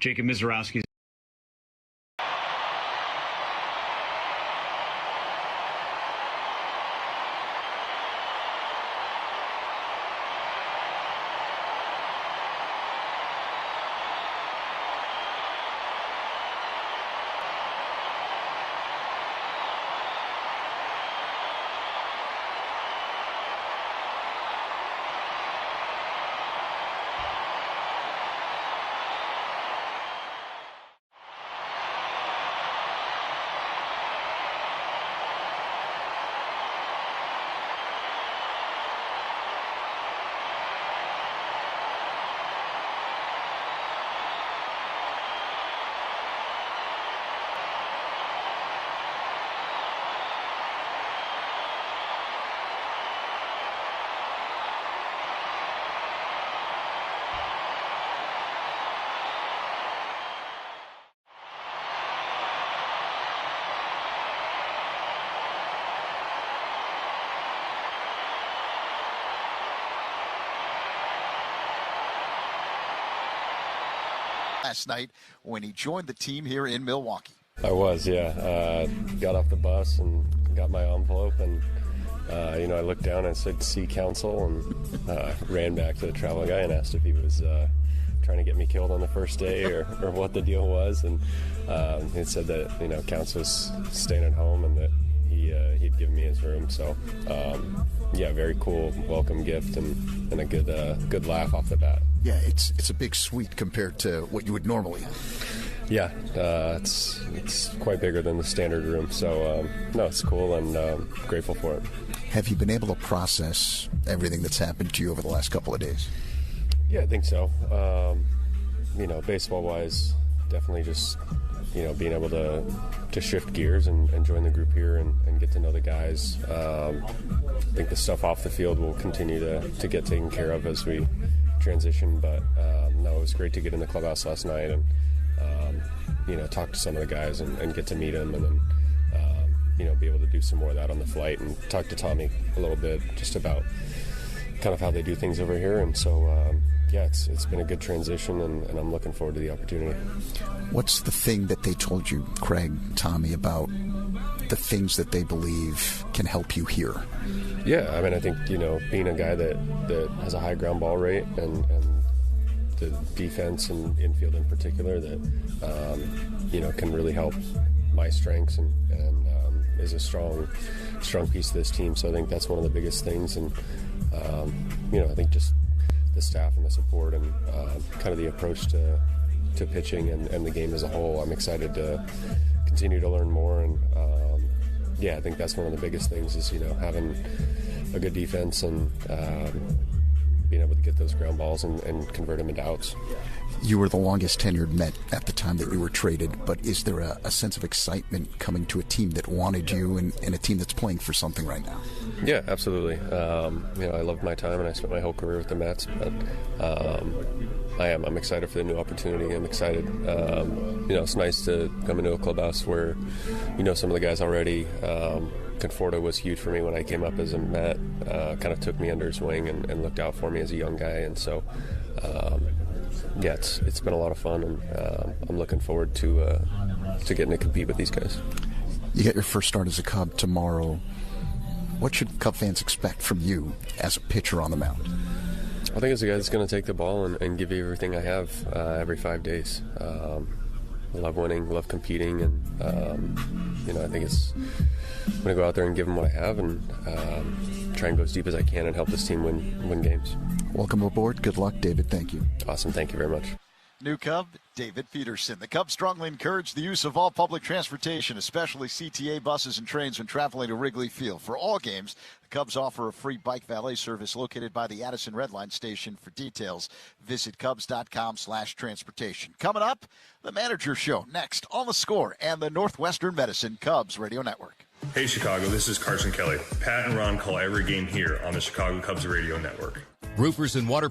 Jacob Mizorowski. Last night when he joined the team here in Milwaukee. I was, yeah. Got off the bus and got my envelope, and I looked down and said "Craig Counsel," and ran back to the travel guy and asked if he was trying to get me killed on the first day or what the deal was, and he said that Counsel was staying at home and that he'd given me his room. So yeah, very cool welcome gift and a good laugh off the bat. Yeah, it's a big suite compared to what you would normally have. Yeah, it's quite bigger than the standard room. So no, it's cool and grateful for it. Have you been able to process everything that's happened to you over the last couple of days? Yeah, I think so. Baseball wise, definitely just being able to shift gears and join the group here and get to know the guys. I think the stuff off the field will continue to get taken care of as we transition, but no, it was great to get in the clubhouse last night and talk to some of the guys and get to meet them, and then be able to do some more of that on the flight and talk to Tommy a little bit just about kind of how they do things over here. And so yeah, it's been a good transition, and I'm looking forward to the opportunity. What's the thing that they told you, Craig, Tommy, about the things that they believe can help you here? Yeah, I mean, I think, being a guy that has a high ground ball rate and the defense and infield in particular that, can really help my strengths and is a strong piece of this team. So I think that's one of the biggest things. And, I think just the staff and the support and kind of the approach to pitching and the game as a whole. I'm excited to continue to learn more, and I think that's one of the biggest things is having a good defense and being able to get those ground balls and convert them into outs. You were the longest tenured Met at the time that you were traded, but is there a sense of excitement coming to a team that wanted you and a team that's playing for something right now? Yeah, absolutely. I loved my time and I spent my whole career with the Mets, but I'm excited for the new opportunity. I'm excited. It's nice to come into a clubhouse where some of the guys already. Conforto was huge for me when I came up as a Met, kind of took me under his wing and looked out for me as a young guy, and so it's been a lot of fun, and I'm looking forward to getting to compete with these guys. You get your first start as a Cub tomorrow. What should Cub fans expect from you as a pitcher on the mound? I think as a guy that's going to take the ball and give you everything I have every 5 days. I love winning, love competing, and I think I'm going to go out there and give them what I have and try and go as deep as I can and help this team win games. Welcome aboard. Good luck, David. Thank you. Awesome. Thank you very much. New Cub, David Peterson. The Cubs strongly encourage the use of all public transportation, especially CTA buses and trains when traveling to Wrigley Field. For all games, the Cubs offer a free bike valet service located by the Addison Red Line station. For details, visit Cubs.com/transportation. Coming up, the Manager Show next on The Score and the Northwestern Medicine Cubs Radio Network. Hey Chicago, this is Carson Kelly. Pat and Ron call every game here on the Chicago Cubs Radio Network. Roofers and water.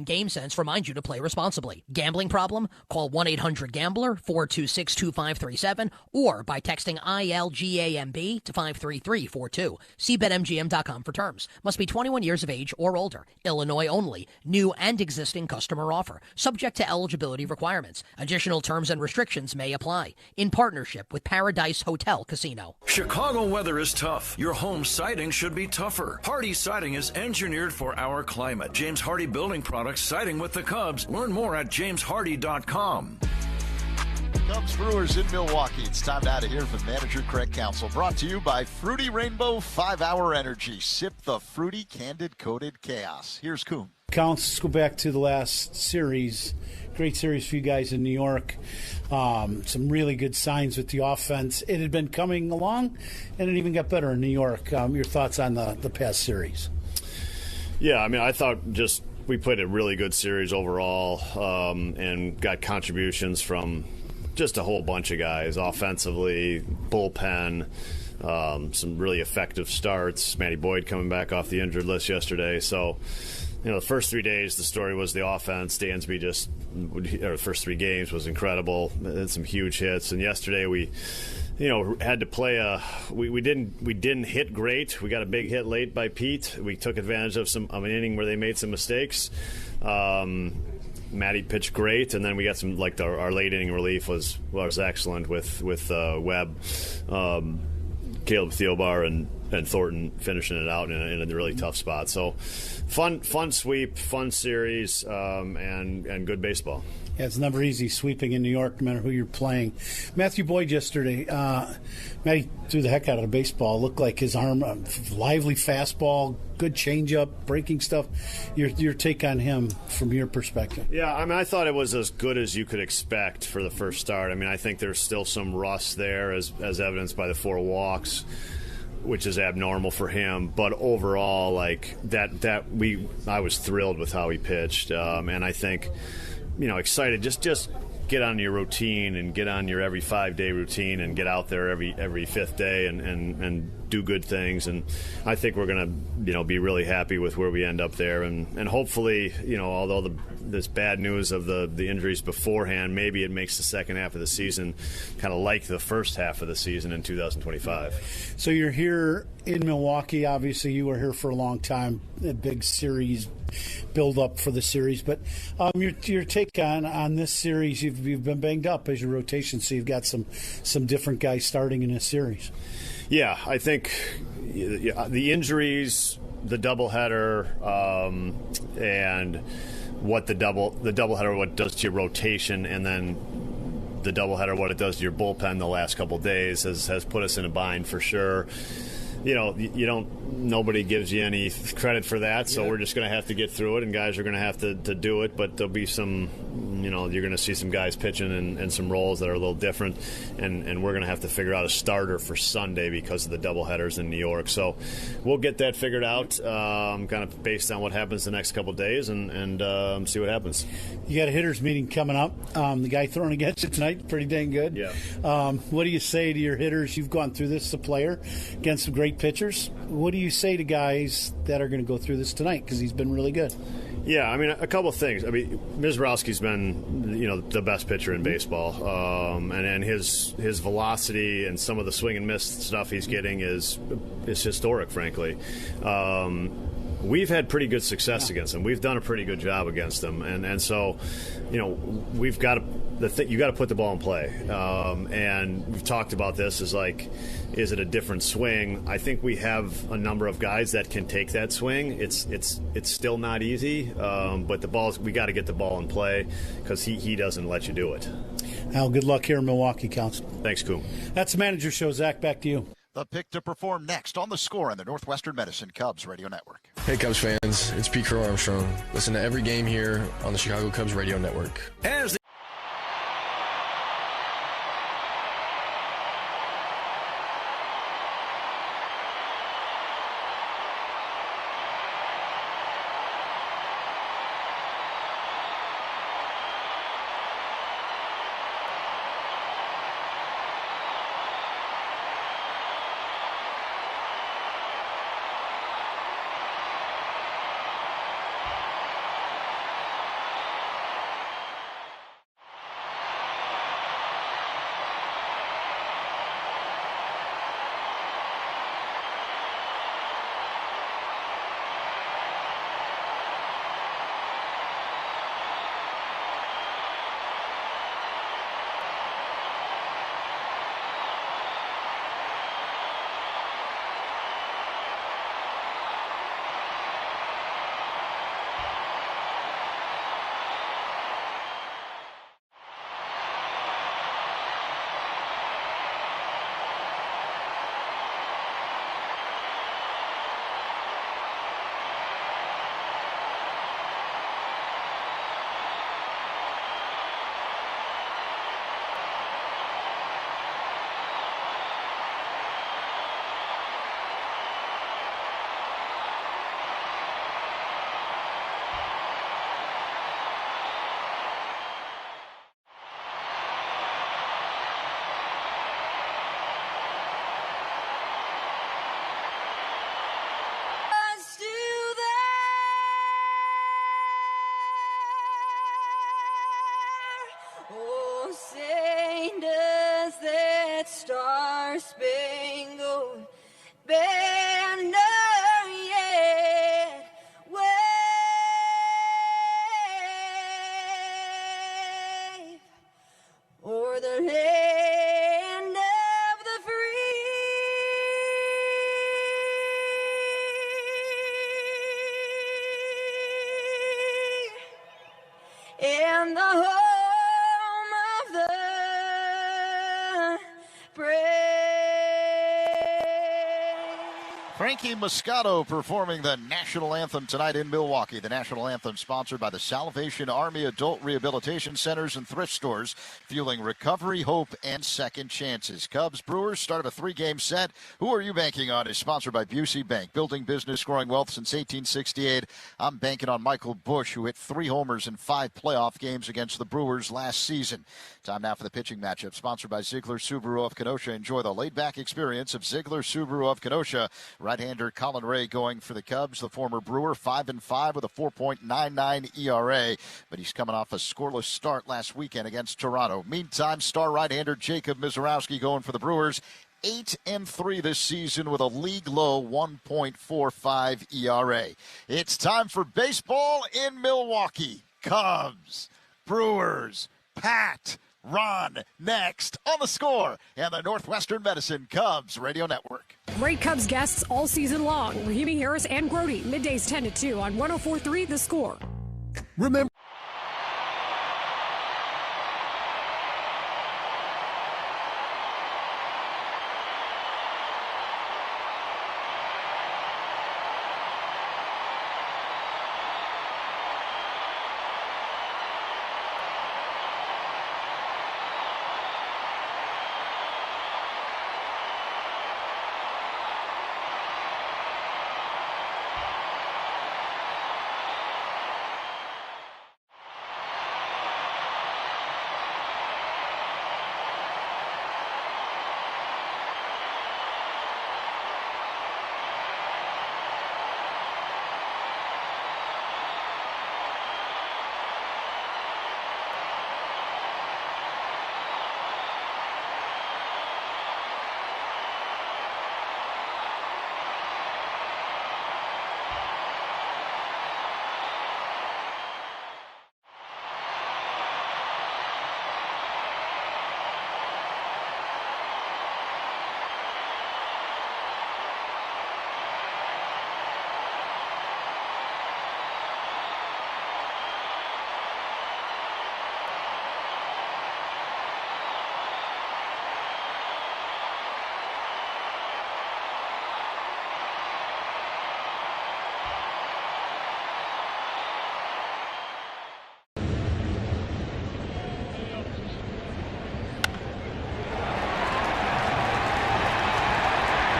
and GameSense remind you to play responsibly. Gambling problem? Call 1-800-GAMBLER, 426-2537, or by texting ILGAMB to 53342. See BetMGM.com for terms. Must be 21 years of age or older. Illinois only. New and existing customer offer. Subject to eligibility requirements. Additional terms and restrictions may apply. In partnership with Paradise Hotel Casino. Chicago weather is tough. Your home siding should be tougher. Hardy Siding is engineered for our climate. James Hardy Building Products, siding with the Cubs. Learn more at jameshardy.com. Cubs Brewers in Milwaukee. It's time now to hear from manager Craig Counsel. Brought to you by Fruity Rainbow 5-Hour Energy. Sip the fruity, candid-coated chaos. Here's Coon. Counts, let's go back to the last series. Great series for you guys in New York. Some really good signs with the offense. It had been coming along, and it even got better in New York. Your thoughts on the past series? Yeah, I mean, I thought just we played a really good series overall and got contributions from just a whole bunch of guys, offensively, bullpen, some really effective starts. Matty Boyd coming back off the injured list yesterday. So, the first 3 days, the story was the offense. Dansby the first 3 games was incredible. Had some huge hits. And yesterday we, had to play we didn't hit great. We got a big hit late by Pete. We took advantage of an inning where they made some mistakes. Matty pitched great, and then we got some, like our late inning relief was excellent with Webb, Caleb Thielbar, and Thornton finishing it out in a really tough spot. So fun sweep, fun series, and good baseball. Yeah, it's never easy sweeping in New York, no matter who you're playing. Matthew Boyd yesterday, Matty threw the heck out of the baseball. Looked like his arm, lively fastball, good changeup, breaking stuff. Your take on him from your perspective? Yeah, I mean, I thought it was as good as you could expect for the first start. I mean, I think there's still some rust there, as evidenced by the 4 walks, which is abnormal for him. But overall, like I was thrilled with how he pitched, and I think, excited. Just get on your routine and get on your every 5-day routine and get out there every 5th day and do good things. And I think we're going to be really happy with where we end up there. And hopefully, although this bad news of the injuries beforehand, maybe it makes the second half of the season kind of like the first half of the season in 2025. So you're here in Milwaukee. Obviously, you were here for a long time. A big series build up for the series, but your take on this series. You've been banged up as your rotation, so you've got some different guys starting in this series. Yeah, I think the injuries, the doubleheader, and what the doubleheader what it does to your rotation, and then the doubleheader what it does to your bullpen the last couple of days has put us in a bind for sure. Nobody gives you any credit for that, so we're just going to have to get through it, and guys are going to have to do it, but there'll be some, you're going to see some guys pitching and some roles that are a little different, and we're going to have to figure out a starter for Sunday because of the doubleheaders in New York. So we'll get that figured out kind of based on what happens the next couple of days and see what happens. You got a hitters meeting coming up. The guy throwing against you tonight, pretty dang good. Yeah. What do you say to your hitters? You've gone through this as a player against some great pitchers. What do you say to guys that are going to go through this tonight? Because he's been really good. Yeah, I mean, a couple of things. I mean, Mizrowski's been, the best pitcher in baseball, and his velocity and some of the swing and miss stuff he's getting is historic, frankly. We've had pretty good success against them. We've done a pretty good job against them, and so, we've got to. You got to put the ball in play, and we've talked about this. Is it a different swing? I think we have a number of guys that can take that swing. It's still not easy, but we got to get the ball in play because he doesn't let you do it. Al, good luck here in Milwaukee, Counsel. Thanks, Coop. That's the manager show. Zach, back to you. The pick to perform next on The Score on the Northwestern Medicine Cubs Radio Network. Hey, Cubs fans. It's Pete Crow Armstrong. Listen to every game here on the Chicago Cubs Radio Network. As am the home of the brave. Frankie Moscato performing the national anthem tonight in Milwaukee. The national anthem sponsored by the Salvation Army Adult Rehabilitation Centers and thrift stores, fueling recovery, hope, and second chances. Cubs Brewers started a 3-game set. Who are you banking on is sponsored by Busey Bank, building business, growing wealth since 1868. I'm banking on Michael Busch, who hit 3 homers in 5 playoff games against the Brewers last season. Time now for the pitching matchup, sponsored by Reagular Subaru of Kenosha. Enjoy the laid-back experience of Reagular Subaru of Kenosha. Right-hander Colin Ray going for the Cubs, the former Brewer, 5-5 with a 4.99 ERA, but he's coming off a scoreless start last weekend against Toronto. Meantime, star right-hander Jacob Misiorowski going for the Brewers, 8-3 this season with a league-low 1.45 ERA. It's time for baseball in Milwaukee. Cubs, Brewers, Pat, Ron, next on The Score and the Northwestern Medicine Cubs Radio Network. Great Cubs guests all season long. Rahimi Harris and Grody, middays 10 to 2 on 104.3 The Score. Remember.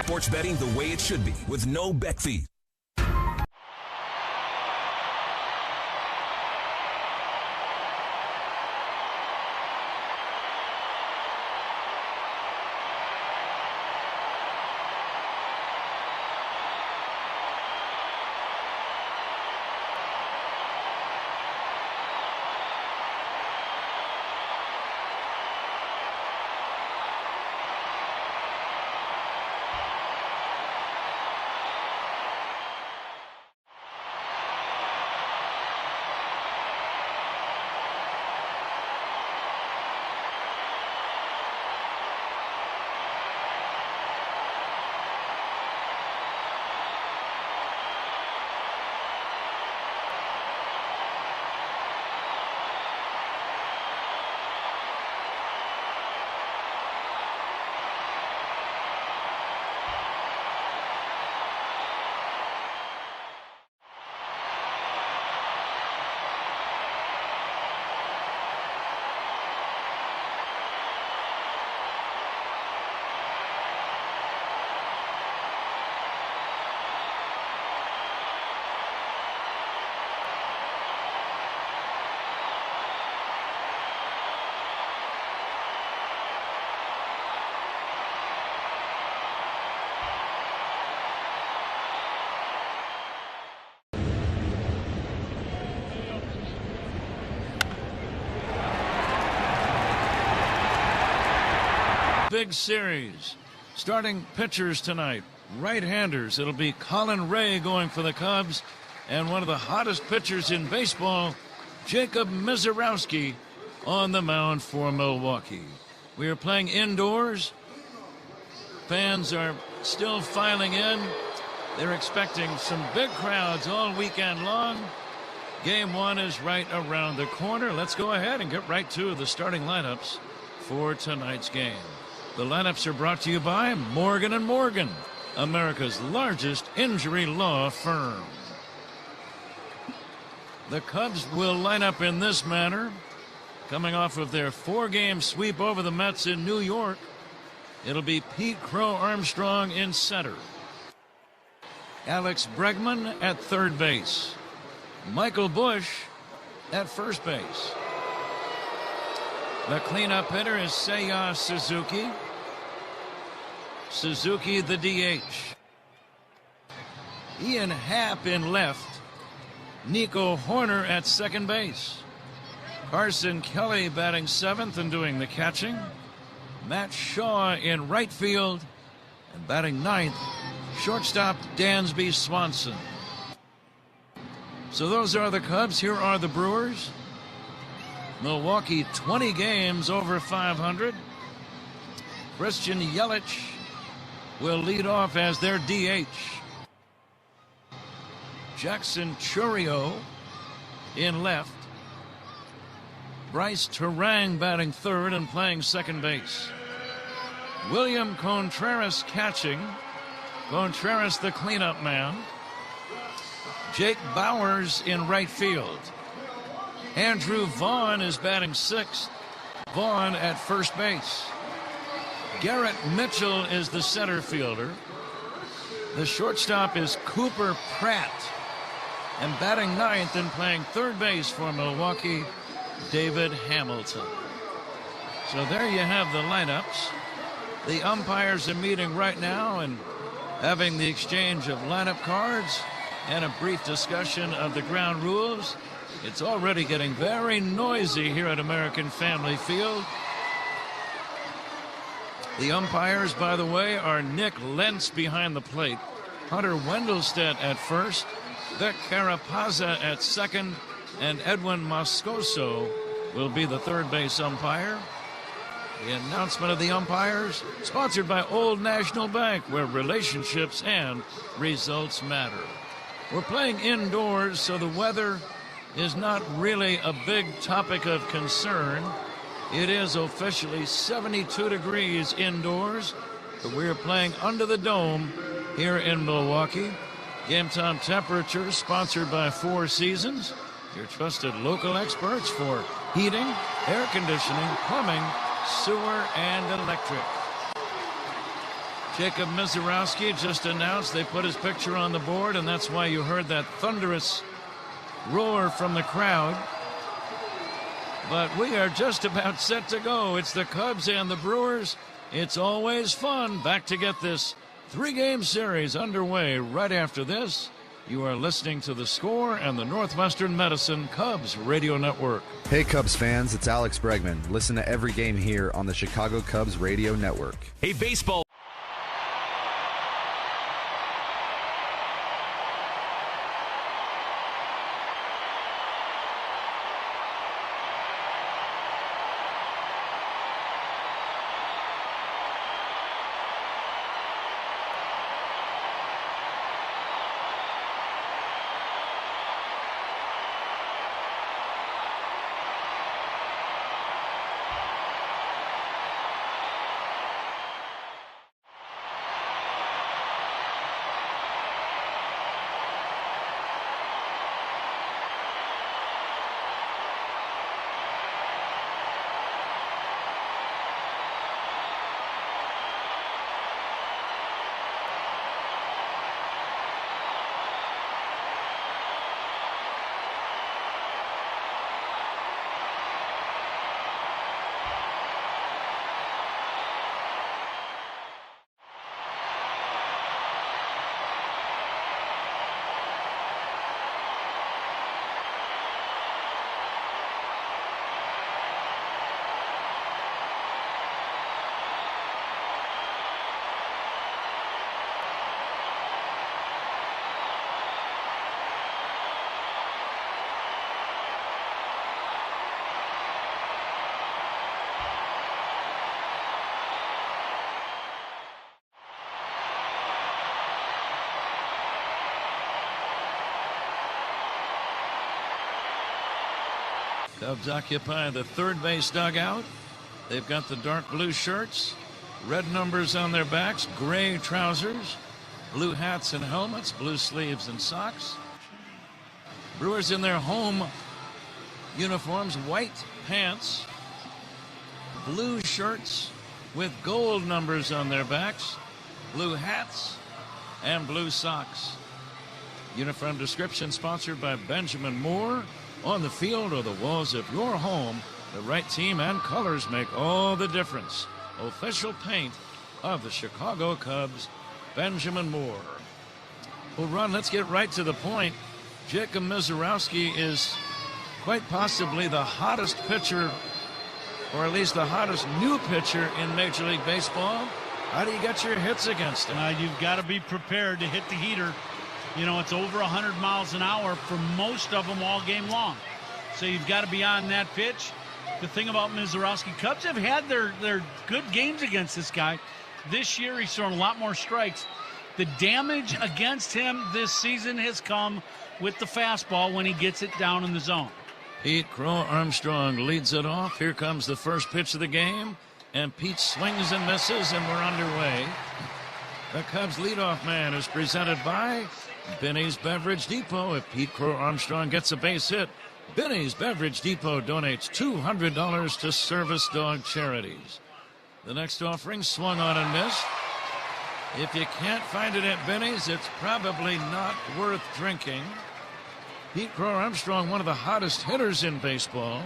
Sports betting the way it should be with no bet fee. Big series. Starting pitchers tonight, right-handers. It'll be Colin Ray going for the Cubs, and one of the hottest pitchers in baseball, Jacob Misiorowski, on the mound for Milwaukee. We are playing indoors. Fans are still filing in. They're expecting some big crowds all weekend long. Game one is right around the corner. Let's go ahead and get right to the starting lineups for tonight's game. The lineups are brought to you by Morgan & Morgan, America's largest injury law firm. The Cubs will line up in this manner, coming off of their 4-game sweep over the Mets in New York. It'll be Pete Crow Armstrong in center, Alex Bregman at third base, Michael Busch at first base. The cleanup hitter is Seiya Suzuki. Suzuki the DH. Ian Happ in left. Nico Horner at second base. Carson Kelly batting seventh and doing the catching. Matt Shaw in right field. And batting ninth, shortstop Dansby Swanson. So those are the Cubs. Here are the Brewers. Milwaukee 20 games over 500. Christian Yelich will lead off as their DH. Jackson Chourio in left. Bryce Terang batting third and playing second base. William Contreras catching. Contreras the cleanup man. Jake Bowers in right field. Andrew Vaughn is batting sixth. Vaughn at first base. Garrett Mitchell is the center fielder. The shortstop is Cooper Pratt. And batting ninth and playing third base for Milwaukee, David Hamilton. So there you have the lineups. The umpires are meeting right now and having the exchange of lineup cards and a brief discussion of the ground rules. It's already getting very noisy here at American Family Field. The umpires, by the way, are Nick Lentz behind the plate, Hunter Wendelstedt at first, Vic Carapazza at second, and Edwin Moscoso will be the third base umpire. The announcement of the umpires, sponsored by Old National Bank, where relationships and results matter. We're playing indoors, so the weather is not really a big topic of concern. It is officially 72 degrees indoors, but we're playing under the dome here in Milwaukee. Game time temperature sponsored by Four Seasons, your trusted local experts for heating, air conditioning, plumbing, sewer, and electric. Jacob Misiorowski just announced they put his picture on the board, and that's why you heard that thunderous roar from the crowd. But we are just about set to go. It's the Cubs and the Brewers. It's always fun. Back to get this 3-game series underway right after this. You are listening to The Score and the Northwestern Medicine Cubs Radio Network. Hey Cubs fans, it's Alex Bregman. Listen to every game here on the Chicago Cubs Radio Network. Hey, baseball. Cubs occupy the third base dugout. They've got the dark blue shirts, red numbers on their backs, gray trousers, blue hats and helmets, blue sleeves and socks. Brewers in their home uniforms, white pants, blue shirts with gold numbers on their backs, blue hats, and blue socks. Uniform description sponsored by Benjamin Moore. On the field or the walls of your home, the right team and colors make all the difference. Official paint of the Chicago Cubs, Benjamin Moore. Well, Ron, let's get right to the point. Jacob Misiorowski is quite possibly the hottest pitcher, or at least the hottest new pitcher in Major League Baseball. How do you get your hits against him? You've got to be prepared to hit the heater. You know, it's over 100 miles an hour for most of them all game long. So you've got to be on that pitch. The thing about Misiorowski, Cubs have had their good games against this guy. This year he's thrown a lot more strikes. The damage against him this season has come with the fastball when he gets it down in the zone. Pete Crow Armstrong leads it off. Here comes the first pitch of the game. And Pete swings and misses, and we're underway. The Cubs leadoff man is presented by Benny's Beverage Depot. If Pete Crow Armstrong gets a base hit, Benny's Beverage Depot donates $200 to service dog charities. The next offering swung on and missed. If you can't find it at Benny's, it's probably not worth drinking. Pete Crow Armstrong, one of the hottest hitters in baseball.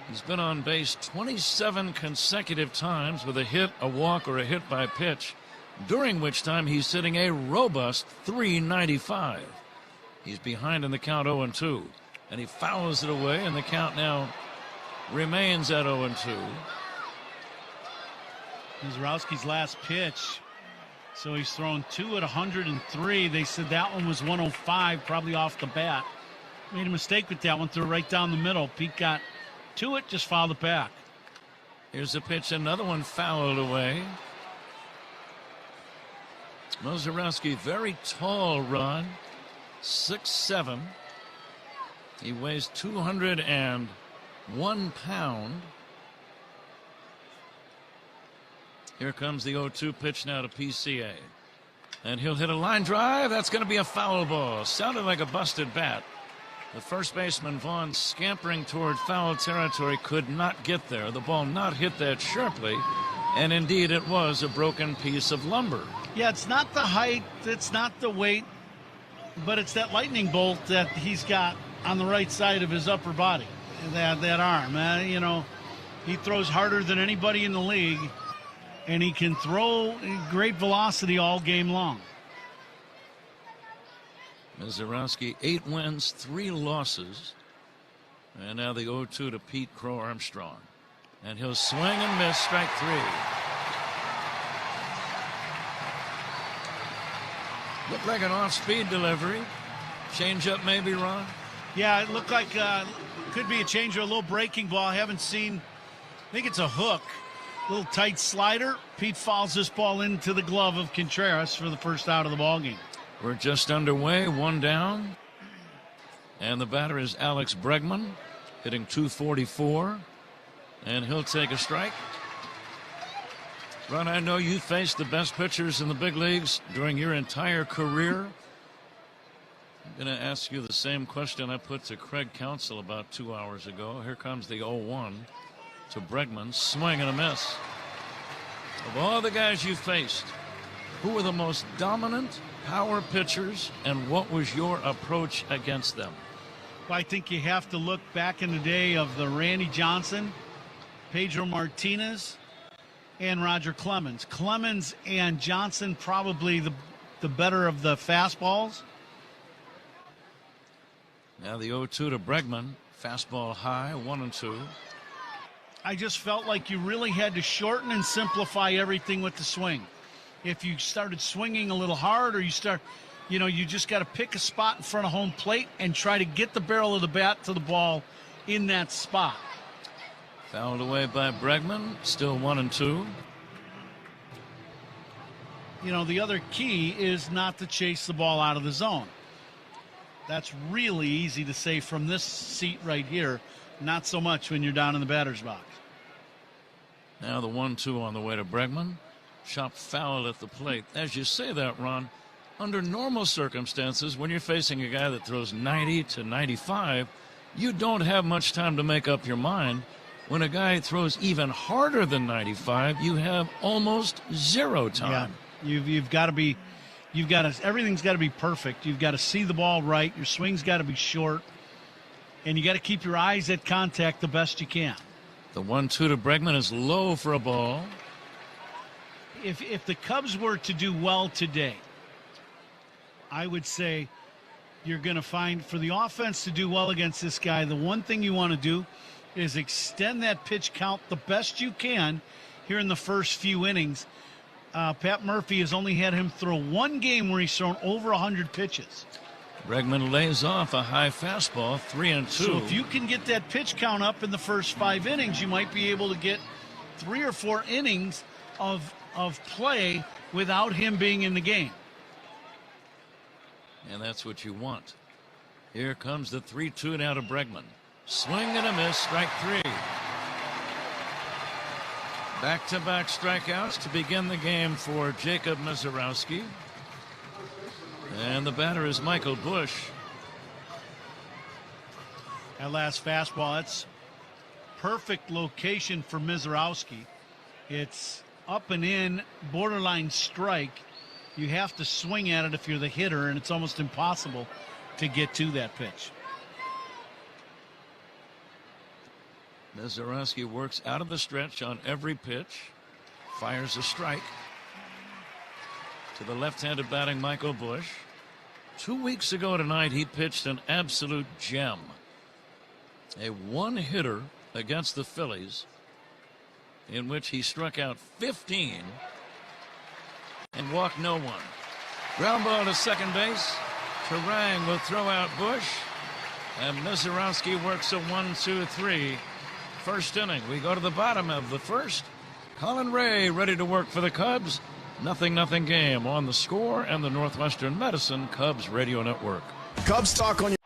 He's been on base 27 consecutive times with a hit, a walk, or a hit by pitch, during which time he's sitting a robust .395. He's behind in the count 0-2, and he fouls it away, and the count now remains at 0-2. Misiorowski's last pitch, so he's thrown 2 at 103. They said that one was 105, probably off the bat. Made a mistake with that one, threw it right down the middle. Pete got to it, just fouled it back. Here's a pitch, another one fouled away. Misiorowski, very tall, Ron, 6'7". He weighs 201 pounds. Here comes the 0-2 pitch now to PCA. And he'll hit a line drive. That's going to be a foul ball. Sounded like a busted bat. The first baseman, Vaughn, scampering toward foul territory, could not get there. The ball not hit that sharply. And indeed, it was a broken piece of lumber. Yeah, it's not the height, it's not the weight, but it's that lightning bolt that he's got on the right side of his upper body, that arm. You know, he throws harder than anybody in the league, and he can throw great velocity all game long. Misiorowski, 8 wins, 3 losses. And now the 0-2 to Pete Crow Armstrong. And he'll swing and miss, strike 3. Looked like an off-speed delivery. Change-up maybe, Ron? Yeah, it looked like could be a change or a little breaking ball. I haven't seen, I think it's a hook. A little tight slider. Pete fouls this ball into the glove of Contreras for the first out of the ballgame. We're just underway, 1 down. And the batter is Alex Bregman, hitting .244. And he'll take a strike. Ron, I know you faced the best pitchers in the big leagues during your entire career. I'm going to ask you the same question I put to Craig Counsel about 2 hours ago. Here comes the 0-1 to Bregman. Swing and a miss. Of all the guys you faced, who were the most dominant power pitchers, and what was your approach against them? Well, I think you have to look back in the day of the Randy Johnson, Pedro Martinez, and Roger Clemens. Clemens and Johnson probably the better of the fastballs. Now the 0-2 to Bregman. Fastball high, 1-2. I just felt like you really had to shorten and simplify everything with the swing. If you started swinging a little hard, or you just got to pick a spot in front of home plate and try to get the barrel of the bat to the ball in that spot. Fouled away by Bregman. Still 1-2. You know, the other key is not to chase the ball out of the zone. That's really easy to say from this seat right here. Not so much when you're down in the batter's box. Now the 1-2 on the way to Bregman. Chopped foul at the plate. As you say that, Ron, under normal circumstances, when you're facing a guy that throws 90 to 95, you don't have much time to make up your mind. When a guy throws even harder than 95, you have almost zero time. Yeah, everything's got to be perfect. You've got to see the ball right. Your swing's got to be short, and you got to keep your eyes at contact the best you can. The 1-2 to Bregman is low for a ball. If the Cubs were to do well today, I would say you're going to find for the offense to do well against this guy, the one thing you want to do is extend that pitch count the best you can here in the first few innings. Pat Murphy has only had him throw one game where he's thrown over 100 pitches. Bregman lays off a high fastball, 3-2. So if you can get that pitch count up in the first 5 innings, you might be able to get 3 or 4 innings of play without him being in the game. And that's what you want. Here comes the 3-2 now to Bregman. Swing and a miss, strike 3. Back-to-back strikeouts to begin the game for Jacob Misiorowski. And the batter is Michael Busch. That last fastball, that's perfect location for Misiorowski. It's up and in, borderline strike. You have to swing at it if you're the hitter, and it's almost impossible to get to that pitch. Misiorowski works out of the stretch on every pitch. Fires a strike to the left-handed batting Michael Busch. 2 weeks ago tonight, he pitched an absolute gem. A one-hitter against the Phillies in which he struck out 15 and walked no one. Ground ball to second base. Terang will throw out Busch, and Misiorowski works a 1-2-3. First inning. We go to the bottom of the first. Colin Ray ready to work for the Cubs. 0-0 game on The Score and the Northwestern Medicine Cubs Radio Network. Cubs talk on your...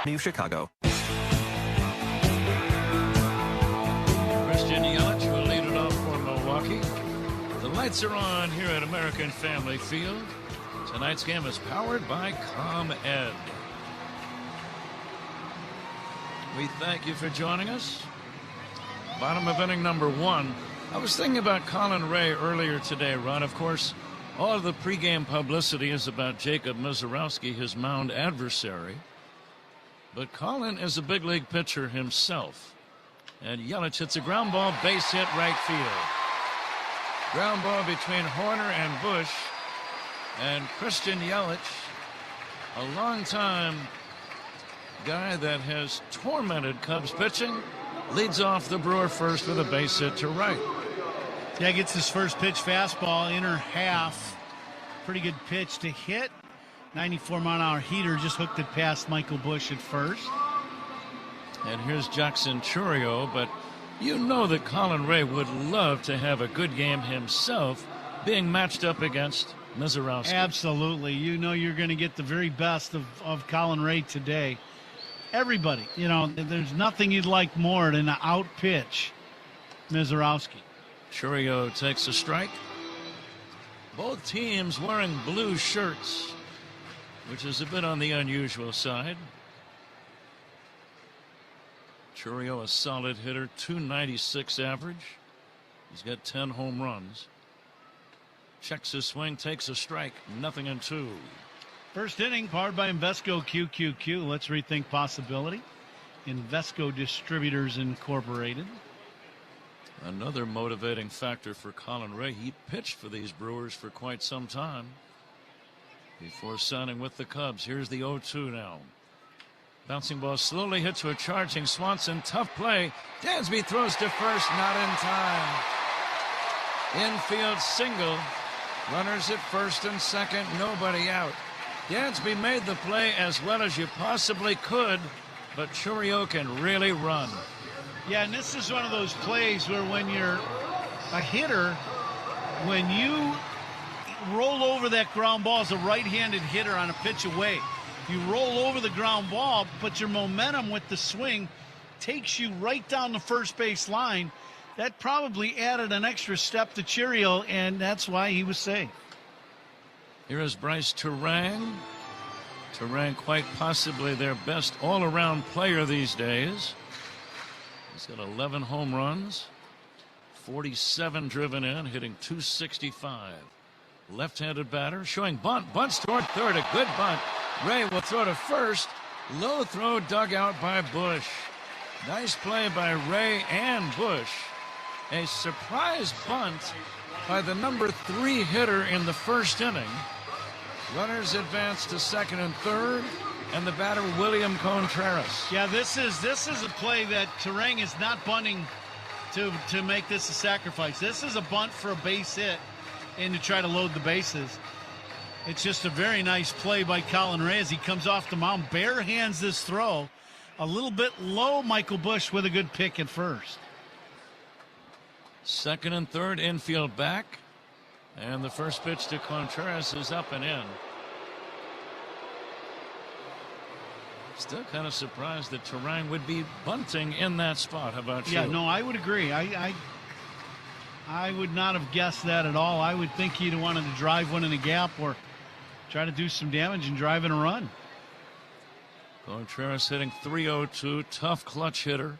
New Chicago. Christian Yelich will lead it off for Milwaukee. The lights are on here at American Family Field. Tonight's game is powered by ComEd. We thank you for joining us. Bottom of inning number 1. I was thinking about Colin Ray earlier today, Ron. Of course, all of the pregame publicity is about Jacob Misiorowski, his mound adversary. But Colin is a big league pitcher himself. And Yelich hits a ground ball, base hit right field. Ground ball between Horner and Busch. And Christian Yelich, a long-time guy that has tormented Cubs pitching, leads off the Brewer first with a base hit to right. Yeah, gets his first pitch fastball, inner half. Pretty good pitch to hit. 94-mile-an-hour heater, just hooked it past Michael Busch at first. And here's Jackson Chourio, but you know that Colin Ray would love to have a good game himself, being matched up against Mizorowski. Absolutely. You know you're going to get the very best of Colin Ray today. Everybody, you know, there's nothing you'd like more than to outpitch Mizorowski. Chourio takes a strike. Both teams wearing blue shirts, which is a bit on the unusual side. Chourio, a solid hitter, .296 average. He's got 10 home runs. Checks his swing, takes a strike, 0-2. First inning, powered by Invesco QQQ. Let's rethink possibility. Invesco Distributors Incorporated. Another motivating factor for Colin Ray. He pitched for these Brewers for quite some time before signing with the Cubs. Here's the 0-2 now. Bouncing ball slowly hit to a charging Swanson. Tough play. Dansby throws to first, not in time. Infield single. Runners at first and second, nobody out. Dansby made the play as well as you possibly could, but Chourio can really run. Yeah, and this is one of those plays where when you're a hitter, when you roll over that ground ball as a right-handed hitter on a pitch away, you roll over the ground ball, but your momentum with the swing takes you right down the first base line. That probably added an extra step to Chourio, and that's why he was safe. Here is Bryce Turang. Turang quite possibly their best all-around player these days. He's got 11 home runs, 47 driven in, hitting .265. Left-handed batter, showing bunt. Bunts toward third, a good bunt. Ray will throw to first. Low throw dug out by Busch. Nice play by Ray and Busch. A surprise bunt by the number 3 hitter in the first inning. Runners advance to second and third, and the batter William Contreras. Yeah, this is a play that Turang is not bunting to make this a sacrifice. This is a bunt for a base hit and to try to load the bases. It's just a very nice play by Colin Ray as he comes off the mound, bare hands this throw. A little bit low, Michael Busch with a good pick at first. Second and third, infield back. And the first pitch to Contreras is up and in. Still kind of surprised that Turang would be bunting in that spot. How about you? Yeah, no, I would agree. I would not have guessed that at all. I would think he'd have wanted to drive one in the gap or try to do some damage and drive in a run. Contreras hitting .302, tough clutch hitter.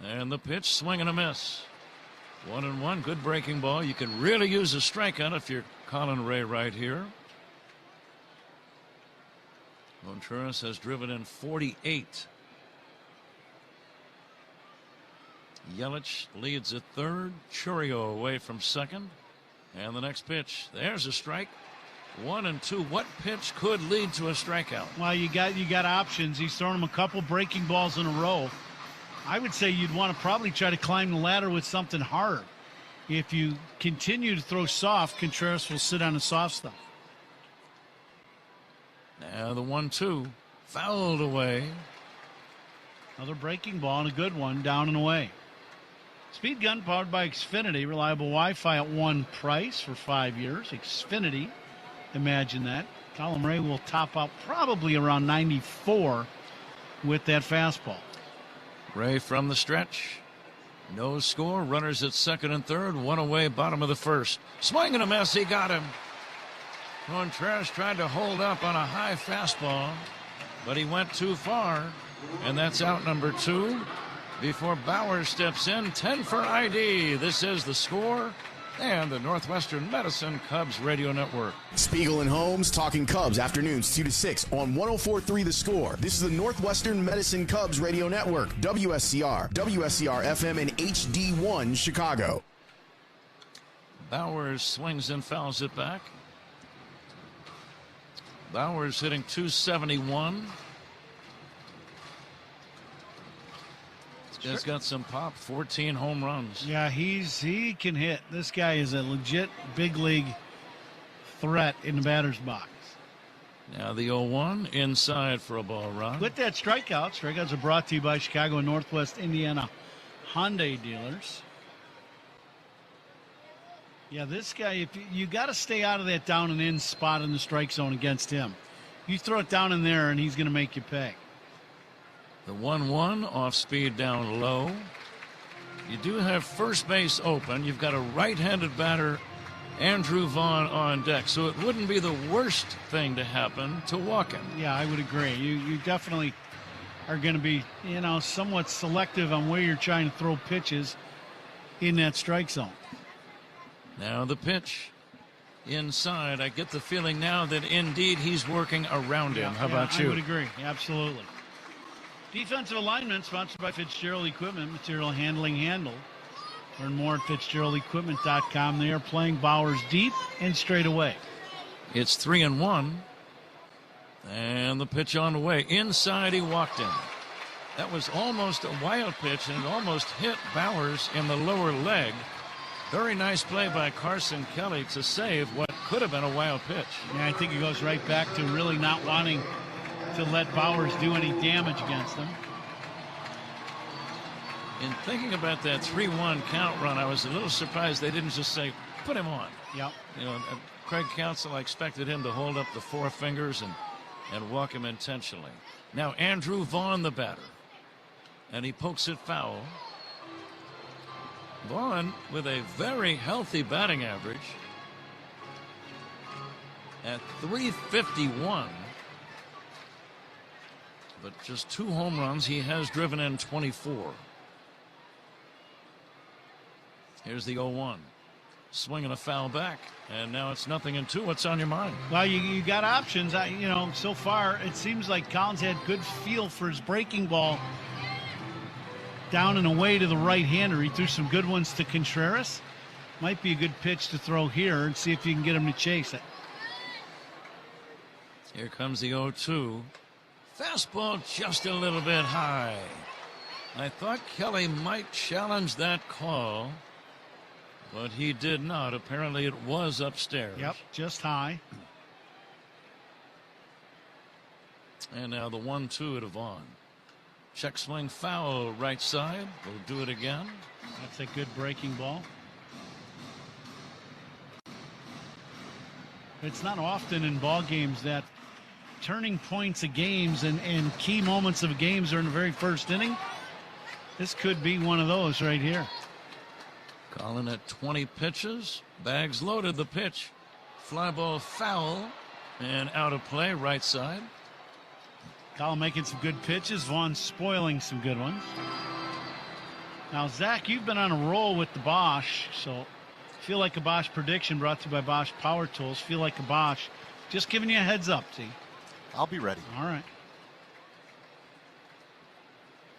And the pitch, swing and a miss. 1-1, good breaking ball. You can really use a strikeout if you're Colin Ray right here. Contreras has driven in 48. Yelich leads at third. Chourio away from second. And the next pitch, there's a strike. 1-2. What pitch could lead to a strikeout? Well, you got options. He's thrown him a couple breaking balls in a row. I would say you'd want to probably try to climb the ladder with something hard. If you continue to throw soft, Contreras will sit on the soft stuff. Now the 1-2 fouled away. Another breaking ball and a good one, down and away. Speed gun powered by Xfinity. Reliable Wi-Fi at one price for 5 years. Xfinity. Imagine that. Colin Ray will top out probably around 94 with that fastball. Ray from the stretch. No score. Runners at second and third. One away, bottom of the first. Swing and a miss. He got him. Contreras tried to hold up on a high fastball, but he went too far. And that's out number 2 before Bowers steps in. 10 for ID. This is the score and the Northwestern Medicine Cubs Radio Network. Spiegel and Holmes talking Cubs afternoons 2 to 6 on 104.3 The Score. This is the Northwestern Medicine Cubs Radio Network, WSCR, WSCR FM, and HD1 Chicago. Bowers swings and fouls it back. Bowers hitting .271. Just got some pop, 14 home runs. Yeah, he can hit. This guy is a legit big league threat in the batter's box. Now the 0-1 inside for a ball run. With that strikeout, strikeouts are brought to you by Chicago and Northwest Indiana Hyundai dealers. Yeah, this guy, if you got to stay out of that down and in spot in the strike zone against him. You throw it down in there, and he's going to make you pay. The 1-1 off speed down low. You do have first base open. You've got a right-handed batter, Andrew Vaughn, on deck, so it wouldn't be the worst thing to happen to walk him. Yeah, I would agree. You definitely are going to be, somewhat selective on where you're trying to throw pitches in that strike zone. Now the pitch inside. I get the feeling now that indeed he's working around him. How about you? I would agree. Absolutely. Defensive alignment sponsored by Fitzgerald Equipment, material handling handled. Learn more at FitzgeraldEquipment.com. They are playing Bowers deep and straight away. It's 3-1. And the pitch on the way. Inside, he walked in. That was almost a wild pitch, and it almost hit Bowers in the lower leg. Very nice play by Carson Kelly to save what could have been a wild pitch. Yeah, I think it goes right back to really not wanting to let Bowers do any damage against them. In thinking about that 3-1 count run, I was a little surprised they didn't just say, put him on. Yep. Craig Counsel, I expected him to hold up the four fingers and walk him intentionally. Now Andrew Vaughn, the batter. And he pokes it foul. Vaughn with a very healthy batting average at .351. But just 2 home runs. He has driven in 24. Here's the 0-1. Swinging a foul back. And now it's 0-2. What's on your mind? Well, you got options. So far it seems like Collins had good feel for his breaking ball down and away to the right-hander. He threw some good ones to Contreras. Might be a good pitch to throw here and see if you can get him to chase it. Here comes the 0-2. Fastball just a little bit high. I thought Kelly might challenge that call, but he did not. Apparently it was upstairs. Yep, just high. And now the 1-2 to Vaughn. Check swing foul right side. We'll do it again. That's a good breaking ball. It's not often in ball games that turning points of games and key moments of games are in the very first inning. This could be one of those right here. Colin at 20 pitches. Bags loaded. The pitch. Fly ball foul and out of play right side. Colin making some good pitches. Vaughn spoiling some good ones. Now, Zach, you've been on a roll with the Bosch. So, Feel Like a Bosch prediction brought to you by Bosch Power Tools. Feel Like a Bosch. Just giving you a heads up, T. I'll be ready. All right.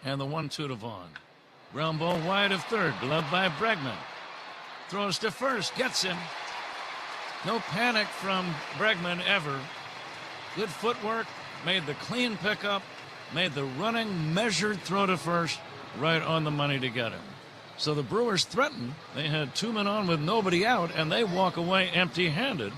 And the 1-2 to Vaughn. Ground ball wide of third. Gloved by Bregman. Throws to first. Gets him. No panic from Bregman ever. Good footwork. Made the clean pickup. Made the running, measured throw to first. Right on the money to get him. So the Brewers threatened. They had 2 men on with nobody out, and they walk away empty-handed.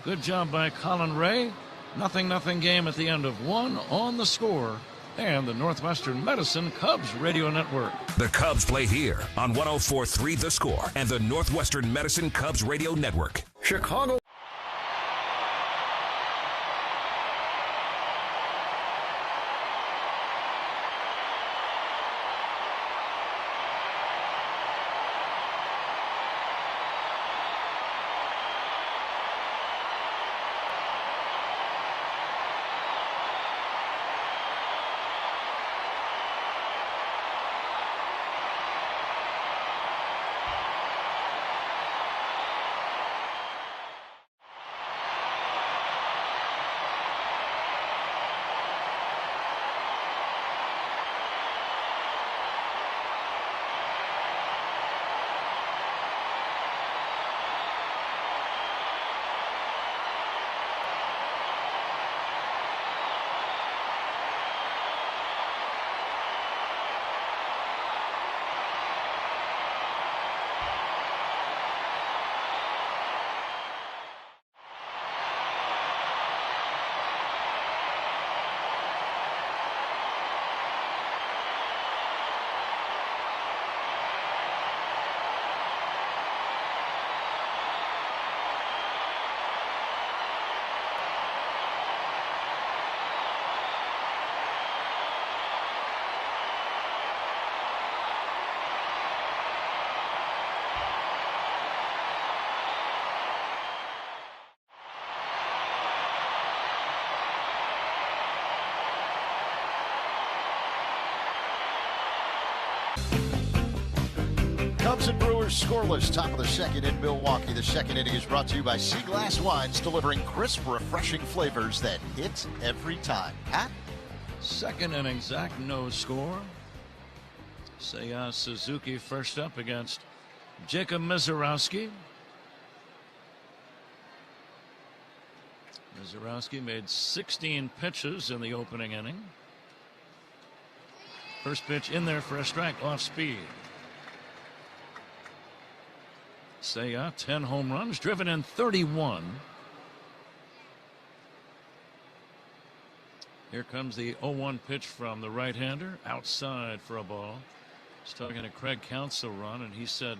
Good job by Colin Ray. 0-0 game at the end of 1 on the score. And the Northwestern Medicine Cubs Radio Network. The Cubs play here on 104.3 The Score and the Northwestern Medicine Cubs Radio Network. Chicago. Cubs and Brewers scoreless, top of the second in Milwaukee. The second inning is brought to you by Sea Glass Wines, delivering crisp, refreshing flavors that hit every time. Pat? Second inning, Zach, no score. Seiya Suzuki first up against Jacob Mizorowski. Mizorowski made 16 pitches in the opening inning. First pitch in there for a strike, off speed. Seiya, 10 home runs, driven in 31. Here comes the 0-1 pitch from the right-hander, outside for a ball. I was talking to Craig Counsel, Ron, and he said,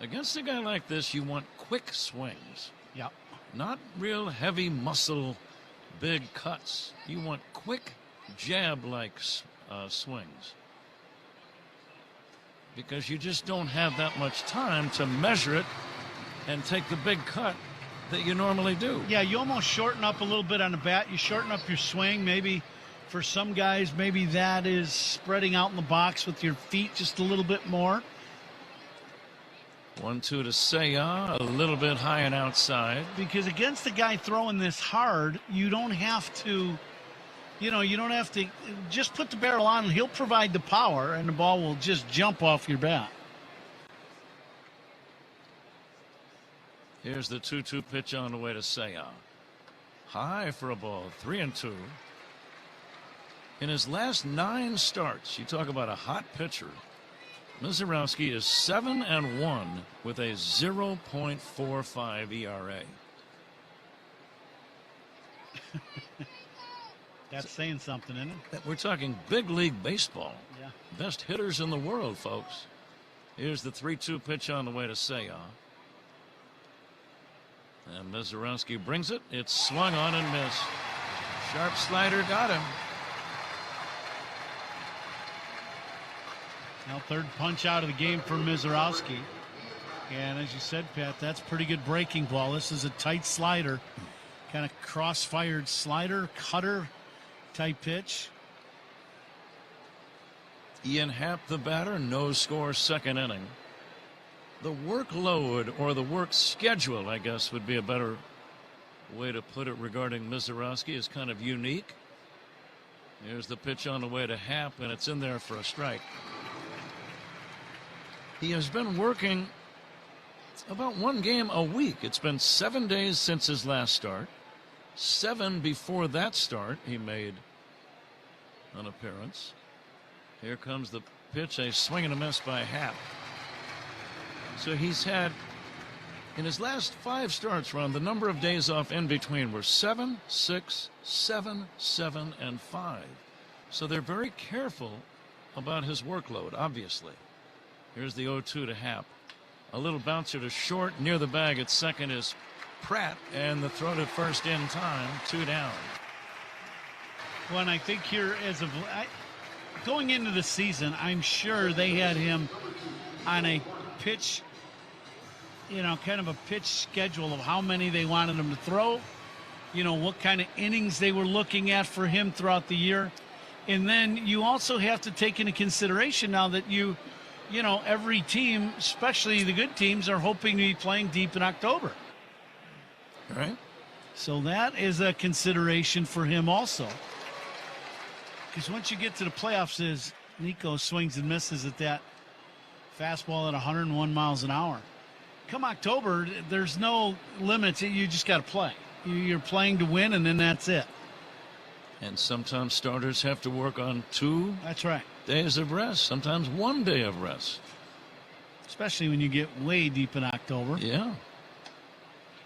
against a guy like this, you want quick swings. Yep. Not real heavy muscle, big cuts. You want quick jab-like swings. Because you just don't have that much time to measure it and take the big cut that you normally do. Yeah, you almost shorten up a little bit on the bat. You shorten up your swing. Maybe for some guys, maybe that is spreading out in the box with your feet just a little bit more. 1-2 to Seiya, a little bit high and outside. Because against a guy throwing this hard, you don't have to, you don't have to just put the barrel on and he'll provide the power and the ball will just jump off your bat. Here's the 2-2 pitch on the way to Seiya. High for a ball, 3-2. In his last 9 starts, you talk about a hot pitcher. Mizorowski is 7-1 with a 0.45 ERA. That's saying something, isn't it? We're talking big league baseball. Yeah. Best hitters in the world, folks. Here's the 3-2 pitch on the way to Seiya. And Mizorowski brings it. It's swung on and missed. Sharp slider got him. Now third punch out of the game for Mizorowski. And as you said, Pat, that's pretty good breaking ball. This is a tight slider. Kind of cross-fired slider, cutter type pitch. Ian Happ, the batter, no score, second inning. The workload or the work schedule, I guess, would be a better way to put it regarding Mizorowski, is kind of unique. Here's the pitch on the way to Happ, and it's in there for a strike. He has been working about 1 game a week. It's been 7 days since his last start. 7 before that start, he made an appearance. Here comes the pitch, a swing and a miss by Happ. So he's had, in his last 5 starts, Ron, the number of days off in between were 7, 6, 7, 7, and 5. So they're very careful about his workload, obviously. Here's the 0-2 to Happ. A little bouncer to short. Near the bag at second is Pratt, and the throw to first in time. 2 down. Well, and I think here, going into the season, I'm sure they had him on a pitch, kind of a pitch schedule of how many they wanted him to throw, what kind of innings they were looking at for him throughout the year. And then you also have to take into consideration now that every team, especially the good teams, are hoping to be playing deep in October. All right. So that is a consideration for him also. Because once you get to the playoffs, as Nico swings and misses at that fastball at 101 miles an hour. Come October, there's no limits. You just got to play. You're playing to win, and then that's it. And sometimes starters have to work on 2 That's right. days of rest, sometimes 1 day of rest. Especially when you get way deep in October. Yeah.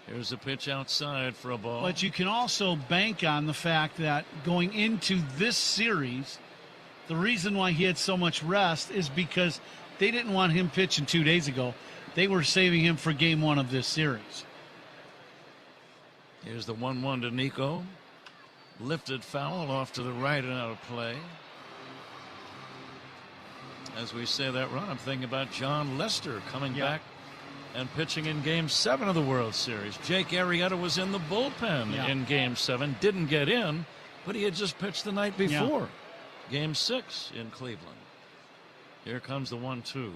Here's a pitch outside for a ball. But you can also bank on the fact that going into this series, the reason why he had so much rest is because they didn't want him pitching 2 days ago. They were saving him for game 1 of this series. Here's the 1-1 to Nico. Lifted foul off to the right and out of play. As we say that, Ron, I'm thinking about John Lester coming back and pitching in Game 7 of the World Series. Jake Arrieta was in the bullpen in Game 7. Didn't get in, but he had just pitched the night before. Game 6 in Cleveland. Here comes the 1-2.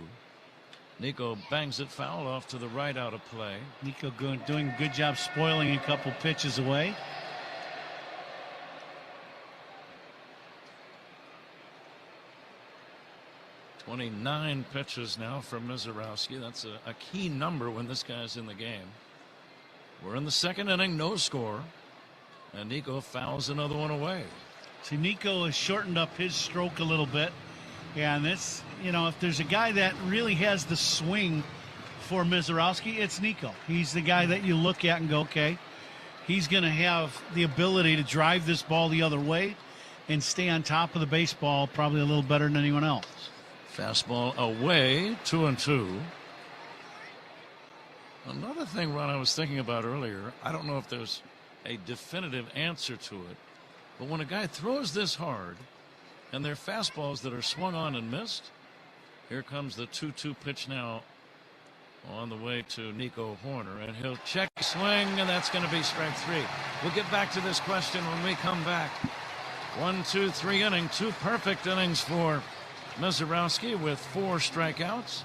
Nico bangs it foul off to the right, out of play. Nico doing a good job spoiling a couple pitches away. "29 pitches now from Mizorowski. That's a key number when this guy's in the game. We're in the second inning, no score. And Nico fouls another one away. See, Nico has shortened up his stroke a little bit. And this, if there's a guy that really has the swing for Mizorowski, it's Nico. He's the guy that you look at and go, okay, he's going to have the ability to drive this ball the other way and stay on top of the baseball probably a little better than anyone else. Fastball away, 2-2. Another thing, Ron, I was thinking about earlier, I don't know if there's a definitive answer to it, but when a guy throws this hard and they're fastballs that are swung on and missed, here comes the 2-2 pitch now on the way to Nico Hoerner, and he'll check swing, and that's going to be strike three. We'll get back to this question when we come back. 1, 2, 3 inning, 2 perfect innings for Mizorowski with 4 strikeouts.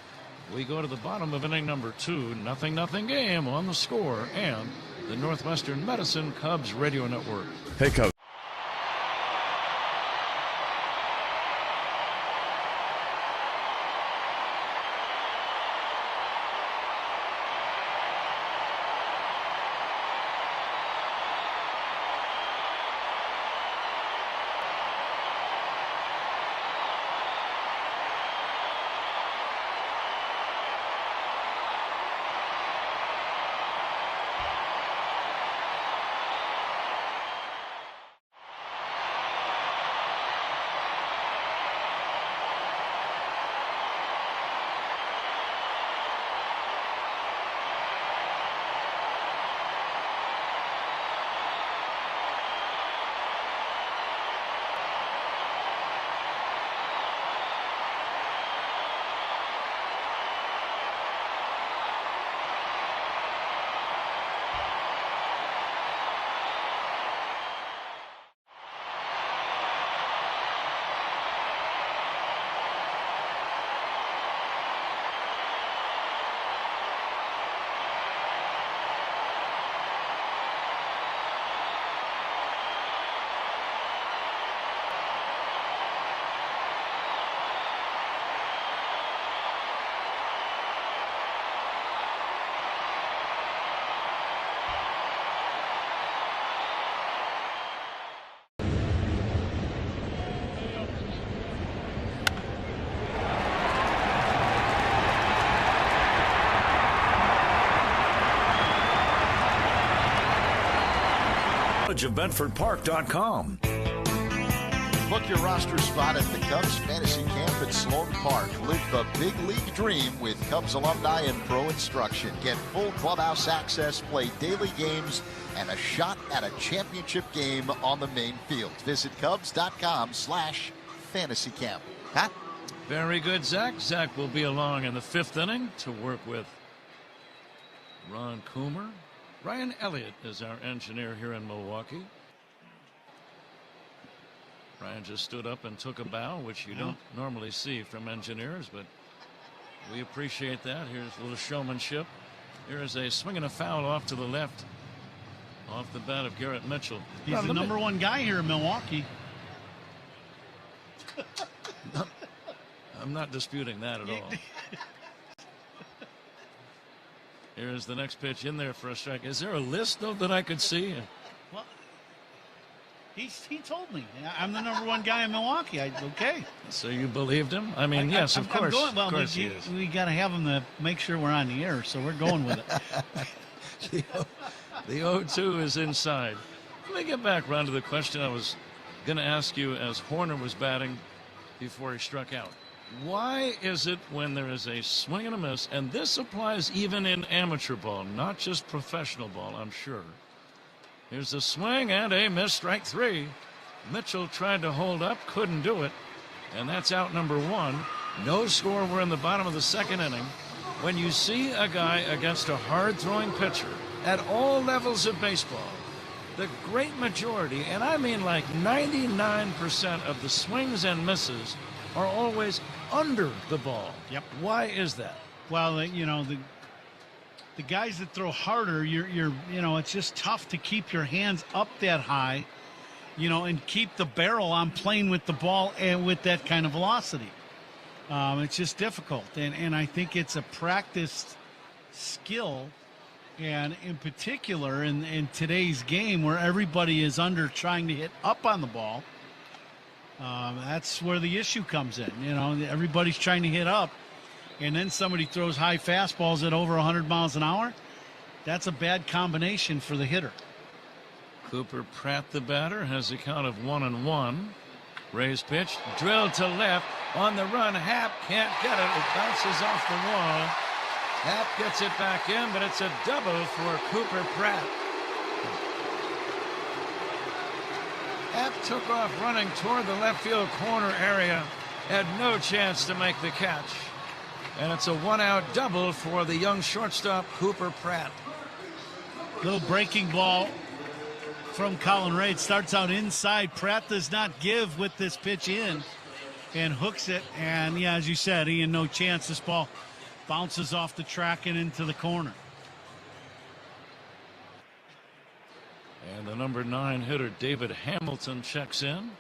We go to the bottom of inning number 2, 0-0 game on the Score and the Northwestern Medicine Cubs Radio Network. Hey, Cubs. Of BedfordPark.com. Book your roster spot at the Cubs Fantasy Camp at Sloan Park. Live the big league dream with Cubs alumni and pro instruction. Get full clubhouse access, play daily games, and a shot at a championship game on the main field. Visit Cubs.com/fantasycamp. Pat? Very good, Zach. Zach will be along in the 5th inning to work with Ron Coomer. Ryan Elliott is our engineer here in Milwaukee. Ryan just stood up and took a bow, which you don't normally see from engineers, but we appreciate that. Here's a little showmanship. Here is a swing and a foul off to the left, off the bat of Garrett Mitchell. He's the number 1 guy here in Milwaukee. I'm not disputing that at all. Here's the next pitch in there for a strike. Is there a list, though, that I could see? Well, he told me. I'm the number 1 guy in Milwaukee. Okay. So you believed him? I mean, yes, of course. Well, we got to have him to make sure we're on the air, so we're going with it. The 0-2 is inside. Let me get back around to the question I was going to ask you as Hoerner was batting before he struck out. Why is it when there is a swing and a miss, and this applies even in amateur ball, not just professional ball, I'm sure. Here's a swing and a miss, strike 3. Mitchell tried to hold up, couldn't do it, and that's out number 1. No score. We're in the bottom of the 2nd inning. When you see a guy against a hard-throwing pitcher at all levels of baseball, the great majority, and I mean like 99% of the swings and misses are always under the ball. Yep. Why is that? Well, the guys that throw harder, it's just tough to keep your hands up that high, and keep the barrel on plane with the ball and with that kind of velocity. It's just difficult, and I think it's a practiced skill, and in particular in today's game where everybody is under trying to hit up on the ball. That's where the issue comes in. Everybody's trying to hit up, and then somebody throws high fastballs at over 100 miles an hour. That's a bad combination for the hitter. Cooper Pratt, the batter, has a count of 1-1. Ray's pitch drilled to left on the run. Happ can't get it. It bounces off the wall. Happ gets it back in, but it's a double for Cooper Pratt. Happ took off running toward the left field corner area. Had no chance to make the catch. And it's a one-out double for the young shortstop, Cooper Pratt. Little breaking ball from Colin Ray. It starts out inside. Pratt does not give with this pitch in and hooks it. And, yeah, as you said, he had no chance. This ball bounces off the track and into the corner. And the number 9 hitter, David Hamilton, checks in.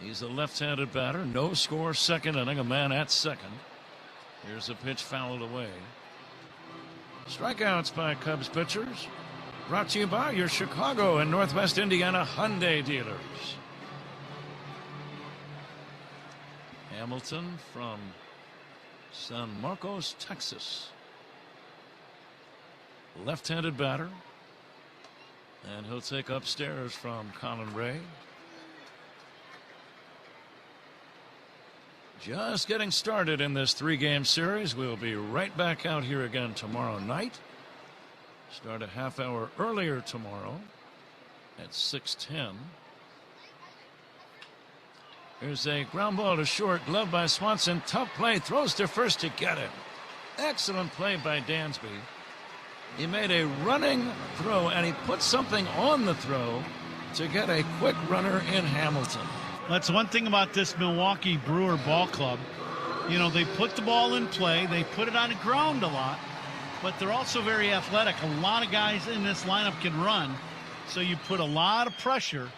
He's a left-handed batter. No score, second inning, a man at second. Here's a pitch fouled away. Strikeouts by Cubs pitchers. Brought to you by your Chicago and Northwest Indiana Hyundai dealers. Hamilton from San Marcos, Texas. Left-handed batter. And he'll take upstairs from Colin Ray. Just getting started in this 3-game series. We'll be right back out here again tomorrow night. Start a half hour earlier tomorrow at 6:10. Here's a ground ball to short, glove by Swanson. Tough play, throws to first to get it. Excellent play by Dansby. He made a running throw, and he put something on the throw to get a quick runner in Hamilton. That's one thing about this Milwaukee Brewer ball club. They put the ball in play. They put it on the ground a lot, but they're also very athletic. A lot of guys in this lineup can run, so you put a lot of pressure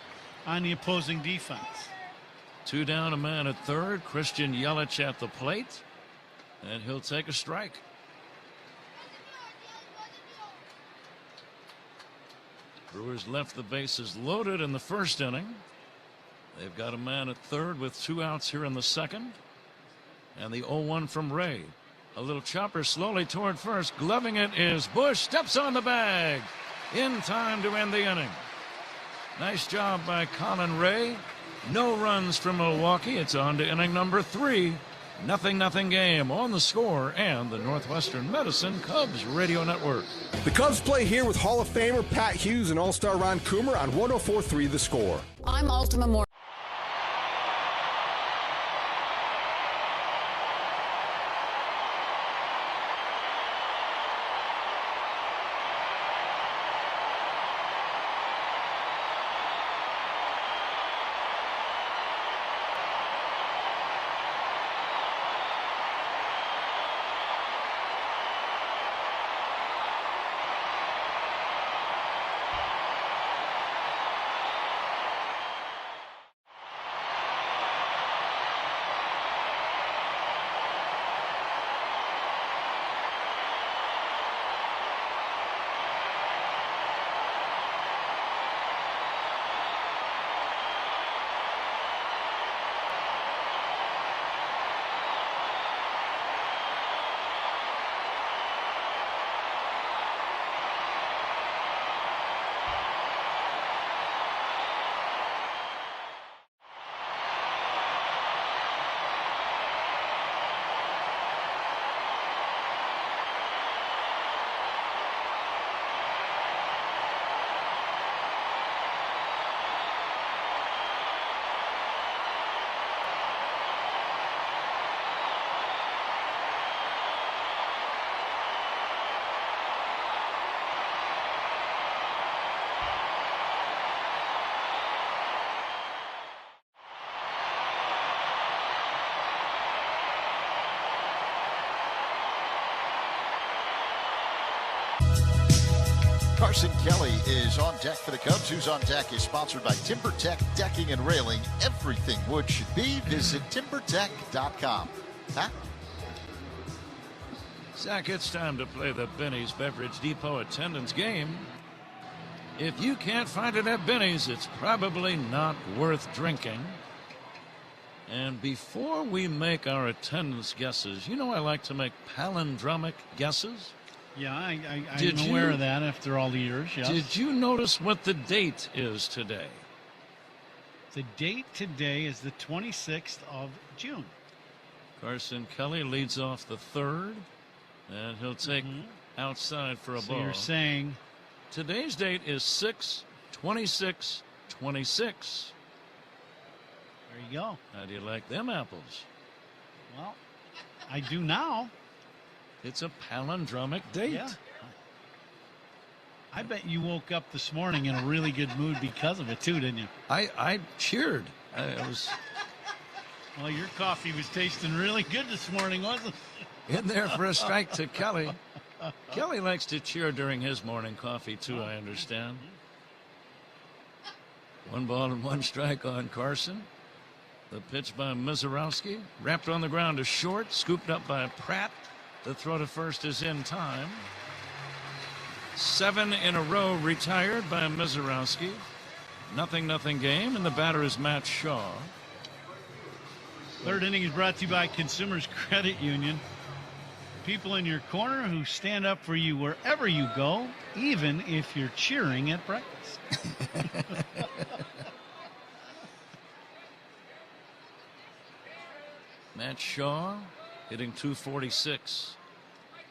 on the opposing defense. 2 down, a man at third. Christian Yelich at the plate, and he'll take a strike. Brewers left the bases loaded in the first inning. They've got a man at third with 2 outs here in the second. And the 0-1 from Ray. A little chopper slowly toward first. Gloving it is Bush. Steps on the bag. In time to end the inning. Nice job by Colin Ray. No runs from Milwaukee. It's on to inning number 3. 0-0 game on The Score and the Northwestern Medicine Cubs Radio Network. The Cubs play here with Hall of Famer Pat Hughes and All-Star Ron Coomer on 104.3 The Score. I'm Ultima More. Carson Kelly is on deck for the Cubs. Who's on Deck is sponsored by TimberTech Decking and Railing. Everything wood should be. Visit timbertech.com. Pat? Zach, it's time to play the Benny's Beverage Depot attendance game. If you can't find it at Benny's, it's probably not worth drinking. And before we make our attendance guesses, you know I like to make palindromic guesses. Yeah, I'm aware of that after all the years, yes. Did you notice what the date is today? The date today is the 26th of June. Carson Kelly leads off the third, and he'll take outside for a ball. So you're saying today's date is 6/26/26. There you go. How do you like them apples? Well, I do now. It's a palindromic date. Yeah. I bet you woke up this morning in a really good mood because of it, too, didn't you? I cheered. I was. Well, your coffee was tasting really good this morning, wasn't it? In there for a strike to Kelly. Kelly likes to cheer during his morning coffee, too, I understand. 1 ball and 1 strike on Carson. The pitch by Mizorowski. Wrapped on the ground to short. Scooped up by Pratt. The throw to first is in time. 7 in a row retired by Mizorowski. 0-0 game, and the batter is Matt Shaw. Third inning is brought to you by Consumers Credit Union. People in your corner who stand up for you wherever you go, even if you're cheering at breakfast. Matt Shaw hitting .246.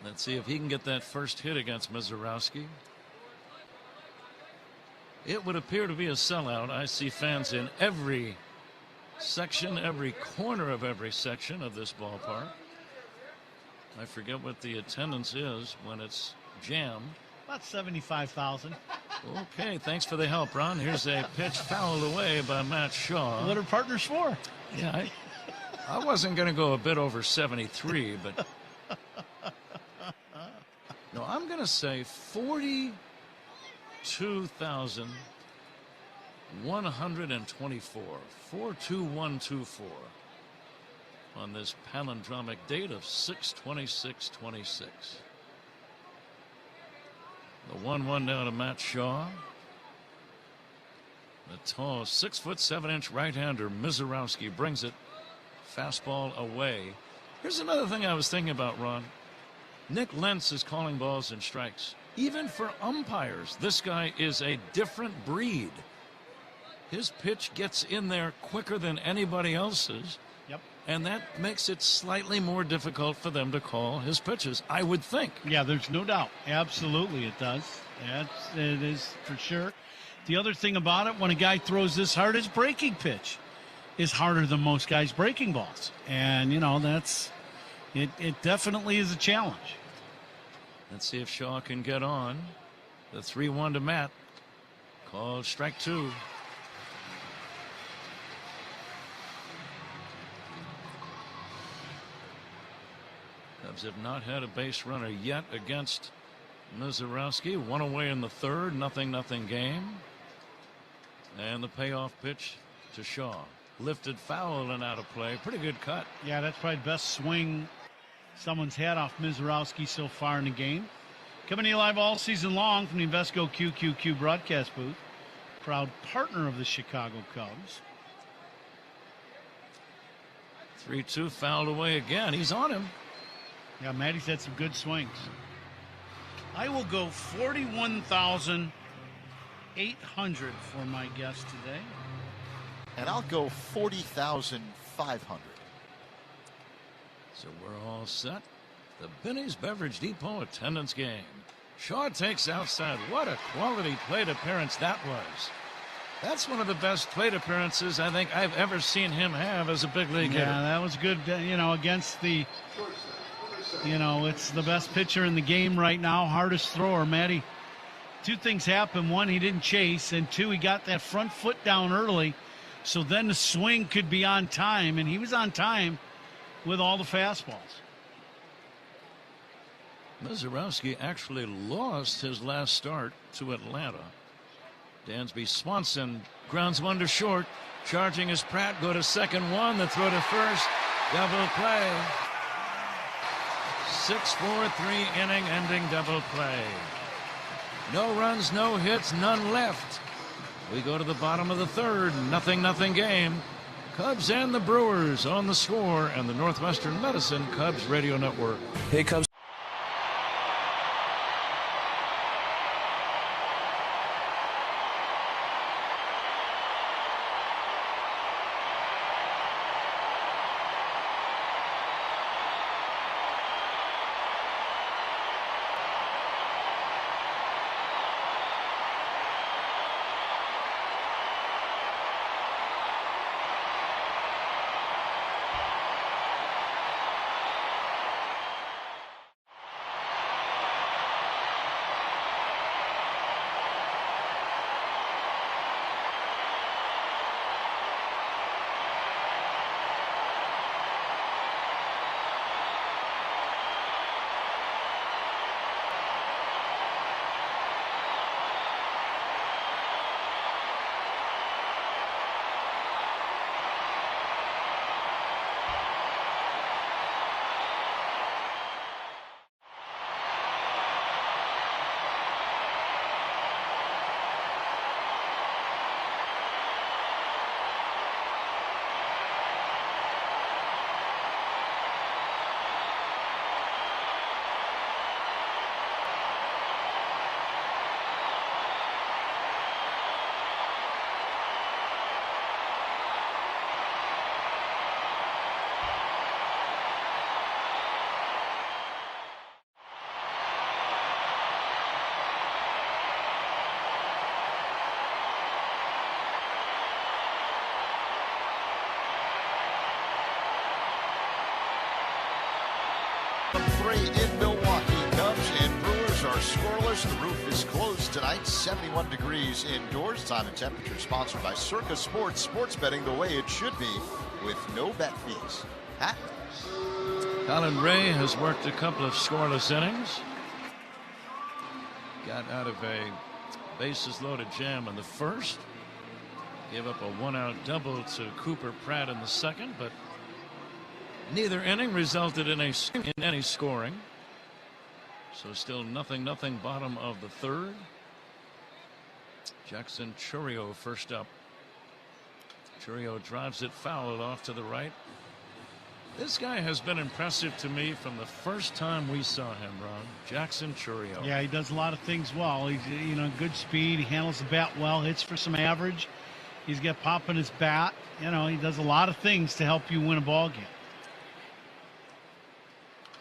Let's see if he can get that first hit against Mizorowski. It would appear to be a sellout. I see fans in every section, every corner of every section of this ballpark. I forget what the attendance is when it's jammed. About 75,000. Okay, thanks for the help, Ron. Here's a pitch fouled away by Matt Shaw. What are partners for? Yeah, I wasn't going to go a bit over 73, but no, I'm going to say 42,124. 42124 on this palindromic date of 6/26/26. The 1-1 down to Matt Shaw. The tall 6'7" right-hander Mizorowski brings it. Fastball away. Here's another thing I was thinking about, Ron. Nick Lentz is calling balls and strikes. Even for umpires, this guy is a different breed. His pitch gets in there quicker than anybody else's. Yep. And that makes it slightly more difficult for them to call his pitches, I would think. Yeah, there's no doubt. Absolutely it does. It is for sure. The other thing about it, when a guy throws this hard, his breaking pitch is harder than most guys' breaking balls. And, you know, it definitely is a challenge. Let's see if Shaw can get on. The 3-1 to Matt. Called strike 2. Cubs have not had a base runner yet against Mizorowski. 1 away in the third. 0-0 game. And the payoff pitch to Shaw. Lifted foul and out of play. Pretty good cut. Yeah, that's probably the best swing someone's had off Mizorowski so far in the game. Coming to you live all season long from the Invesco QQQ broadcast booth. Proud partner of the Chicago Cubs. 3-2 fouled away again. He's on him. Yeah, Matty's had some good swings. I will go 41,800 for my guess today. And I'll go 40,500. So we're all set. The Benny's Beverage Depot attendance game. Shaw takes outside. What a quality plate appearance that was. That's one of the best plate appearances I think I've ever seen him have as a big league hitter. Yeah, that was good, you know, against the, you know, it's the best pitcher in the game right now, hardest thrower, Matty. 2 things happened. 1, he didn't chase, and 2, he got that front foot down early, so then the swing could be on time, and he was on time with all the fastballs. Mizorowski actually lost his last start to Atlanta. Dansby Swanson grounds one to short. Charging is Pratt. Go to second one. The throw to first. Double play. 6-4, 3-inning ending double play. No runs, no hits, none left. We go to the bottom of the third. 0-0 game. Cubs and the Brewers on the Score and the Northwestern Medicine Cubs Radio Network. Hey, Cubs. In Milwaukee, Cubs and Brewers are scoreless. The roof is closed tonight. 71 degrees indoors. Time and temperature sponsored by Circa Sports. Sports betting the way it should be with no bet fees. Pat? Colin Ray has worked a couple of scoreless innings. Got out of a bases loaded jam in the first. Gave up a 1-out double to Cooper Pratt in the second, but neither inning resulted in any scoring. So still 0-0 bottom of the third. Jackson Chourio first up. Chourio drives it foul off to the right. This guy has been impressive to me from the first time we saw him, Ron. Jackson Chourio. Yeah, he does a lot of things well. He's, good speed. He handles the bat well, hits for some average. He's got pop in his bat. He does a lot of things to help you win a ball game.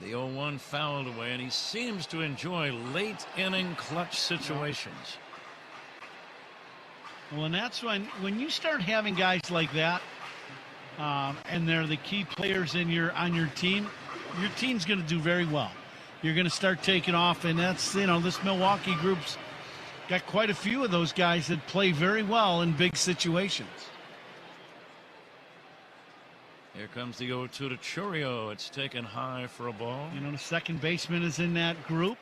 The 0-1 fouled away, and he seems to enjoy late inning clutch situations. Well, and that's when you start having guys like that, and they're the key players on your team, your team's going to do very well. You're going to start taking off, and that's, this Milwaukee group's got quite a few of those guys that play very well in big situations. Here comes the 0-2 to Chourio. It's taken high for a ball. The second baseman is in that group.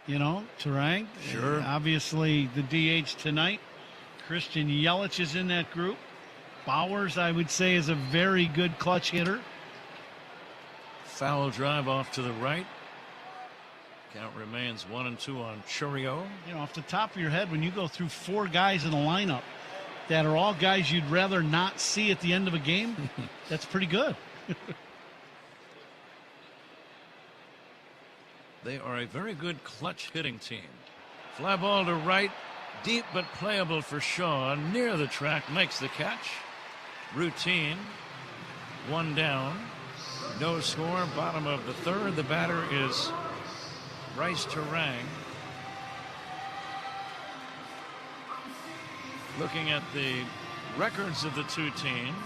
Terang. Sure. Obviously, the DH tonight. Christian Yelich is in that group. Bowers, I would say, is a very good clutch hitter. Foul drive off to the right. Count remains 1-2 on Chourio. Off the top of your head, when you go through four guys in the lineup that are all guys you'd rather not see at the end of a game, that's pretty good. They are a very good clutch hitting team. Fly ball to right, deep but playable for Shaw. Near the track, makes the catch. Routine. One down. No score. Bottom of the third. The batter is Bryce Terang. Looking at the records of the two teams,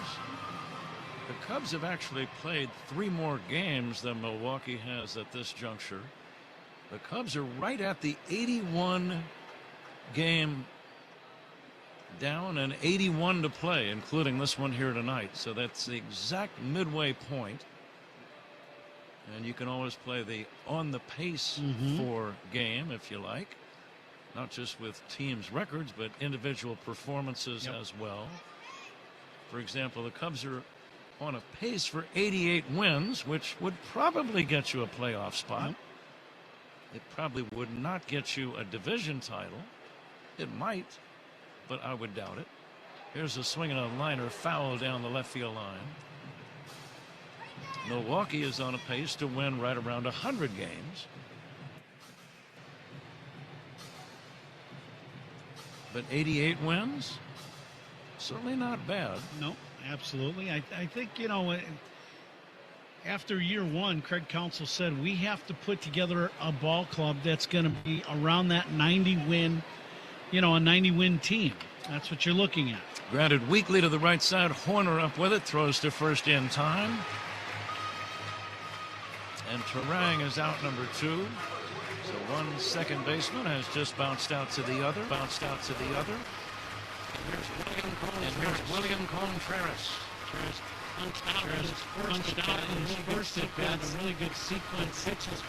the Cubs have actually played 3 more games than Milwaukee has at this juncture. The Cubs are right at the 81 game down and 81 to play, including this one here tonight. So that's the exact midway point. And you can always play the on the pace for game if you like, not just with teams' records, but individual performances as well. For example, the Cubs are on a pace for 88 wins, which would probably get you a playoff spot. It probably would not get you a division title. It might, but I would doubt it. Here's a swing and a liner foul down the left field line. Milwaukee is on a pace to win right around 100 games. But 88 wins? Certainly not bad. No, absolutely. I think, after year one, Craig Counsel said we have to put together a ball club that's going to be around that 90-win, a 90-win team. That's what you're looking at. Grounded weakly to the right side. Horner up with it. Throws to first in time. And Terang is out number 2. So one second baseman has just bounced out to the other. And here's William Contreras. Punched out in his first at bat. A really good sequence. Pitches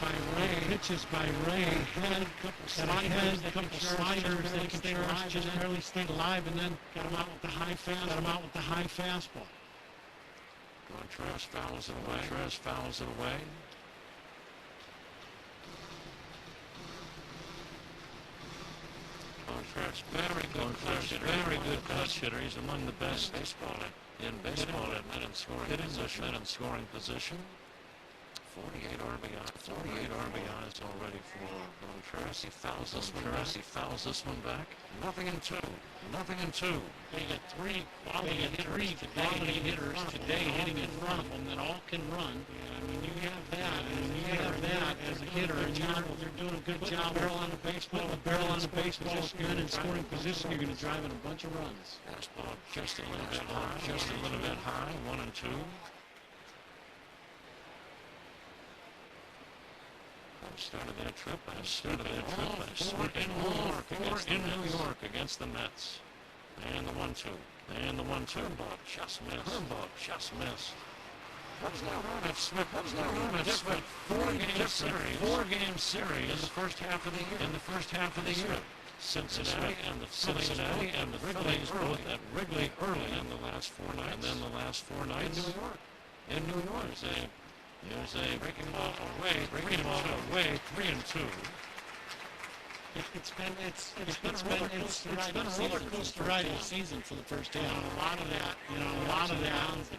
by Ray. Had a couple sliders. They can stay alive, just barely stayed alive, and then got him out with the high fastball. Contreras fouls it away. Contreras, very good clutch hitter. He's among the best in baseball at men in scoring position. 48 RBIs already for Contreras. He fouls this one back. Nothing in two. They got three quality hitters today hitting in front of them that all can run. And when you have that as a hitter, and they're doing a good job. Barrel on the baseball is good in scoring position. You're going to drive in a bunch of runs. Fastball just a little bit high. 1 and 2. Started their trip by sweeping 4 in New York against the Mets. And the 1-2. Curveball just missed. Cubs now run at Swift. 4-game series in the first half of the year. Cincinnati and the Phillies both at Wrigley early in the last 4 nights. In New York. There's a breaking ball away, 3-2. It's been a roller coaster ride this season for the first half. A lot of that,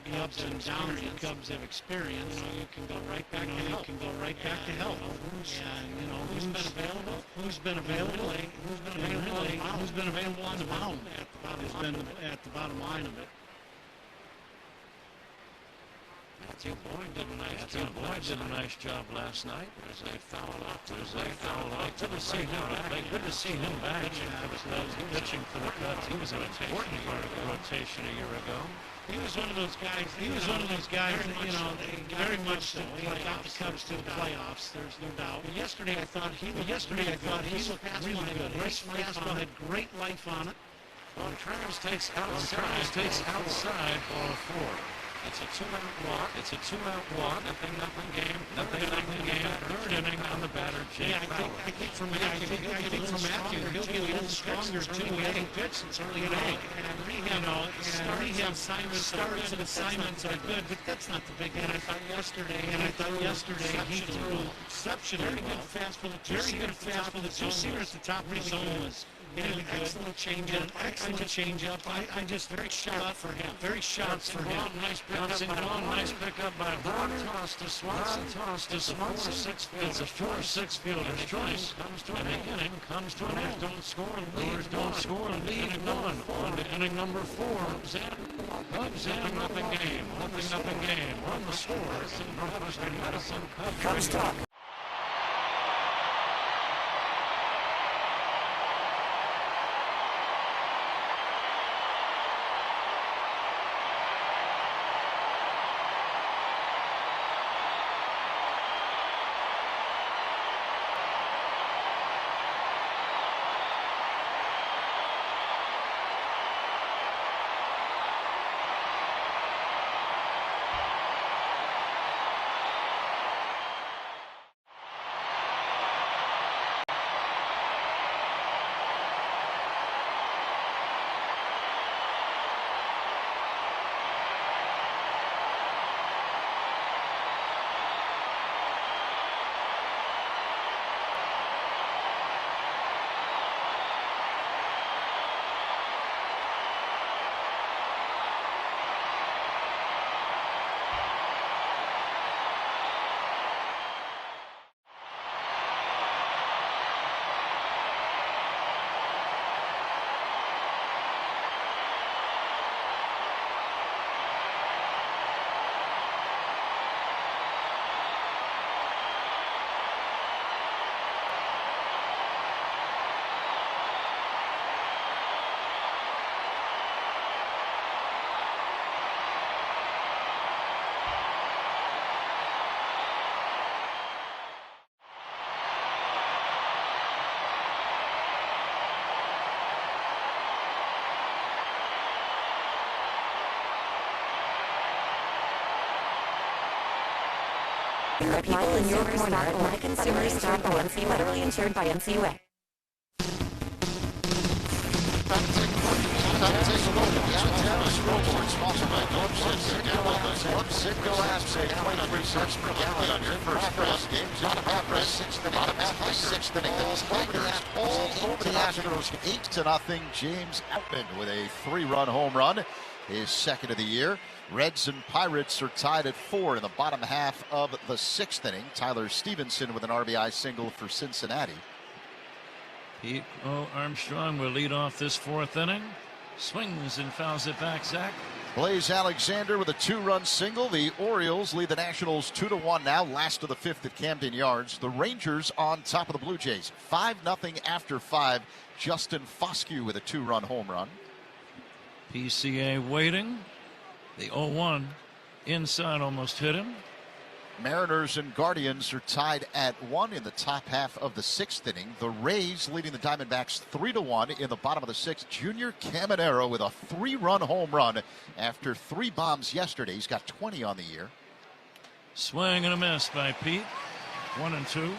the ups and downs the Cubs have experienced. You can go right back to help. And who's been available on the mound at the bottom line of it. Matthew Boyd did a nice job last night. There's a foul off. Good to see him back. Pitching for the Cubs. He was an important part of the rotation a year ago. He was one of those guys that, very much got the Cubs to the playoffs. There's no doubt. Yesterday I thought he looked really good. His fastball had great life on it. Contreras takes outside ball 4. It's a two-out walk. Nothing game. Third inning on the batter, Jake Fowler. I think for Matthew, he'll be a little stronger too. He hasn't pitched since early in the week. Rehab assignments are good, but that's not the big one. I thought yesterday he threw exceptionally well. Very good fast for the two-seamer at the top of the zone was. Excellent changeup. I just very sharp for him. Nice pickup by Horner. Toss to Swanson. It's a 4-6 fielder's choice. Comes to an end. Don't score and lead one on to inning number 4. Cubs in nothing game. On the score. It's in Northwestern Medicine Cubs talk. There are people in your corner at myconsumers.org, federally insured by NCUA. Scoreboard sponsored by CUBS. CUBS Citgo apps at 23 cents per gallon on your first press. Games on the press. Sixth inning. All over the Astros. 8-0. James Outman with a 3-run home run. His second of the year. Reds and Pirates are tied at 4 in the bottom half of the 6th inning. Tyler Stevenson with an RBI single for Cincinnati. Pete Armstrong will lead off this 4th inning. Swings and fouls it back, Zach. Blaze Alexander with a 2-run single. The Orioles lead the Nationals 2-1 now, last of the 5th at Camden Yards. The Rangers on top of the Blue Jays, 5-0 after 5. Justin Foscue with a 2-run home run. PCA waiting. The 0-1 inside almost hit him. Mariners and Guardians are tied at 1 in the top half of the 6th inning. The Rays leading the Diamondbacks 3-1 in the bottom of the 6th. Junior Caminero with a 3-run home run after 3 bombs yesterday. He's got 20 on the year. Swing and a miss by Pete. 1-2.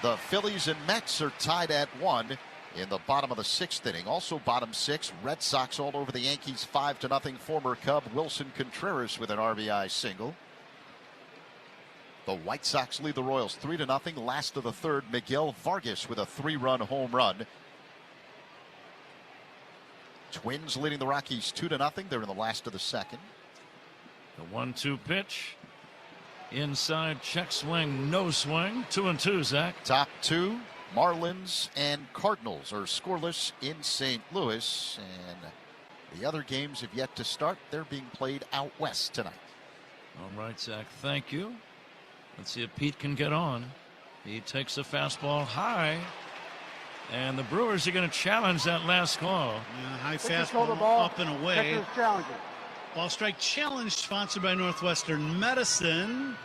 The Phillies and Mets are tied at 1 in the bottom of the 6th inning. Also bottom 6, Red Sox all over the Yankees 5-0. Former Cub Wilson Contreras with an RBI single. The White Sox lead the Royals 3-0. Last of the 3rd, Miguel Vargas with a 3-run home run. Twins leading the Rockies 2-0. They're in the last of the 2nd. The 1-2 pitch. Inside check swing, no swing. 2-2, Zach. Top 2, Marlins and Cardinals are scoreless in St. Louis. And the other games have yet to start. They're being played out west tonight. All right, Zach, thank you. Let's see if Pete can get on. He takes a fastball high. And the Brewers are going to challenge that last call. Yeah, high fastball up and away. Ball strike challenge sponsored by Northwestern Medicine.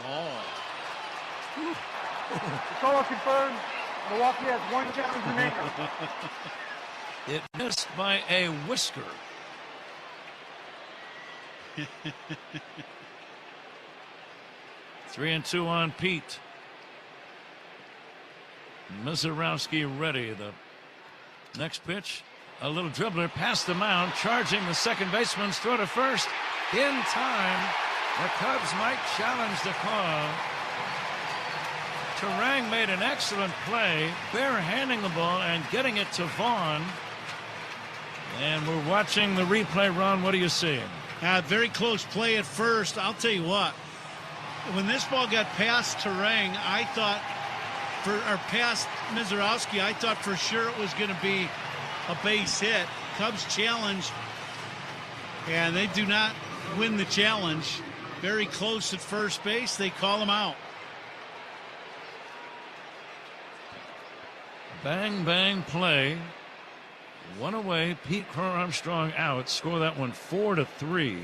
Oh. Control confirmed. Milwaukee has 1 challenge remaining. It missed by a whisker. 3-2 on Pete. Mizorowski ready. The next pitch, a little dribbler past the mound, charging the second baseman's throw to first. In time, the Cubs might challenge the call. Turang made an excellent play, barehanding the ball and getting it to Vaughn. And we're watching the replay. Ron, what are you seeing? Very close play at first. I'll tell you what. When this ball got past Turang, I thought, past Mizorowski, I thought for sure it was going to be a base hit. Cubs challenge, and they do not win the challenge. Very close at first base. They call him out. Bang, bang play. 1 away. Pete Armstrong out. Score that one 4-3.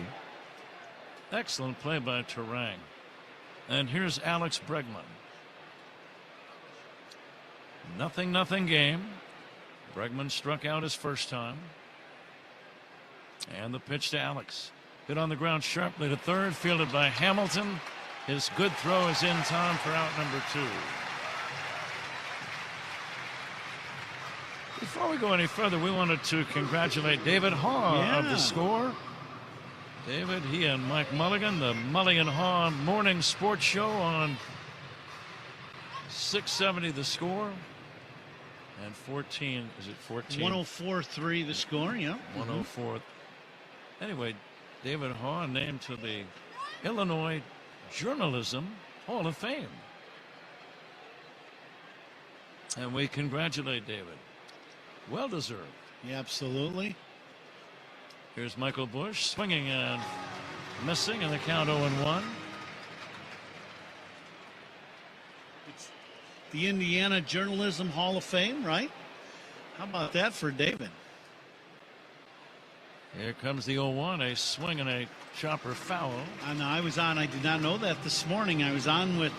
Excellent play by Turang. And here's Alex Bregman. 0-0 game. Bregman struck out his first time. And the pitch to Alex. Hit on the ground sharply to third. Fielded by Hamilton. His good throw is in time for out number 2. Before we go any further, we wanted to congratulate David Haw of The Score. David, he and Mike Mulligan, the Mulligan Haw Morning Sports Show on 670 The Score. And 14, is it 14? 104.3 The Score, yeah. 104. Anyway, David Haw named to the Illinois Journalism Hall of Fame. And we congratulate David. Well deserved. Yeah, absolutely. Here's Michael Busch swinging and missing in the count 0-1. It's the Indiana Journalism Hall of Fame, right? How about that for David? Here comes the 0-1, a swing and a chopper foul. I did not know that this morning. I was on with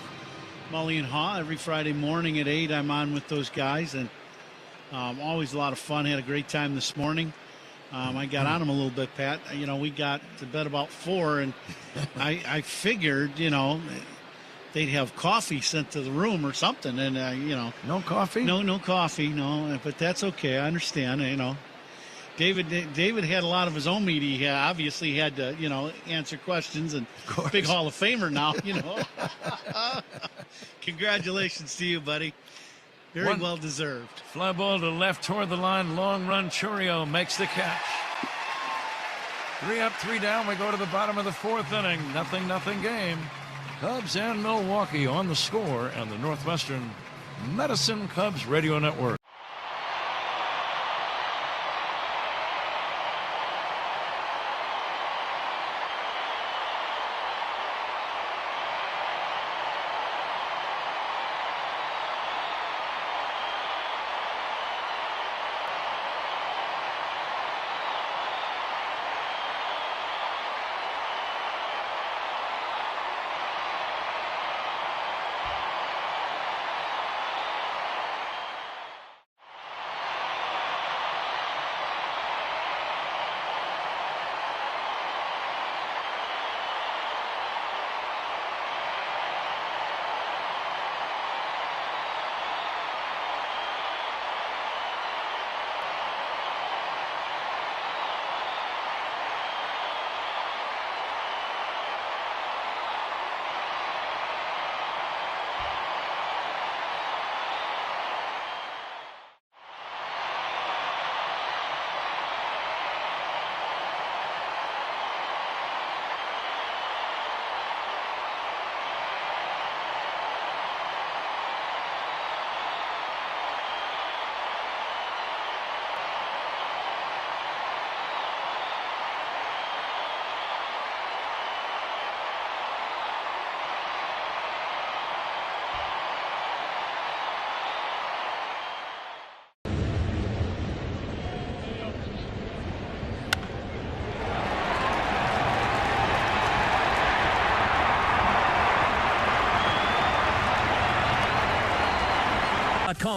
Mully and Haw every Friday morning at 8. I'm on with those guys, and always a lot of fun. Had a great time this morning. I got on him a little bit, Pat. You know, we got to bed about 4, and I figured, you know, they'd have coffee sent to the room or something, and no coffee. No coffee. No, but that's okay. I understand. David had a lot of his own media. He obviously had to answer questions, and big Hall of Famer now. Congratulations to you, buddy. Very well deserved. Fly ball to left toward the line. Long run. Churio makes the catch. 3 up, 3 down. We go to the bottom of the 4th inning. 0-0 game. Cubs and Milwaukee on the score and the Northwestern Medicine Cubs Radio Network.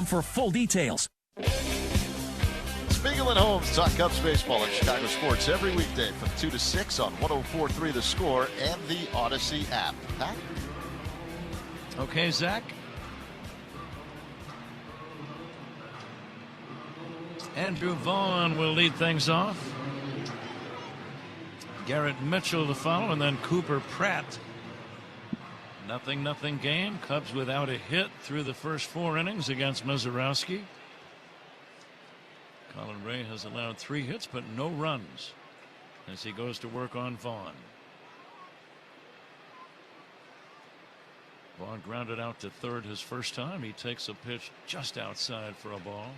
For full details. Spiegel and Holmes talk Cubs baseball at Chicago Sports every weekday from 2 to 6 on 104.3 The Score and the Odyssey app. Pat? Okay, Zach. Andrew Vaughn will lead things off. Garrett Mitchell to follow, and then Cooper Pratt. 0-0 game. Cubs without a hit through the first 4 innings against Mizorowski. Colin Ray has allowed 3 hits but no runs as he goes to work on Vaughn. Vaughn grounded out to third his first time. He takes a pitch just outside for a ball.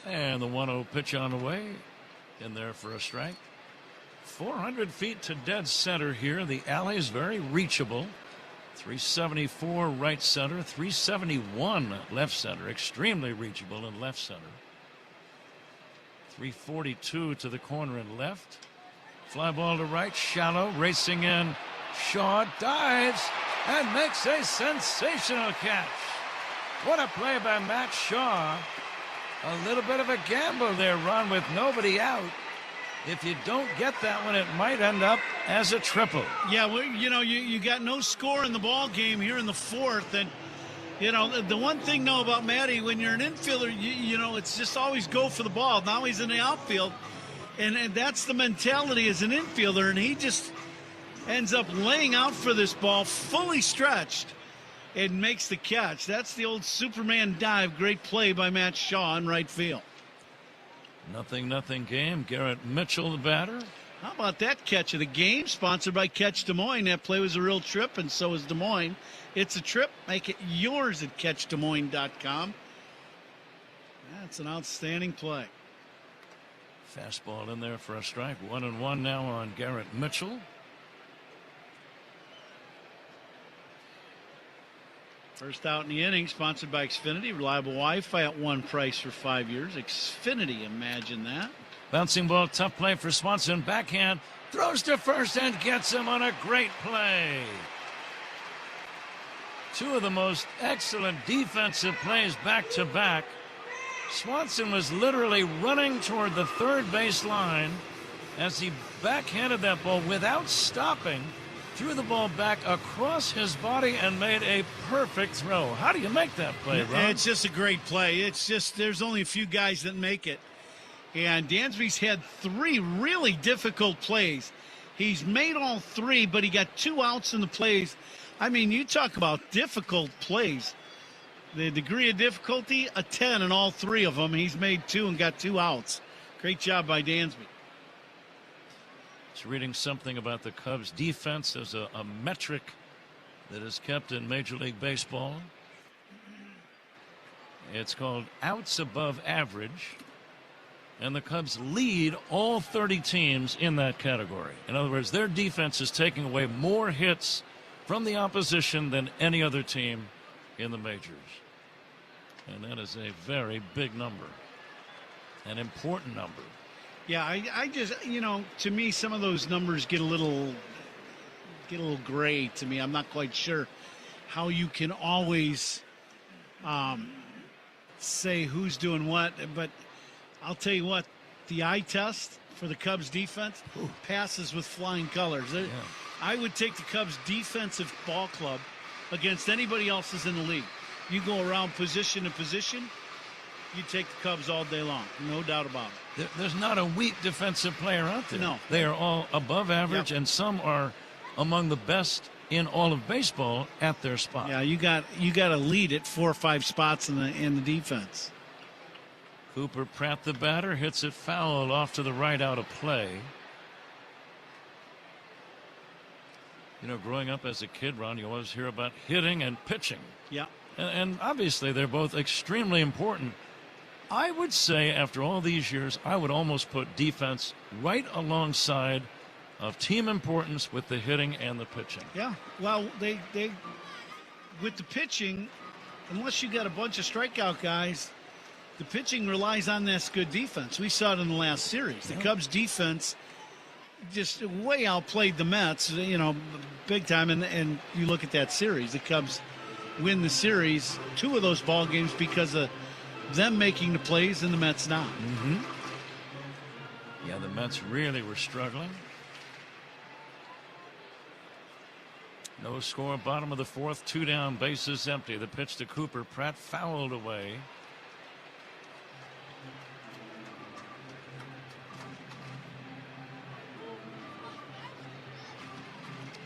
And the 1-0 pitch on the way. In there for a strike. 400 feet to dead center here. The alley is very reachable. 374 right center. 371 left center. Extremely reachable in left center. 342 to the corner and left. Fly ball to right. Shallow. Racing in. Shaw dives and makes a sensational catch. What a play by Matt Shaw. A little bit of a gamble there, Ron, with nobody out. If you don't get that one, it might end up as a triple. Yeah, well, you got no score in the ball game here in the 4th, and the one thing about Matty, when you're an infielder, it's just always go for the ball. Now he's in the outfield, and that's the mentality as an infielder, and he just ends up laying out for this ball fully stretched. And makes the catch. That's the old Superman dive. Great play by Matt Shaw in right field. 0-0 game. Garrett Mitchell, the batter. How about that catch of the game? Sponsored by Catch Des Moines. That play was a real trip, and so is Des Moines. It's a trip. Make it yours at CatchDesMoines.com. That's an outstanding play. Fastball in there for a strike. 1-1 now on Garrett Mitchell. First out in the inning, sponsored by Xfinity. Reliable Wi-Fi at one price for 5 years. Xfinity, imagine that. Bouncing ball, tough play for Swanson. Backhand, throws to first and gets him on a great play. 2 of the most excellent defensive plays back to back Swanson was literally running toward the third base line as he backhanded that ball without stopping, threw the ball back across his body and made a perfect throw. How do you make that play, Ron? It's just a great play. It's just there's only a few guys that make it. And Dansby's had 3 really difficult plays. He's made all 3, but he got 2 outs in the plays. I mean, you talk about difficult plays. The degree of difficulty, a 10 in all 3 of them. He's made 2 and got 2 outs. Great job by Dansby. Just reading something about the Cubs defense. There's a metric that is kept in Major League Baseball. It's called outs above average. And the Cubs lead all 30 teams in that category. In other words, their defense is taking away more hits from the opposition than any other team in the majors. And that is a very big number, an important number. Yeah, I just, to me, some of those numbers get a little gray to me. I'm not quite sure how you can always say who's doing what, but I'll tell you what, the eye test for the Cubs defense passes with flying colors. Yeah. I would take the Cubs defensive ball club against anybody else's in the league. You go around position to position, you take the Cubs all day long. No doubt about it. There's not a weak defensive player out there. No. They are all above average, and some are among the best in all of baseball at their spot. Yeah, you got to lead at 4 or 5 spots in the defense. Cooper Pratt, the batter, hits it foul off to the right out of play. Growing up as a kid, Ron, you always hear about hitting and pitching. Yeah. And obviously they're both extremely important. I would say after all these years, I would almost put defense right alongside of team importance with the hitting and the pitching. Yeah. Well, they with the pitching, unless you got a bunch of strikeout guys, the pitching relies on this good defense. We saw it in the last series. The Cubs defense just way outplayed the Mets, big time. And you look at that series, the Cubs win the series, 2 of those ball games because of them making the plays and the Mets not. Mm-hmm. Yeah, the Mets really were struggling. No score, bottom of the 4th, 2 down, bases empty. The pitch to Cooper Pratt fouled away.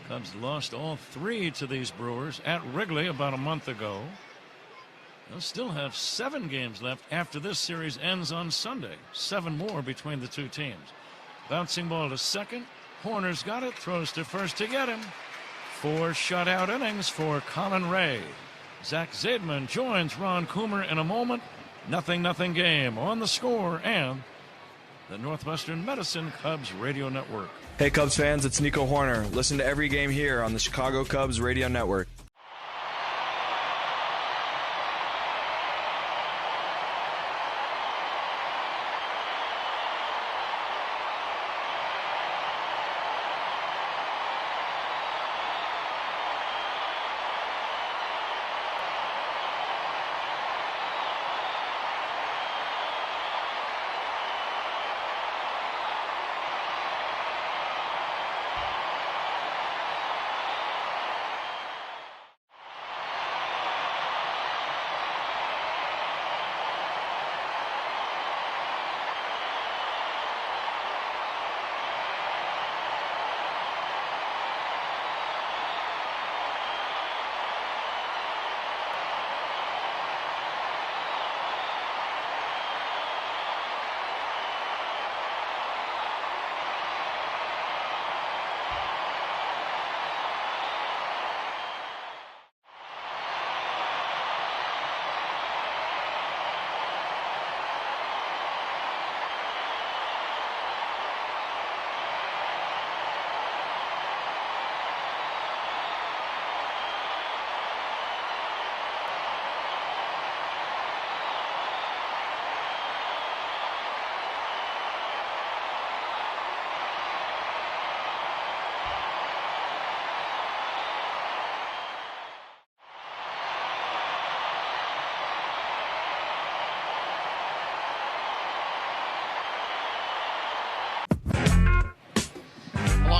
Cubs lost all 3 to these Brewers at Wrigley about a month ago. They'll still have 7 games left after this series ends on Sunday. 7 more between the 2 teams. Bouncing ball to second. Horner's got it. Throws to first to get him. 4 shutout innings for Colin Ray. Zach Zaidman joins Ron Coomer in a moment. 0-0 game on The Score and the Northwestern Medicine Cubs Radio Network. Hey Cubs fans, it's Nico Horner. Listen to every game here on the Chicago Cubs Radio Network.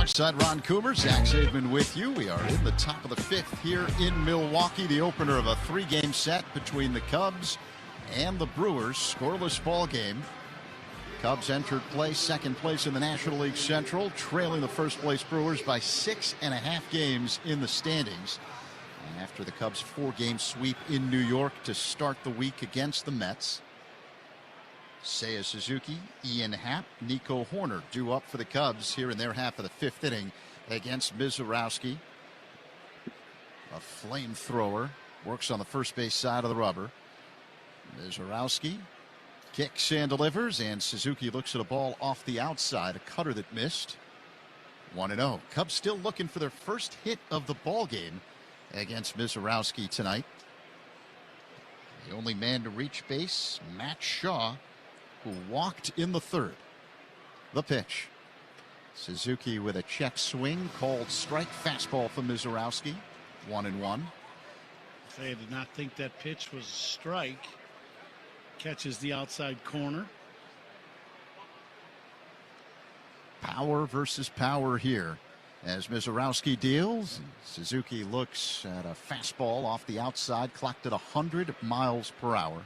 Alongside Ron Coomer, Zach Zaidman with you. We are in the top of the 5th here in Milwaukee, the opener of a 3-game set between the Cubs and the Brewers. Scoreless ball game. Cubs entered play second place in the National League Central, trailing the first place Brewers by 6.5 games in the standings. And after the Cubs' 4-game sweep in New York to start the week against the Mets. Seiya Suzuki, Ian Happ, Nico Horner due up for the Cubs here in their half of the 5th inning against Mizorowski. A flamethrower, works on the first base side of the rubber. Mizorowski kicks and delivers, and Suzuki looks at a ball off the outside, a cutter that missed. 1-0. Cubs still looking for their first hit of the ball game against Mizorowski tonight. The only man to reach base, Matt Shaw, who walked in the 3rd. The pitch. Suzuki with a check swing, called strike, fastball for Mizorowski. 1-1. I did not think that pitch was a strike. Catches the outside corner. Power versus power here as Mizorowski deals. Suzuki looks at a fastball off the outside, clocked at 100 miles per hour.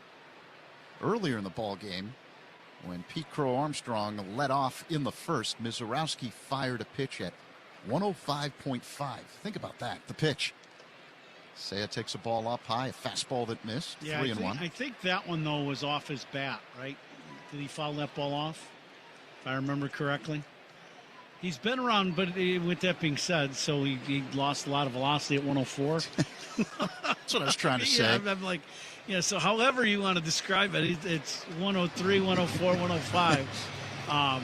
Earlier in the ball game, when Pete Crow Armstrong led off in the first, Mizorowski fired a pitch at 105.5. Think about that. The pitch. Seiya takes a ball up high, a fastball that missed. Yeah, 3-1. I think that one, though, was off his bat, right? Did he foul that ball off, if I remember correctly? He's been around, but with that being said, so he lost a lot of velocity at 104. That's what I was trying to say. Yeah, I'm like, yeah, so however you want to describe it, it's 103, 104, 105.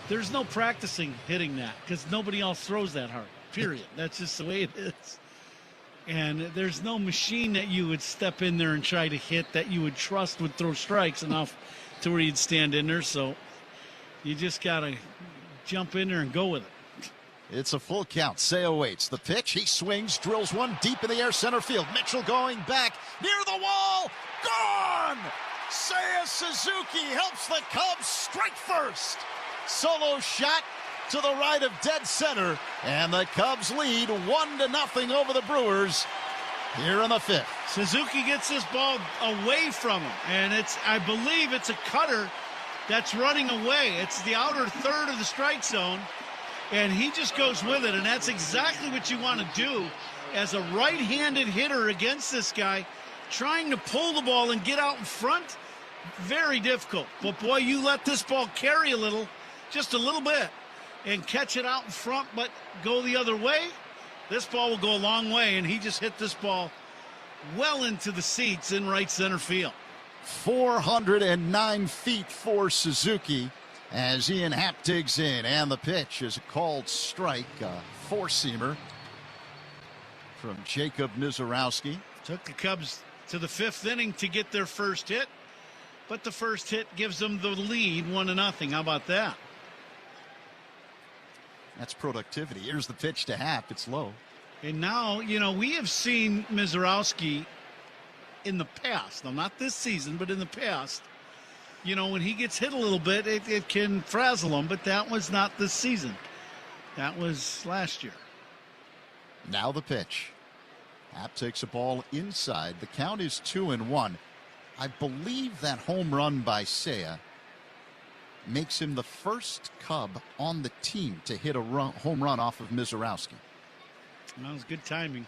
There's no practicing hitting that because nobody else throws that hard, period. That's just the way it is. And there's no machine that you would step in there and try to hit that you would trust would throw strikes enough to where you'd stand in there. So you just got to jump in there and go with it. It's a full count. Seiya waits. The pitch. He swings, drills one deep in the air, center field. Mitchell going back near the wall. Gone! Seiya Suzuki helps the Cubs strike first. Solo shot to the right of dead center, and the Cubs lead 1-0 over the Brewers here in the 5th. Suzuki gets this ball away from him, and I believe it's a cutter that's running away. It's the outer third of the strike zone, and he just goes with it, and that's exactly what you want to do as a right-handed hitter against this guy, trying to pull the ball and get out in front. Very difficult, but boy, you let this ball carry a little, just a little bit, and catch it out in front, but go the other way, this ball will go a long way, and he just hit this ball well into the seats in right center field. 409 feet for Suzuki as Ian Happ digs in, and the pitch is a called strike, a four-seamer from Jacob Mizorowski. Took the Cubs to the 5th inning to get their first hit, but the first hit gives them the lead 1-0. How about that? That's productivity. Here's the pitch to Happ. It's low. And now, we have seen Mizorowski in the past. Now, not this season, but in the past. When he gets hit a little bit, it can frazzle him, but that was not this season. That was last year. Now the pitch. Happ takes a ball inside. The count is 2-1. I believe that home run by Seiya makes him the first Cub on the team to hit a home run off of Mizorowski. That was good timing.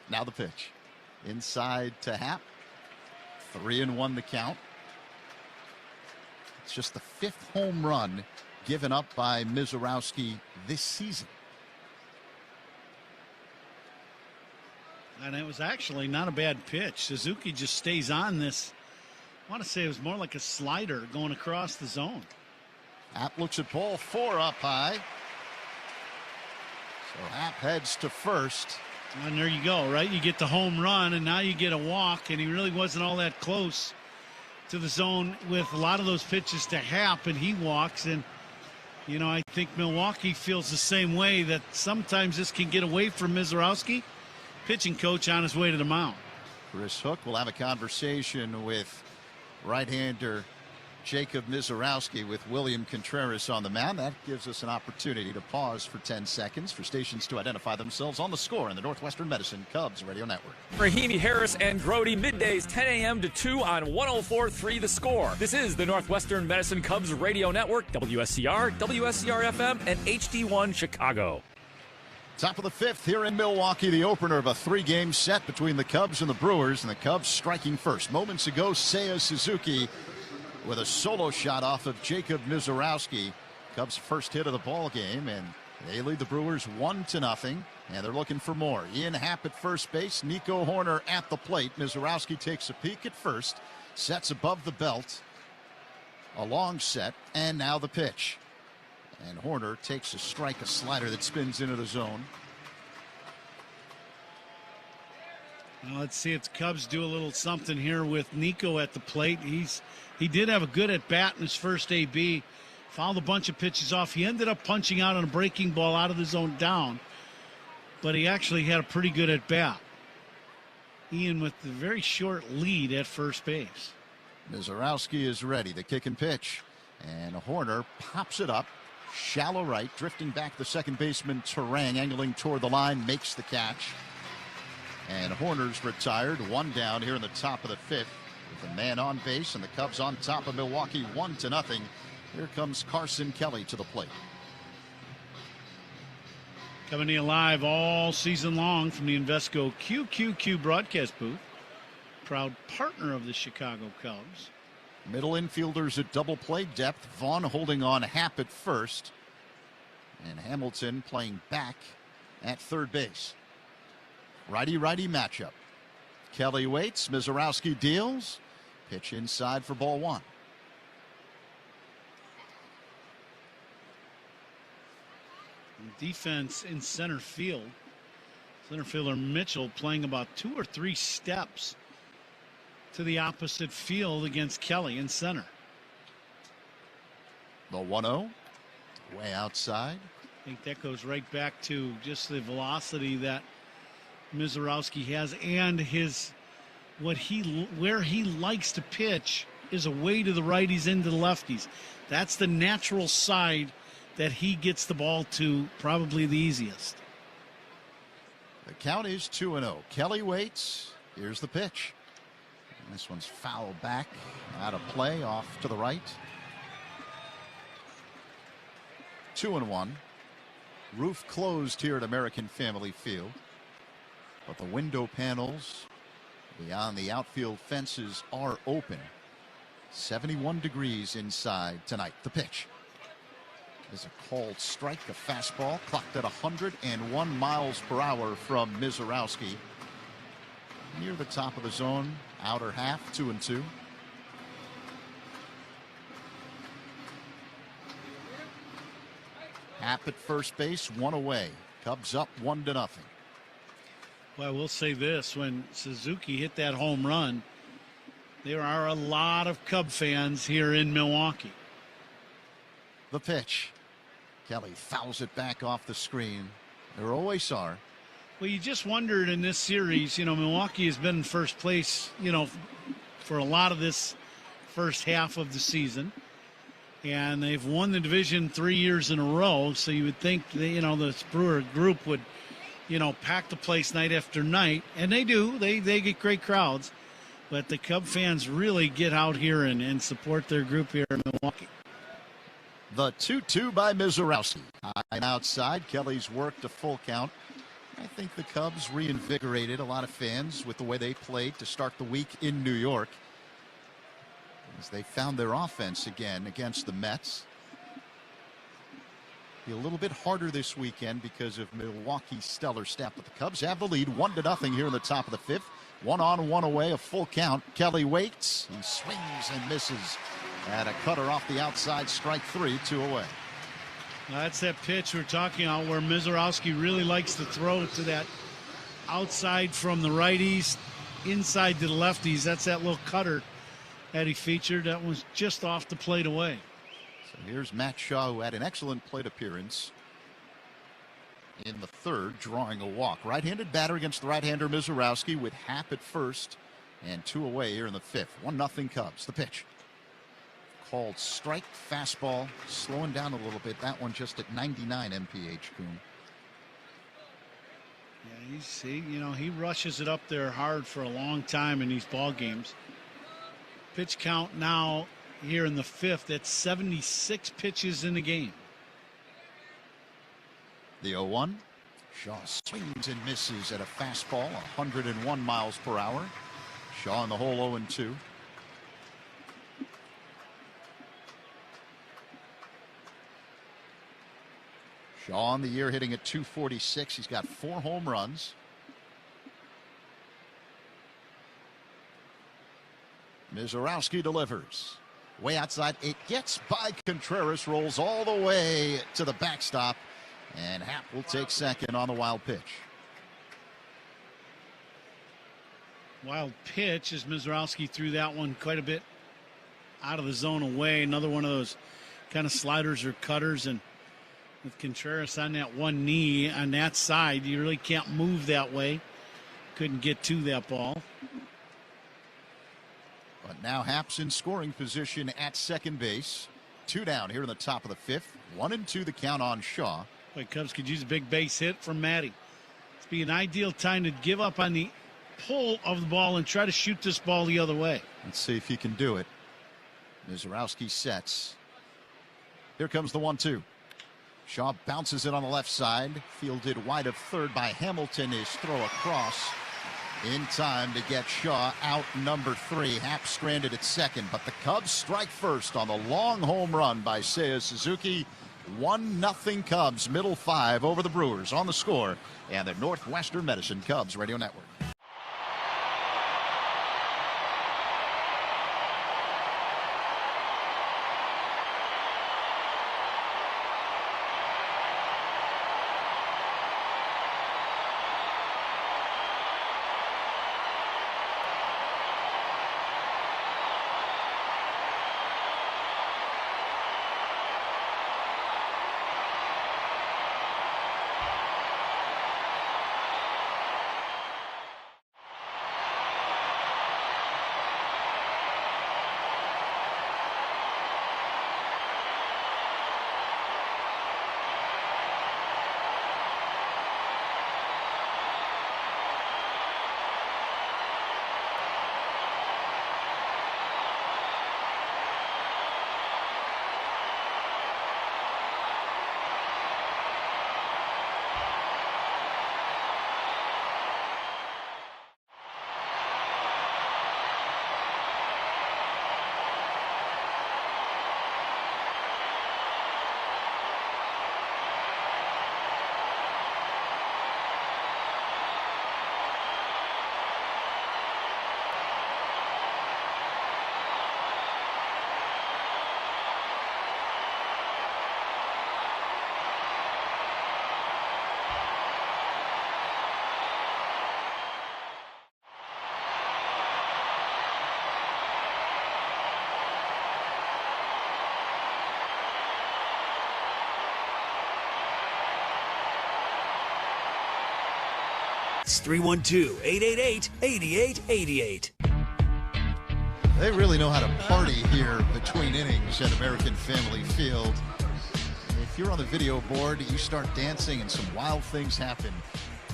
Now the pitch. Inside to Happ. 3-1 the count. It's just the 5th home run given up by Mizorowski this season. And it was actually not a bad pitch. Suzuki just stays on this. I want to say it was more like a slider going across the zone. Happ looks at ball 4 up high. So Happ heads to first. And there you go, right? You get the home run, and now you get a walk, and he really wasn't all that close to the zone with a lot of those pitches to Happ, and he walks. And, I think Milwaukee feels the same way, that sometimes this can get away from Mizorowski. Pitching coach on his way to the mound. Chris Hook will have a conversation with right-hander Jacob Mizorowski with William Contreras on the mound. That gives us an opportunity to pause for 10 seconds for stations to identify themselves on the score in the Northwestern Medicine Cubs Radio Network. Rahimi, Harris, and Grody, middays 10 a.m. to 2 on 104.3 The Score. This is the Northwestern Medicine Cubs Radio Network, WSCR, WSCR-FM, and HD1 Chicago. Top of the fifth here in Milwaukee, the opener of a 3-game set between the Cubs and the Brewers, and the Cubs striking first. Moments ago, Seiya Suzuki with a solo shot off of Jacob Mizorowski. Cubs' first hit of the ball game, and they lead the Brewers 1-0, and they're looking for more. Ian Happ at first base, Nico Horner at the plate. Mizorowski takes a peek at first, sets above the belt, a long set, and now the pitch. And Horner takes a strike, a slider that spins into the zone. Well, let's see if the Cubs do a little something here with Nico at the plate. He did have a good at bat in his first AB. Fouled a bunch of pitches off. He ended up punching out on a breaking ball out of the zone down, but he actually had a pretty good at bat. Ian with the very short lead at first base. Mizorowski is ready. The kick and pitch, and Horner pops it up, shallow right, drifting back the second baseman Terang, angling toward the line, makes the catch. And Horner's retired. One down here in the top of the fifth with a man on base, and the Cubs on top of Milwaukee 1-0. Here comes Carson Kelly to the plate. Coming to you live all season long from the Invesco QQQ broadcast booth. Proud partner of the Chicago Cubs. Middle infielders at double play depth. Vaughn holding on Happ at first, and Hamilton playing back at third base. Righty-righty matchup. Kelly waits. Mizorowski deals. Pitch inside for ball one. Defense in center field. Center fielder Mitchell playing about 2 or 3 steps to the opposite field against Kelly in center. The 1-0. Way outside. I think that goes right back to just the velocity that Mizorowski has, and his where he likes to pitch is away to the righties into the lefties. That's the natural side that he gets the ball to probably the easiest. The count is 2-0. Kelly waits. Here's the pitch. And this one's foul back, out of play, off to the right. 2-1. Roof closed here at American Family Field, but the window panels beyond the outfield fences are open. 71 degrees inside tonight. The pitch is a called strike, a fastball clocked at 101 miles per hour from Mizorowski. Near the top of the zone, outer half, 2-2. Happ at first base, one away. Cubs up 1-0. Well, I will say this, when Suzuki hit that home run, there are a lot of Cub fans here in Milwaukee. The pitch. Kelly fouls it back off the screen. There always are. Well, you just wondered in this series, Milwaukee has been in first place, for a lot of this first half of the season. And they've won the division 3 years in a row. So you would think, this Brewer group would, pack the place night after night. And they do. They get great crowds. But the Cub fans really get out here and support their group here in Milwaukee. The 2-2 by Mizorowski. And outside, Kelly's worked a full count. I think the Cubs reinvigorated a lot of fans with the way they played to start the week in New York, as they found their offense again against the Mets. Be a little bit harder this weekend because of Milwaukee's stellar staff, but the Cubs have the lead 1-0 here in the top of the fifth. 1 on, 1 away, a full count. Kelly waits. He swings and misses at a cutter off the outside. Strike 3, 2 away. That's that pitch we're talking about where Mizorowski really likes to throw to that outside from the righties, inside to the lefties. That's that little cutter that he featured. That was just off the plate away. So here's Matt Shaw, who had an excellent plate appearance in the third, drawing a walk. Right-handed batter against the right-hander Mizorowski with Happ at first and 2 away here in the fifth. 1-0 Cubs. The pitch. called strike fastball, slowing down a little bit. That one just at 99 mph, Coon. Yeah, you see, he rushes it up there hard for a long time in these ball games. Pitch count now here in the fifth at 76 pitches in the game. The 0-1. Shaw swings and misses at a fastball, 101 miles per hour. Shaw in the hole 0-2. Shaw on the year hitting at 246. He's got 4 home runs. Mizorowski delivers. Way outside. It gets by Contreras, rolls all the way to the backstop, and Happ will take second on the wild pitch. Wild pitch as Mizorowski threw that one quite a bit out of the zone away. Another one of those kind of sliders or cutters, and with Contreras on that one knee on that side, you really can't move that way. Couldn't get to that ball. But now Happ's in scoring position at second base. 2 down here in the top of the fifth. 1-2 the count on Shaw. Boy, Cubs could use a big base hit from Matty. It's be an ideal time to give up on the pull of the ball and try to shoot this ball the other way. Let's see if he can do it. Mizorowski sets. Here comes the 1-2. Shaw bounces it on the left side. Fielded wide of third by Hamilton. His throw across in time to get Shaw out number 3. Happ stranded at second, but the Cubs strike first on the long home run by Seiya Suzuki. 1-0 Cubs, middle 5 over the Brewers on the Score and the Northwestern Medicine Cubs Radio Network. It's 312-888-8888. They really know how to party here between innings at American Family Field. If you're on the video board, you start dancing and some wild things happen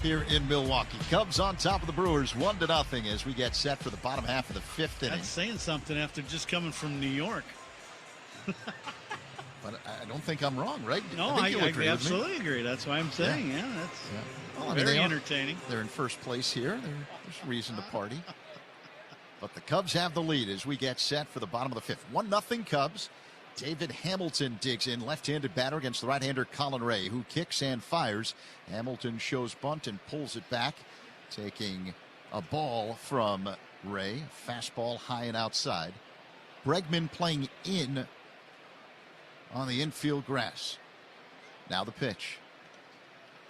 here in Milwaukee. Cubs on top of the Brewers 1-0 as we get set for the bottom half of the fifth inning. That's saying something after just coming from New York. But I don't think I'm wrong, right? No, I absolutely agree. That's why I'm saying, that's Well, very entertaining. They're in first place here. There's reason to party. But the Cubs have the lead as we get set for the bottom of the fifth. 1-0 Cubs. David Hamilton digs in, left-handed batter against the right-hander Colin Ray, who kicks and fires. Hamilton shows bunt and pulls it back, taking a ball from Ray. Fastball high and outside. Bregman playing in on the infield grass. Now the pitch.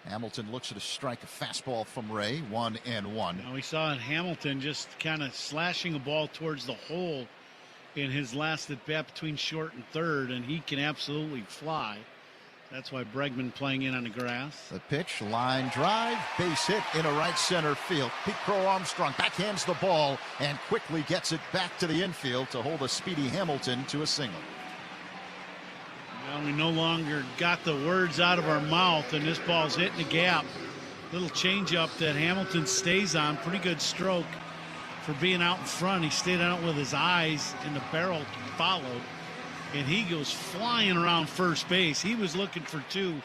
Hamilton looks at a strike, a fastball from Ray, 1-1. Now we saw Hamilton just kind of slashing a ball towards the hole in his last at bat between short and third, and he can absolutely fly. That's why Bregman playing in on the grass. The pitch, line drive, base hit into right center field. Pete Crow Armstrong backhands the ball and quickly gets it back to the infield to hold a speedy Hamilton to a single. Well, we no longer got the words out of our mouth, and this ball's hitting the gap. Little changeup that Hamilton stays on. Pretty good stroke for being out in front. He stayed out with his eyes, and the barrel followed. And he goes flying around first base. He was looking for two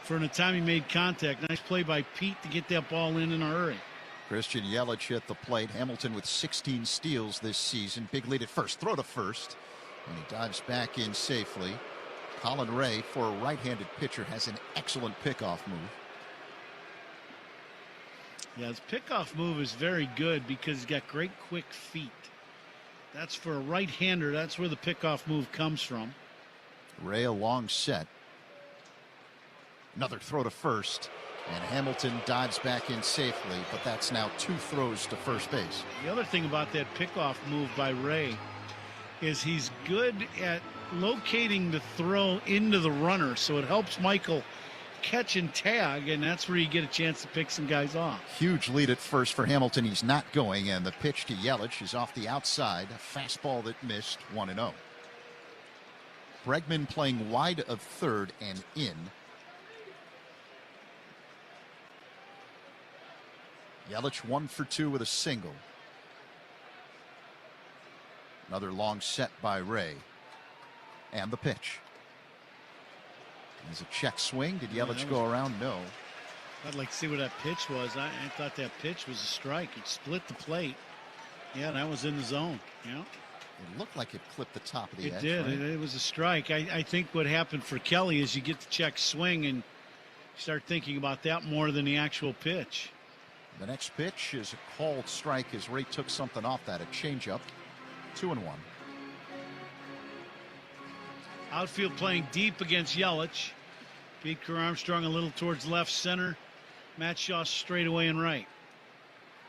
from the time he made contact. Nice play by Pete to get that ball in a hurry. Christian Yelich at the plate. Hamilton with 16 steals this season. Big lead at first. Throw to first. And he dives back in safely. Colin Ray, for a right-handed pitcher, has an excellent pickoff move. Yeah, his pickoff move is very good because he's got great quick feet. That's for a right-hander. That's where the pickoff move comes from. Ray a long set. Another throw to first. And Hamilton dives back in safely, but that's now 2 throws to first base. The other thing about that pickoff move by Ray is he's good at locating the throw into the runner, so it helps Michael catch and tag, and that's where you get a chance to pick some guys off. Huge lead at first for Hamilton. He's not going, and the pitch to Yelich is off the outside. A fastball that missed, 1-0. Bregman playing wide of third and in. Yelich 1 for 2 with a single. Another long set by Ray. And the pitch. There's a check swing. Did Yelich go around? No. I'd like to see what that pitch was. I thought that pitch was a strike. It split the plate. Yeah, that was in the zone. Yeah. It looked like it clipped the top of the edge. It did. Right? It was a strike. I think what happened for Kelly is you get the check swing and start thinking about that more than the actual pitch. The next pitch is a called strike as Ray took something off that. A changeup. 2-1. Outfield playing deep against Yelich. Pete Crow Armstrong a little towards left center. Matt Shaw straight away and right.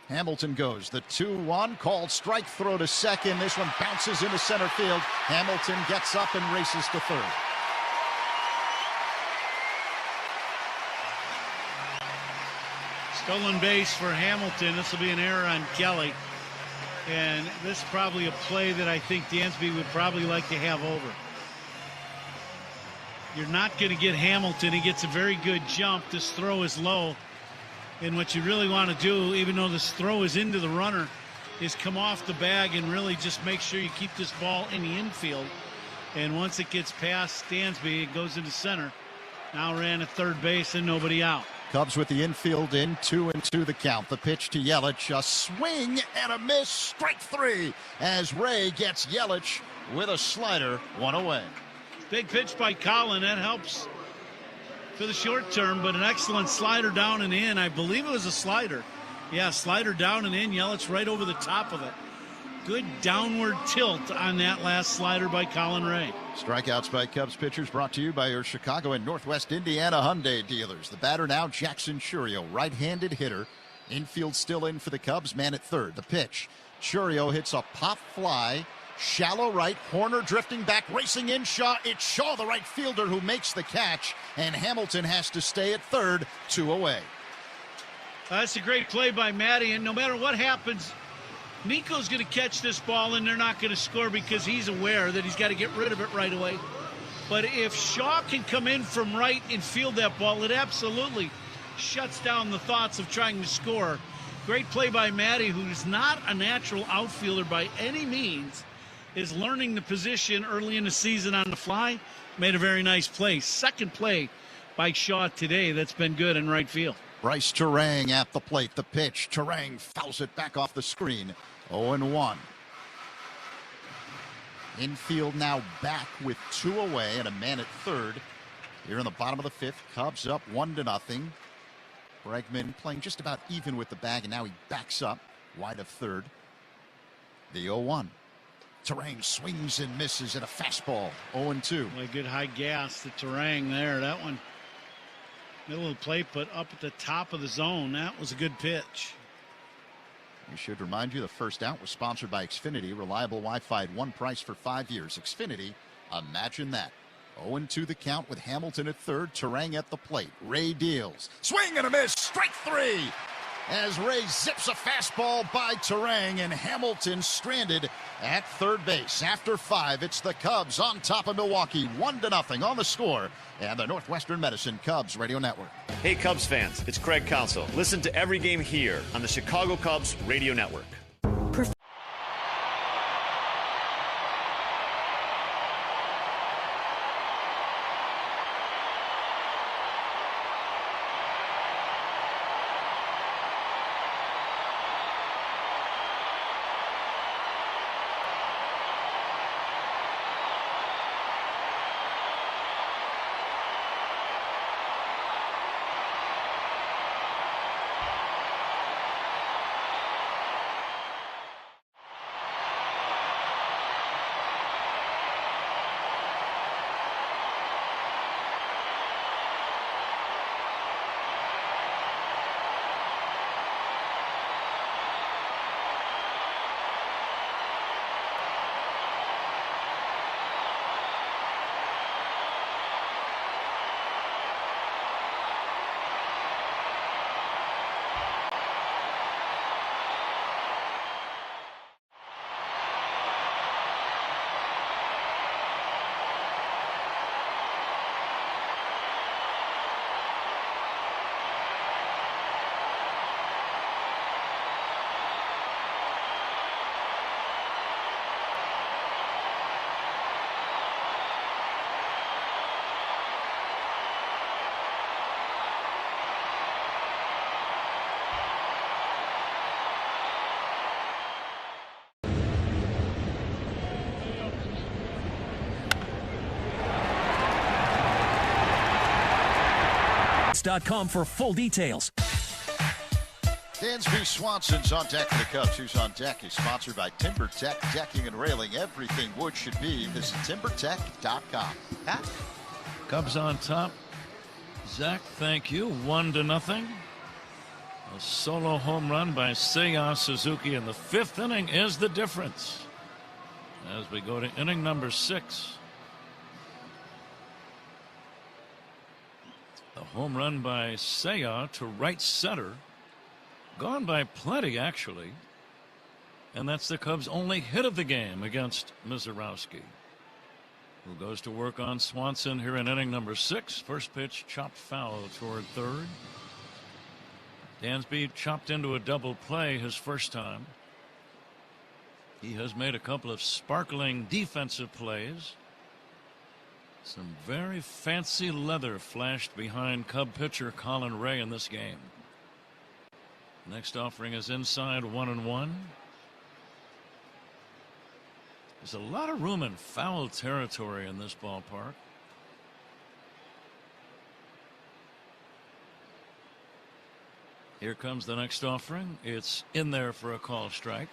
Hamilton goes. The 2-1 called strike, throw to second. This one bounces into center field. Hamilton gets up and races to third. Stolen base for Hamilton. This will be an error on Kelly. And this is probably a play that I think Dansby would probably like to have over. You're not going to get Hamilton. He gets a very good jump. This throw is low. And what you really want to do, even though this throw is into the runner, is come off the bag and really just make sure you keep this ball in the infield. And once it gets past Dansby, it goes into center. Now ran at third base and nobody out. Cubs with the infield in, 2-2 the count. The pitch to Yelich, a swing and a miss, strike 3 as Ray gets Yelich with a slider, 1 away. Big pitch by Colin. That helps for the short term, but an excellent slider down and in. I believe it was a slider. Yeah, slider down and in. Yelich right over the top of it. Good downward tilt on that last slider by Colin Ray. Strikeouts by Cubs pitchers brought to you by your Chicago and Northwest Indiana Hyundai dealers. The batter now, Jackson Churio, right-handed hitter. Infield still in for the Cubs, man at third. The pitch. Churio hits a pop fly. Shallow right, Horner drifting back, racing in Shaw. It's Shaw, the right fielder, who makes the catch, and Hamilton has to stay at third, 2 away. That's a great play by Matty, and no matter what happens, Nico's going to catch this ball, and they're not going to score because he's aware that he's got to get rid of it right away. But if Shaw can come in from right and field that ball, it absolutely shuts down the thoughts of trying to score. Great play by Matty, who's not a natural outfielder by any means, is learning the position early in the season on the fly. Made a very nice play. Second play by Shaw today that's been good in right field. Bryce Terang at the plate. The pitch. Terang fouls it back off the screen. 0-1. Infield now back with 2 away and a man at third. Here in the bottom of the 5th. Cubs up 1-0. Bregman playing just about even with the bag, and now he backs up wide of third. The 0-1. Terang swings and misses at a fastball. 0-2. Really good high gas to Terang there. That one, middle of the plate, but up at the top of the zone. That was a good pitch. We should remind you the first out was sponsored by Xfinity. Reliable Wi-Fi at one price for 5 years. Xfinity, imagine that. 0-2 the count with Hamilton at third, Turang at the plate. Ray deals. Swing and a miss. Strike three. As Ray zips a fastball by Turang, and Hamilton stranded at third base. After 5, it's the Cubs on top of Milwaukee, 1-0 on the score, and the Northwestern Medicine Cubs Radio Network. Hey, Cubs fans, it's Craig Counsel. Listen to Every Game here on the Chicago Cubs Radio Network. .com for full details. Dansby Swanson's on deck for the Cubs. Who's on deck is sponsored by TimberTech Decking and Railing. Everything wood should be. Visit TimberTech.com. Pat? Cubs on top. Zach, thank you. 1-0. A solo home run by Seiya Suzuki in the 5th inning is the difference. As we go to inning number 6. A home run by Seiya to right center. Gone by plenty, actually. And that's the Cubs' only hit of the game against Mizorowski, who goes to work on Swanson here in inning number 6. First pitch chopped foul toward third. Dansby chopped into a double play his first time. He has made a couple of sparkling defensive plays. Some very fancy leather flashed behind Cub pitcher Colin Ray in this game. Next offering is inside 1-1. There's a lot of room in foul territory in this ballpark. Here comes the next offering. It's in there for a call strike.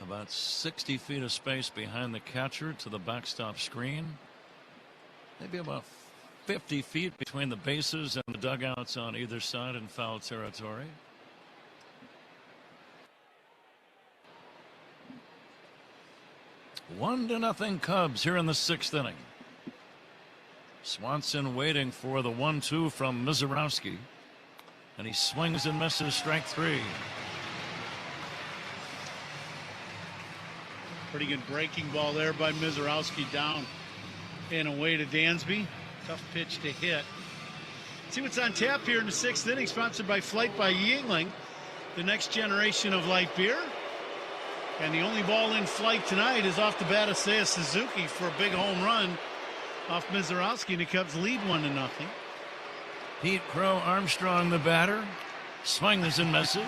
About 60 feet of space behind the catcher to the backstop screen. Maybe about 50 feet between the bases and the dugouts on either side in foul territory. One to nothing Cubs here in the 6th inning. Swanson waiting for the 1-2 from Mizorowski. And he swings and misses, strike 3. Pretty good breaking ball there by Mizorowski, down and away to Dansby. Tough pitch to hit. See what's on tap here in the 6th inning, sponsored by Flight by Yingling, the next generation of light beer. And the only ball in flight tonight is off the bat of Seiya Suzuki for a big home run off Mizorowski, and the Cubs lead 1-0. Pete Crow Armstrong, the batter, swings and misses.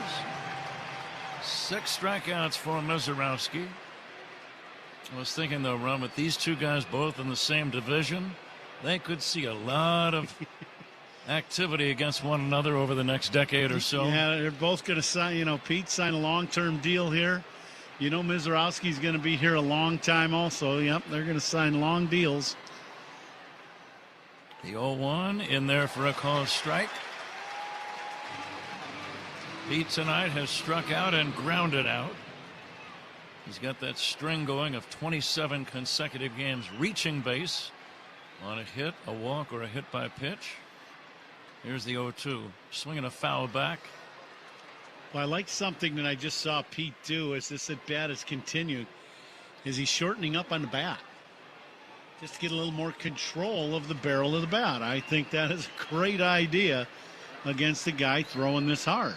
6 strikeouts for Mizorowski. I was thinking, though, Ron, with these two guys both in the same division, they could see a lot of activity against one another over the next decade or so. Yeah, they're both going to sign, Pete signed a long-term deal here. Mizorowski's going to be here a long time also. Yep, they're going to sign long deals. The 0-1 in there for a called strike. Pete tonight has struck out and grounded out. He's got that string going of 27 consecutive games reaching base on a hit, a walk, or a hit by pitch. Here's the 0-2, swinging a foul back. Well, I like something that I just saw Pete do as this at bat has continued, is he's shortening up on the bat just to get a little more control of the barrel of the bat. I think that is a great idea against the guy throwing this hard.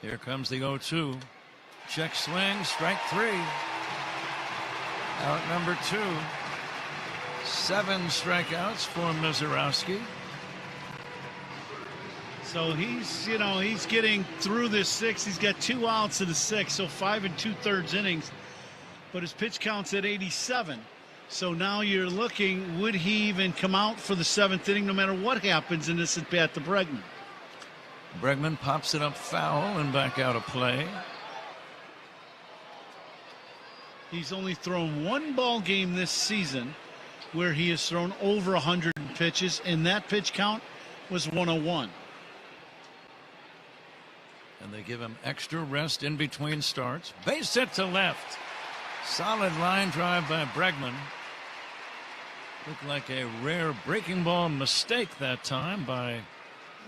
Here comes the 0-2. Check swing, strike 3. Out number 2. 7 strikeouts for Mizorowski. So he's getting through this 6th. He's got 2 outs in the 6th, so 5 2/3 innings. But his pitch count's at 87. So now you're looking, would he even come out for the 7th inning no matter what happens in this at bat to Bregman? Bregman pops it up foul and back out of play. He's only thrown 1 ball game this season where he has thrown over 100 pitches, and that pitch count was 101. And they give him extra rest in between starts. Base hit to left. Solid line drive by Bregman. Looked like a rare breaking ball mistake that time by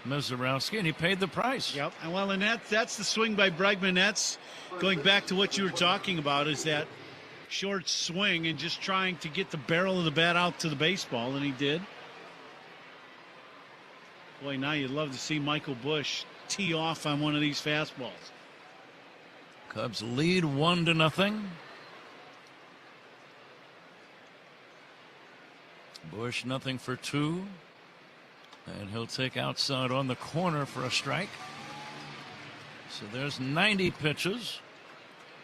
Mizorowski, and he paid the price. Yep. And well, and that's the swing by Bregman. That's going back to what you were talking about, is that short swing and just trying to get the barrel of the bat out to the baseball, and he did. Boy, now you'd love to see Michael Busch tee off on one of these fastballs. Cubs lead 1-0. Busch nothing for 2. And he'll take outside on the corner for a strike. So there's 90 pitches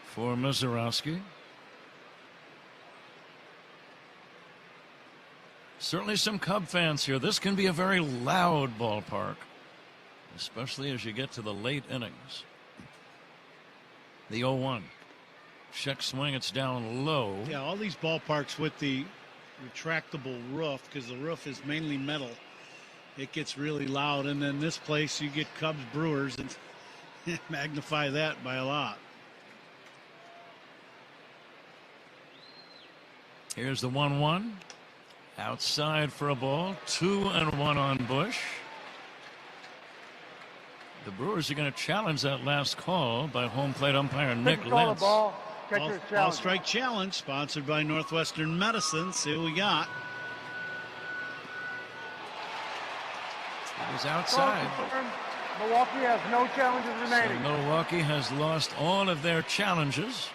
for Mizorowski. Certainly some Cub fans here. This can be a very loud ballpark, especially as you get to the late innings. The 0-1. Check swing, it's down low. Yeah, all these ballparks with the retractable roof, because the roof is mainly metal, it gets really loud. And then this place, you get Cubs Brewers and magnify that by a lot. Here's the 1-1. Outside for a ball. 2-1 on Busch. The Brewers are going to challenge that last call by home plate umpire Nick Lentz. All strike challenge, sponsored by Northwestern Medicine. See what we got. He's outside. Milwaukee has no challenges remaining. So Milwaukee has lost all of their challenges.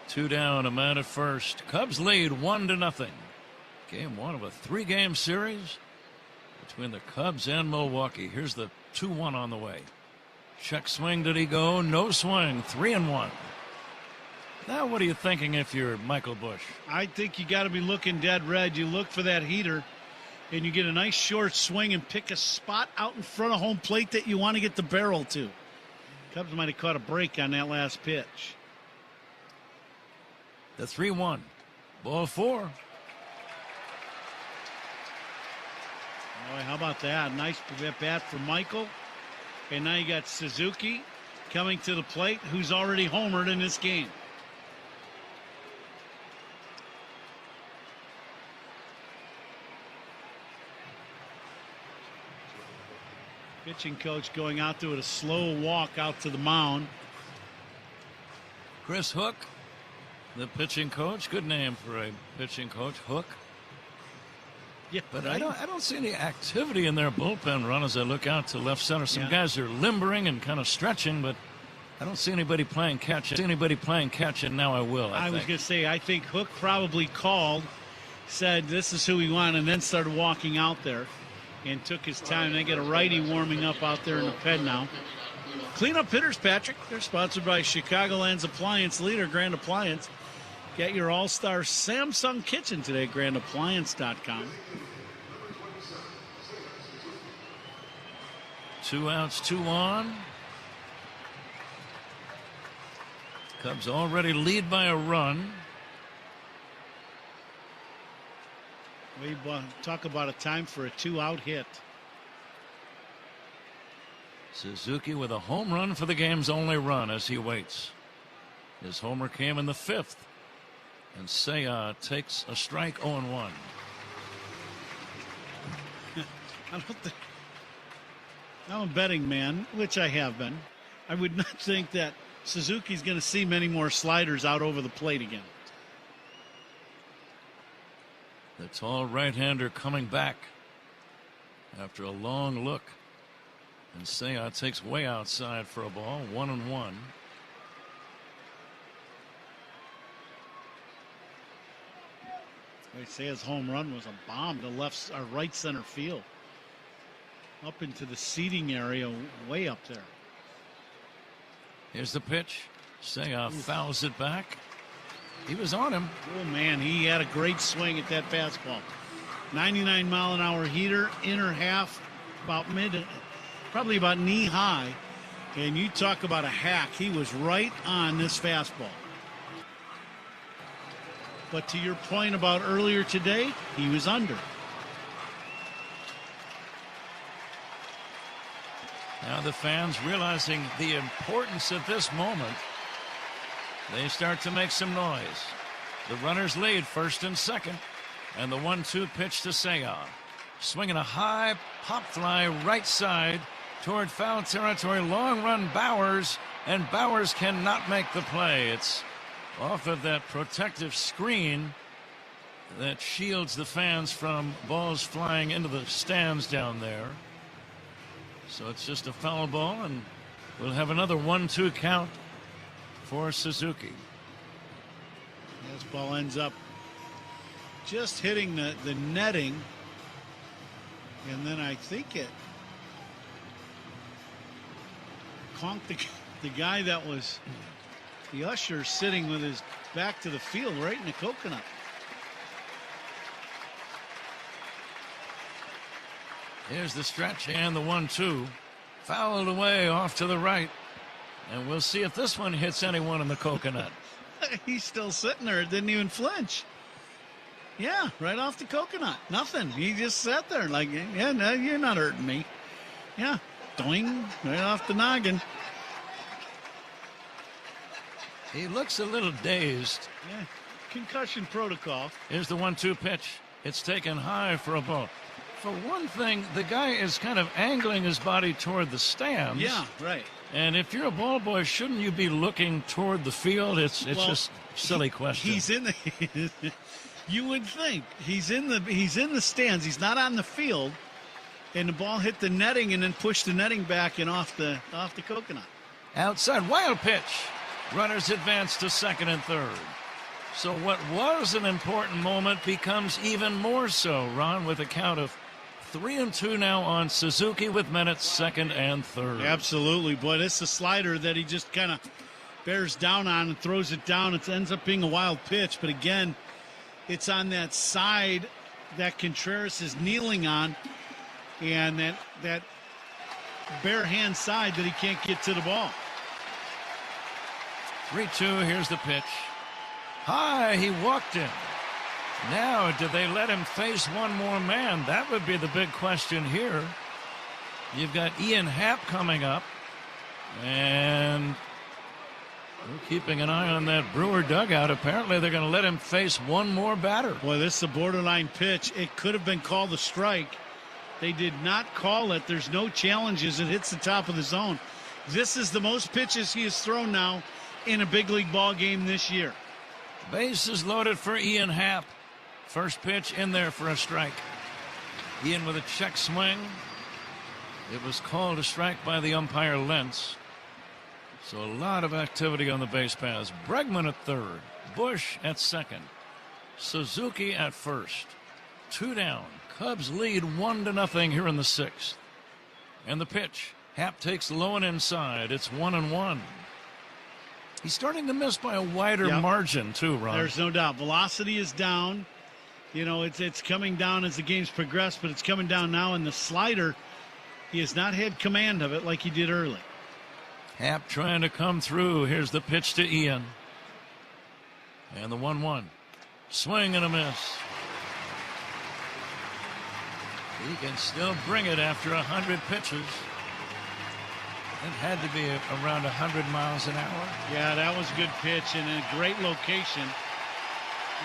2 down, a man at first. Cubs lead 1-0. Game 1 of a 3-game series between the Cubs and Milwaukee. Here's the 2-1 on the way. Check swing, did he go? No swing. 3-1. Now what are you thinking if you're Michael Busch? I think you got to be looking dead red. You look for that heater and you get a nice short swing and pick a spot out in front of home plate that you want to get the barrel to. Cubs might have caught a break on that last pitch. The 3-1. Ball 4. Boy, how about that? Nice bat for Michael. And now you got Suzuki coming to the plate, who's already homered in this game. Pitching coach going out there with a slow walk out to the mound. Chris Hook, the pitching coach. Good name for a pitching coach, Hook. Yeah, but I don't see any activity in their bullpen run as I look out to left center. Some guys are limbering and kind of stretching, but I don't see anybody playing catch. And now I will. I was going to say, I think Hook probably called, said this is who we want, and then started walking out there and took his time. They get a righty warming up out there in the pen now. Cleanup hitters, Patrick. They're sponsored by Chicagoland's appliance leader, Grand Appliance. Get your all-star Samsung kitchen today at grandappliance.com. 2 outs, 2 on. Cubs already lead by a run. We talk about a time for a 2-out hit. Suzuki with a home run for the game's only run as he waits. His homer came in the 5th. And Seiya takes a strike 0-1. I'm a betting man, which I have been. I would not think that Suzuki's going to see many more sliders out over the plate again. The tall right-hander coming back after a long look. And Seiya takes way outside for a ball, 1-1. They say his home run was a bomb to left or right center field. Up into the seating area, way up there. Here's the pitch. Seiya fouls it back. He was on him. Oh, man, he had a great swing at that fastball. 99-mile-an-hour heater, inner half, about probably about knee high. And you talk about a hack. He was right on this fastball. But to your point about earlier today, he was under. Now the fans realizing the importance of this moment, they start to make some noise. The runners lead first and second, and the 1-2 pitch to Seiya. Swinging a high pop fly right side toward foul territory. Long run Bowers, and Bowers cannot make the play. It's off of that protective screen that shields the fans from balls flying into the stands down there. So it's just a foul ball, and we'll have another 1-2 count for Suzuki. This ball ends up just hitting the netting, and then I think it conked the guy that was the usher sitting with his back to the field right in the coconut. Here's the stretch and the 1-2. Fouled away off to the right. And we'll see if this one hits anyone in the coconut. He's still sitting there. It didn't even flinch. Yeah, right off the coconut. Nothing. He just sat there like, yeah, no, you're not hurting me. Yeah, doing right off the noggin. He looks a little dazed. Yeah, concussion protocol. Here's the 1-2 pitch. It's taken high for a ball. For one thing, the guy is kind of angling his body toward the stands. Yeah, right. And if you're a ball boy, shouldn't you be looking toward the field? It's well, just a silly question. He's in the. You would think he's in the stands. He's not on the field, and the ball hit the netting and then pushed the netting back and off the coconut. Outside, wild pitch. Runners advance to second and third. So what was an important moment becomes even more so, Ron, with a count of 3-2 now on Suzuki with minutes second and third. Absolutely. Boy, this is a slider that he just kind of bears down on and throws it down. It ends up being a wild pitch. But again, it's on that side that Contreras is kneeling on, and that bare hand side that he can't get to the ball. 3-2, here's the pitch. High, he walked in. Now, do they let him face one more man? That would be the big question here. You've got Ian Happ coming up, and we're keeping an eye on that Brewer dugout. Apparently, they're going to let him face one more batter. Boy, this is a borderline pitch. It could have been called a strike. They did not call it. There's no challenges. It hits the top of the zone. This is the most pitches he has thrown now in a big league ball game this year. Base is loaded for Ian Happ. First pitch in there for a strike. Ian with a check swing. It was called a strike by the umpire Lentz. So a lot of activity on the base paths. Bregman at third. Bush at second. Suzuki at first. 2 down. Cubs lead 1-0 here in the 6th. And the pitch. Happ takes low and inside. It's 1-1. He's starting to miss by a wider margin, too, Ron. There's no doubt. Velocity is down. You know, it's coming down as the game's progressed, but it's coming down now. And the slider, he has not had command of it like he did early. Happ trying to come through. Here's the pitch to Ian. And the 1-1. Swing and a miss. He can still bring it after 100 pitches. It had to be around 100 miles an hour. Yeah, that was a good pitch and a great location.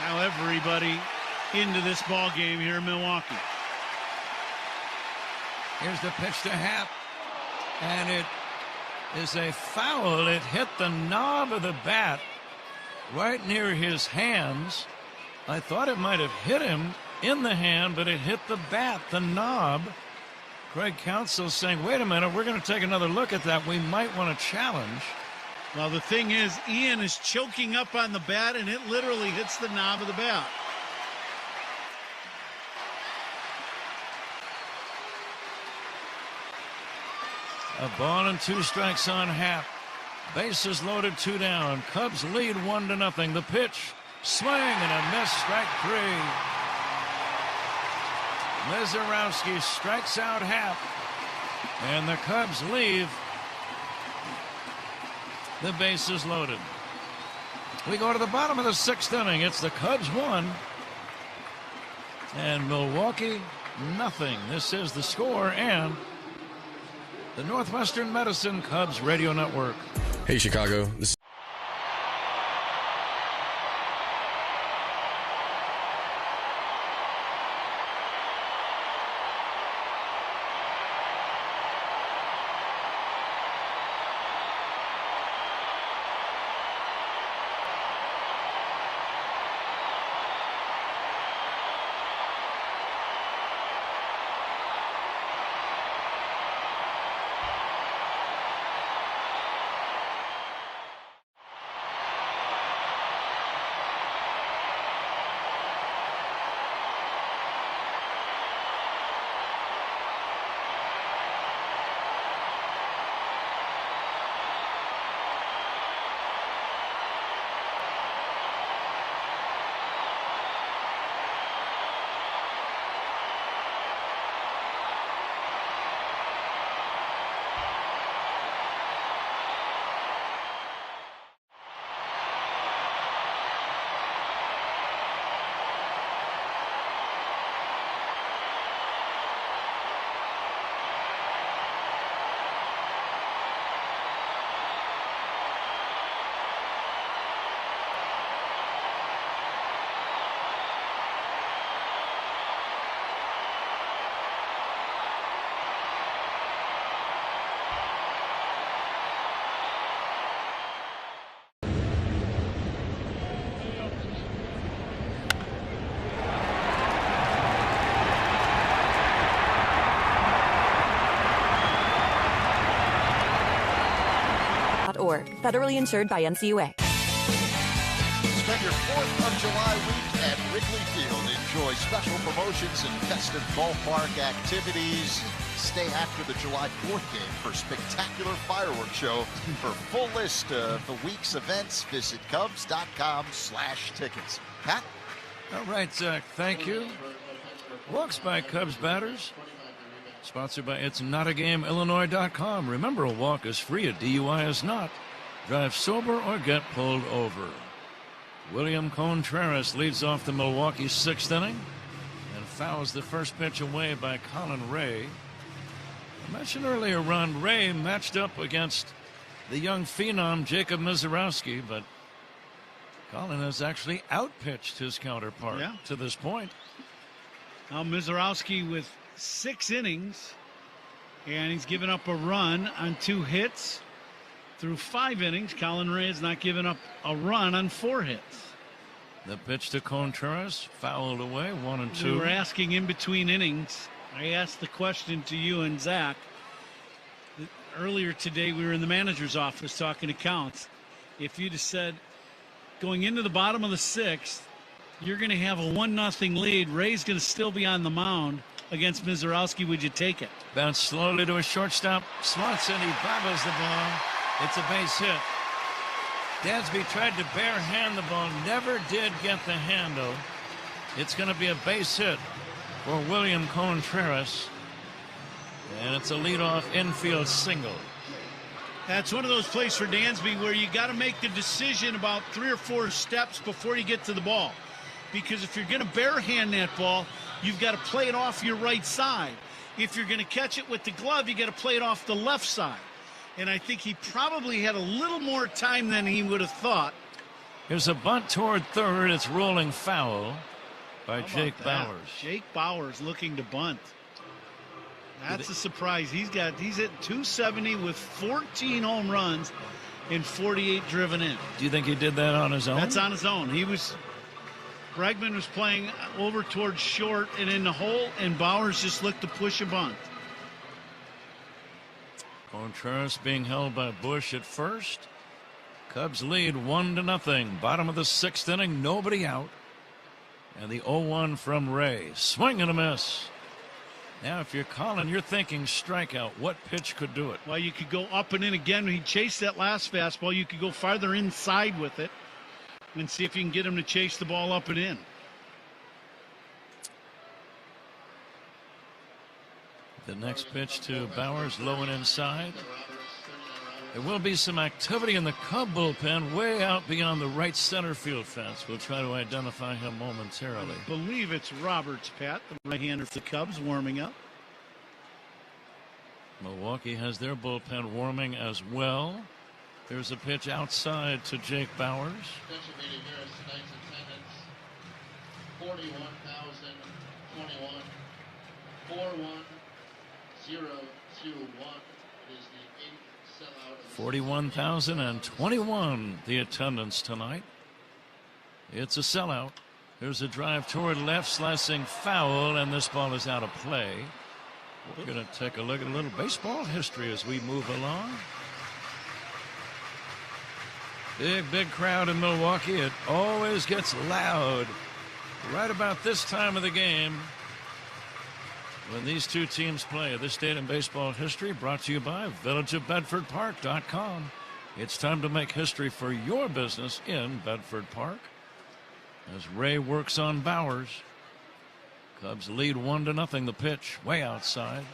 Now everybody into this ball game here in Milwaukee. Here's the pitch to Happ, and it is a foul. It hit the knob of the bat right near his hands. I thought it might have hit him in the hand, but it hit the bat, the knob. Craig Counsel saying, wait a minute, we're going to take another look at that. We might want to challenge. Well, the thing is, Ian is choking up on the bat, and it literally hits the knob of the bat. A ball and 2 strikes on Happ. Bases loaded, 2 down. Cubs lead 1-0. The pitch, swing and a miss, strike 3. Mizorowski strikes out Happ, and the Cubs leave the bases loaded. We go to the bottom of the 6th inning. It's the Cubs 1 and Milwaukee nothing. This is the score and the Northwestern Medicine Cubs Radio Network. Hey, Chicago. Federally insured by NCUA. Spend your 4th of July week at Wrigley Field. Enjoy special promotions and festive ballpark activities. Stay after the July 4th game for a spectacular fireworks show. For full list of the week's events, visit Cubs.com/tickets. Pat? All right, Zach, thank you. Walks by Cubs batters. Sponsored by It'sNotAGameIllinois.com. Remember, a walk is free, a DUI is not. Drive sober or get pulled over. William Contreras leads off the Milwaukee 6th inning and fouls the first pitch away by Colin Ray. I mentioned earlier, Ron, Ray matched up against the young phenom Jacob Mizorowski, but Colin has actually outpitched his counterpart to this point. Now Mizorowski with 6 innings, and he's given up a run on 2 hits. Through 5 innings, Colin Ray has not given up a run on 4 hits. The pitch to Contreras, fouled away, 1-2. We were asking in between innings. I asked the question to you and Zach. Earlier today, we were in the manager's office talking accounts. If you'd have said, going into the bottom of the 6th, you're going to have a 1-0 lead. Ray's going to still be on the mound against Mizorowski. Would you take it? Bounce slowly to a shortstop. Swanson, he bobbles the ball. It's a base hit. Dansby tried to barehand the ball, never did get the handle. It's going to be a base hit for William Contreras. And it's a leadoff infield single. That's one of those plays for Dansby where you got to make the decision about 3 or 4 steps before you get to the ball. Because if you're going to barehand that ball, you've got to play it off your right side. If you're going to catch it with the glove, you got to play it off the left side. And I think he probably had a little more time than he would have thought. Here's a bunt toward third. It's rolling foul by Jake Bauers. Jake Bauers looking to bunt. That's a surprise. He's hit 270 with 14 home runs and 48 driven in. Do you think he did that on his own? That's on his own. Bregman was playing over towards short and in the hole, and Bauers just looked to push a bunt. Contreras being held by Bush at first. Cubs lead 1-0. Bottom of the 6th inning, nobody out. And the 0-1 from Ray. Swing and a miss. Now, if you're Colin, you're thinking strikeout. What pitch could do it? Well, you could go up and in again. When he chased that last fastball, you could go farther inside with it and see if you can get him to chase the ball up and in. The next pitch to Bauers, low and inside. There will be some activity in the Cub bullpen way out beyond the right center field fence. We'll try to identify him momentarily. I believe it's Roberts, Pat, the right-hander for the Cubs, warming up. Milwaukee has their bullpen warming as well. There's a pitch outside to Jake Bauers. 41,021. 41021 is the 8th sellout. 41,021 the attendance tonight. It's a sellout. There's a drive toward left, slicing foul, and this ball is out of play. We're going to take a look at a little baseball history as we move along. Big crowd in Milwaukee. It always gets loud right about this time of the game when these two teams play. This date in baseball history brought to you by villageofbedfordpark.com. It's time to make history for your business in Bedford Park as Ray works on Bauers. Cubs lead 1-0. The pitch way outside.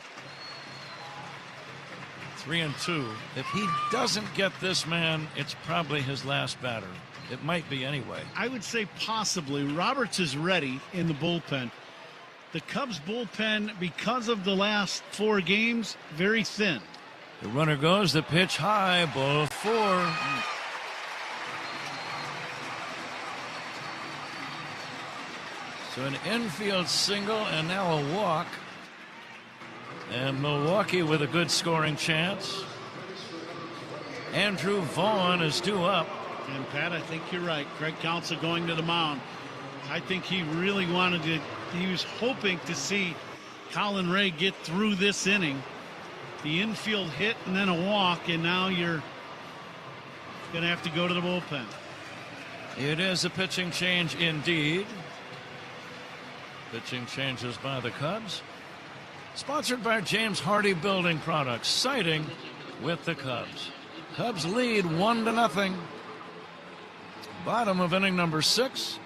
3-2. If he doesn't get this man, it's probably his last batter. It might be anyway. I would say possibly. Roberts is ready in the bullpen. The Cubs bullpen, because of the last 4 games, very thin. The runner goes, the pitch high, ball 4. So an infield single and now a walk. And Milwaukee with a good scoring chance. Andrew Vaughn is due up. And Pat, I think you're right. Craig Counsel going to the mound. I think he really wanted to. He was hoping to see Colin Ray get through this inning. The infield hit and then a walk, and now you're going to have to go to the bullpen. It is a pitching change indeed. Pitching changes by the Cubs. Sponsored by James Hardy Building Products, siding with the Cubs. Cubs lead 1-0. Bottom of inning number 6.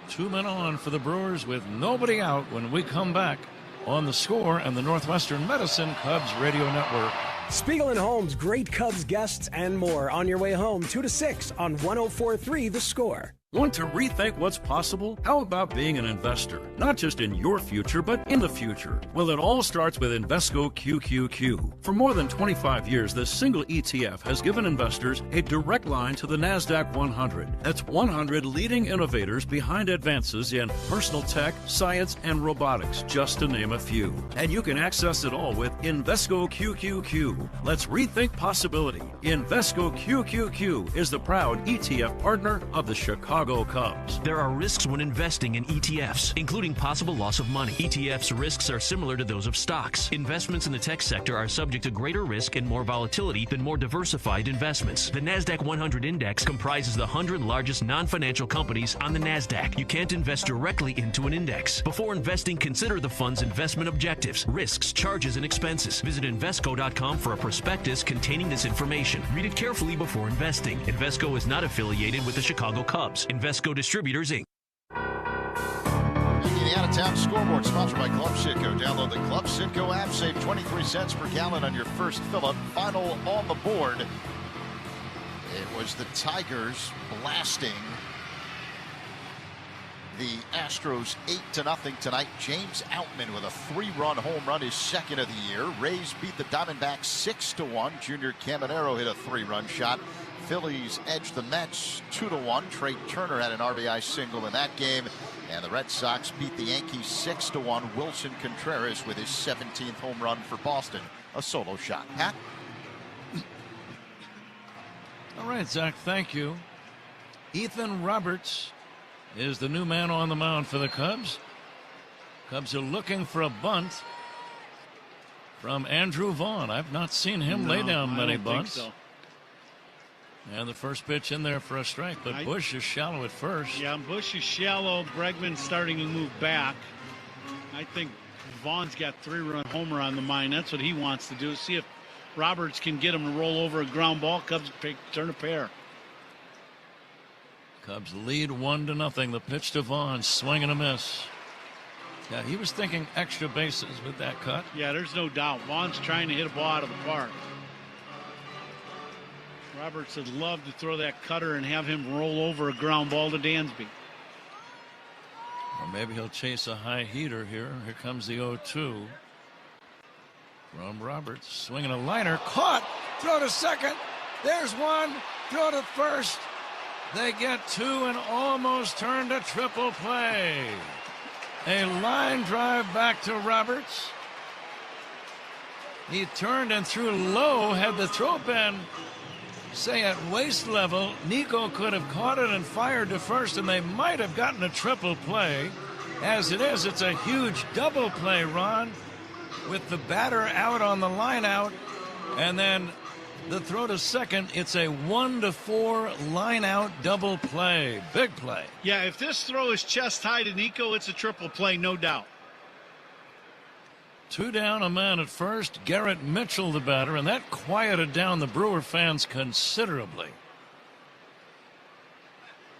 2 men on for the Brewers with nobody out when we come back on The Score and the Northwestern Medicine Cubs Radio Network. Spiegel and Holmes, great Cubs guests and more on your way home 2 to 6 on 104.3 The Score. Want to rethink what's possible? How about being an investor? Not just in your future, but in the future. Well, it all starts with Invesco QQQ. For more than 25 years, this single ETF has given investors a direct line to the NASDAQ 100. That's 100 leading innovators behind advances in personal tech, science, and robotics, just to name a few. And you can access it all with Invesco QQQ. Let's rethink possibility. Invesco QQQ is the proud ETF partner of the Chicago Cubs. There are risks when investing in ETFs, including possible loss of money. ETFs' risks are similar to those of stocks. Investments in the tech sector are subject to greater risk and more volatility than more diversified investments. The NASDAQ 100 Index comprises the 100 largest non-financial companies on the NASDAQ. You can't invest directly into an index. Before investing, consider the fund's investment objectives, risks, charges, and expenses. Visit Invesco.com for a prospectus containing this information. Read it carefully before investing. Invesco is not affiliated with the Chicago Cubs. Invesco Distributors, Inc. The out-of-town scoreboard sponsored by Club Citgo. Download the Club Citgo app. Save 23 cents per gallon on your first fill-up. Final on the board. It was the Tigers blasting the Astros 8-0 tonight. James Outman with a 3-run home run, his second of the year. Rays beat the Diamondbacks 6-1. Junior Caminero hit a 3-run shot. Phillies edged the Mets 2-1. Trey Turner had an RBI single in that game. And the Red Sox beat the Yankees 6-1. Wilson Contreras with his 17th home run for Boston, a solo shot. Pat? All right, Zach, thank you. Ethan Roberts is the new man on the mound for the Cubs. Cubs are looking for a bunt from Andrew Vaughn. I've not seen him lay down many bunts. So. And the first pitch in there for a strike, but Bush is shallow at first. Yeah, Bush is shallow. Bregman's starting to move back. I think Vaughn's got 3-run homer on the mind. That's what he wants to do. See if Roberts can get him to roll over a ground ball. Cubs turn a pair. Cubs lead 1-0. The pitch to Vaughn, swing and a miss. Yeah, he was thinking extra bases with that cut. Yeah, there's no doubt. Vaughn's trying to hit a ball out of the park. Roberts would love to throw that cutter and have him roll over a ground ball to Dansby. Or maybe he'll chase a high heater here. Here comes the 0-2 from Roberts. Swinging a liner. Caught. Throw to second. There's one. Throw to first. They get 2 and almost turn to triple play. A line drive back to Roberts. He turned and threw low. Had the throw been, say, at waist level, Nico could have caught it and fired to first, and they might have gotten a triple play. As it is, it's a huge double play, Ron, with the batter out on the line out, and then the throw to second. It's a 1-4 line out double play. Big play. Yeah, if this throw is chest high to Nico, it's a triple play, no doubt. 2 down, a man at first. Garrett Mitchell, the batter, and that quieted down the Brewer fans considerably.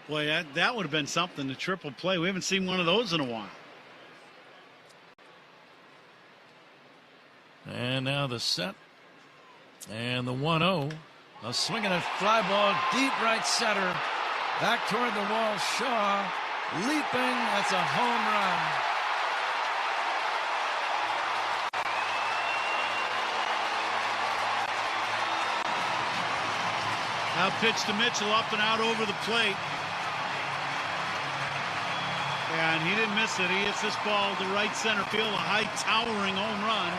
Boy, that would have been something, the triple play. We haven't seen one of those in a while. And now the set. And the 1-0. A swinging a fly ball deep right center. Back toward the wall. Shaw leaping. That's a home run. Now pitch to Mitchell, up and out over the plate. And he didn't miss it. He hits this ball to right center field, a high towering home run.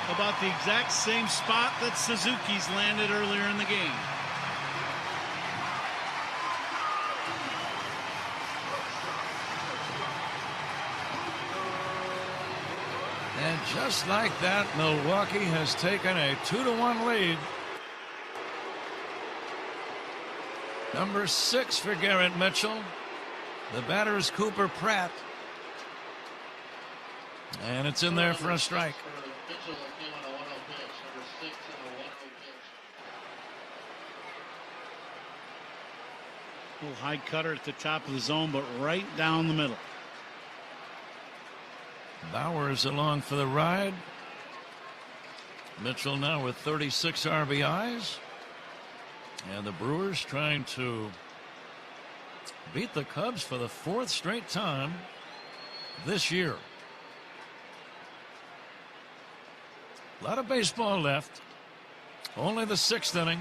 About the exact same spot that Suzuki's landed earlier in the game. And just like that, Milwaukee has taken a 2-1 lead. Number 6 for Garrett Mitchell. The batter is Cooper Pratt. And it's in there for a strike. Little high cutter at the top of the zone, but right down the middle. Bowers along for the ride. Mitchell now with 36 RBIs. And the Brewers trying to beat the Cubs for the 4th straight time this year. A lot of baseball left. Only the 6th inning.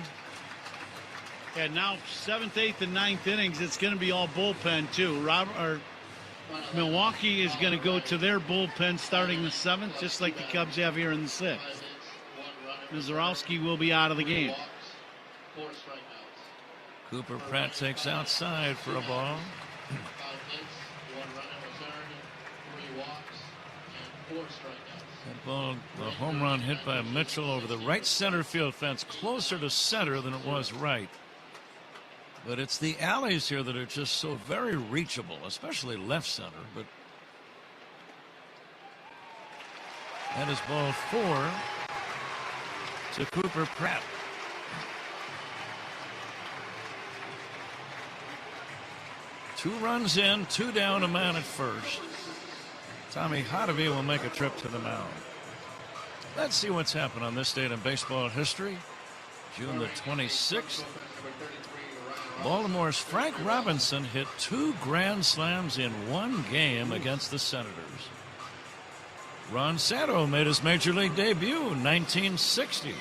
And now 7th, 8th, and 9th innings, it's going to be all bullpen too. Milwaukee is going to go to their bullpen starting the 7th, just like the Cubs have here in the 6th. Mizorowski will be out of the game. Cooper Pratt takes outside for a ball. That ball, the home run hit by Mitchell over the right center field fence, closer to center than it was right. But it's the alleys here that are just so very reachable, especially left center. But that is ball 4 to Cooper Pratt. Two runs in, 2 down, a man at first. Tommy Hotovy will make a trip to the mound. Let's see what's happened on this date in baseball history. June the 26th. Baltimore's Frank Robinson hit 2 grand slams in one game against the Senators. Ron Santo made his major league debut in 1960.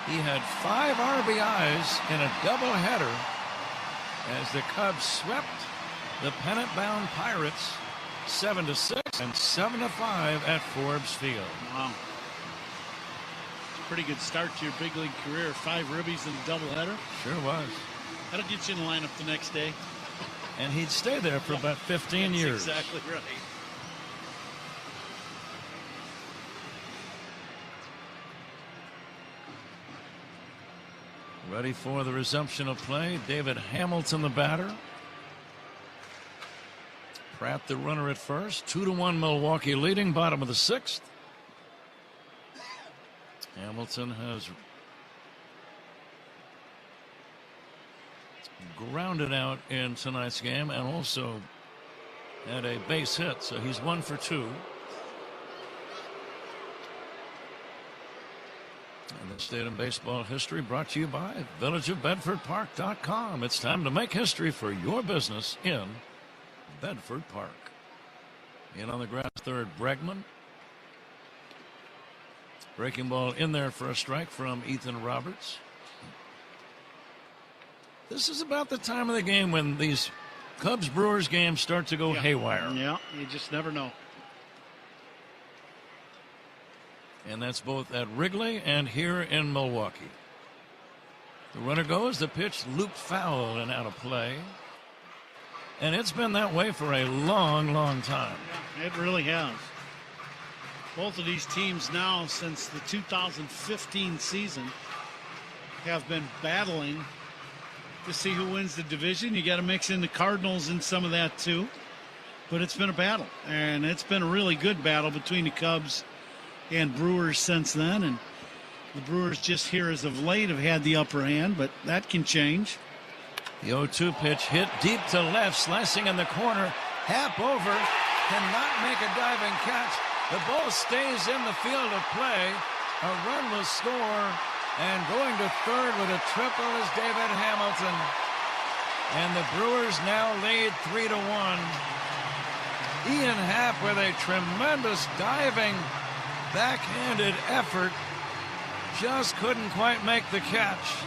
He had 5 RBIs in a doubleheader as the Cubs swept the pennant-bound Pirates 7-6 and 7-5 at Forbes Field. Wow. Pretty good start to your big league career. 5 ribbies in a doubleheader. Sure was. That'll get you in the lineup the next day. And he'd stay there for about 15 years. Exactly right. Ready for the resumption of play. David Hamilton, the batter. Pratt, the runner at first. 2-1 Milwaukee leading, bottom of the 6th. Hamilton has grounded out in tonight's game and also had a base hit, so he's 1 for 2. And this State of Baseball history brought to you by villageofbedfordpark.com. It's time to make history for your business in Bedford Park. In on the grass, third, Bregman. Breaking ball in there for a strike from Ethan Roberts. This is about the time of the game when these Cubs-Brewers games start to go haywire. Yeah, you just never know. And that's both at Wrigley and here in Milwaukee. The runner goes, the pitch looped foul and out of play. And it's been that way for a long, long time. Yeah, it really has. Both of these teams now, since the 2015 season, have been battling to see who wins the division. You got to mix in the Cardinals in some of that too. But it's been a battle, and it's been a really good battle between the Cubs and Brewers since then. And the Brewers just here as of late have had the upper hand, but that can change. The 0-2 pitch hit deep to left, slicing in the corner. Happ over, cannot make a diving catch. The ball stays in the field of play. A run will score, and going to third with a triple is David Hamilton. And the Brewers now lead 3-1. Ian Happ with a tremendous diving backhanded effort, just couldn't quite make the catch.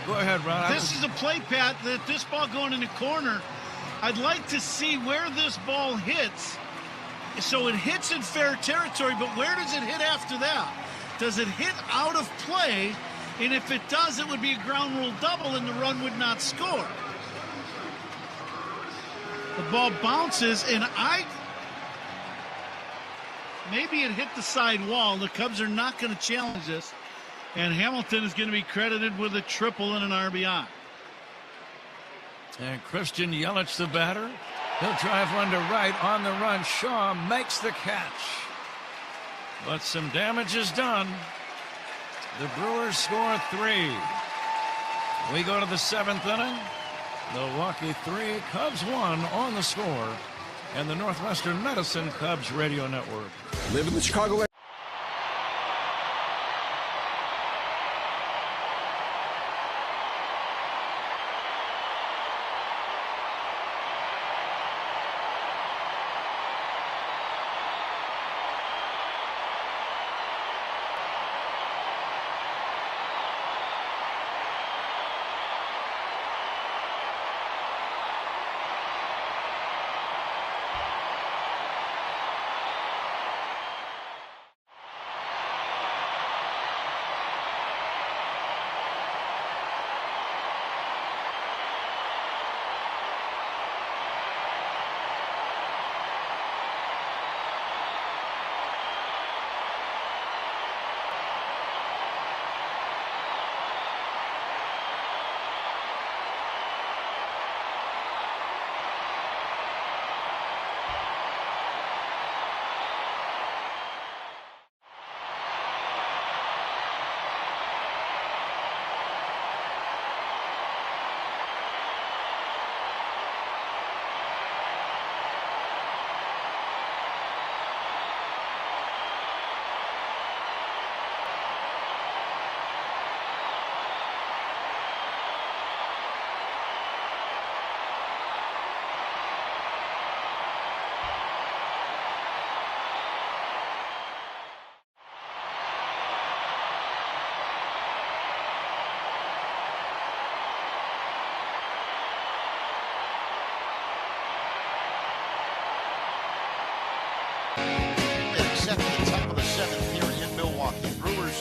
Go ahead, Ron. This is a play, Pat, that this ball going in the corner, I'd like to see where this ball hits. So it hits in fair territory, but where does it hit after that? Does it hit out of play? And if it does, it would be a ground rule double and the run would not score. The ball bounces, and maybe it hit the side wall. The Cubs are not going to challenge this. And Hamilton is going to be credited with a triple and an RBI. And Christian Yelich, the batter. He'll drive one to right on the run. Shaw makes the catch. But some damage is done. The Brewers score 3. We go to the 7th inning. Milwaukee 3, Cubs 1 on the score. And the Northwestern Medicine Cubs Radio Network. Live in the Chicago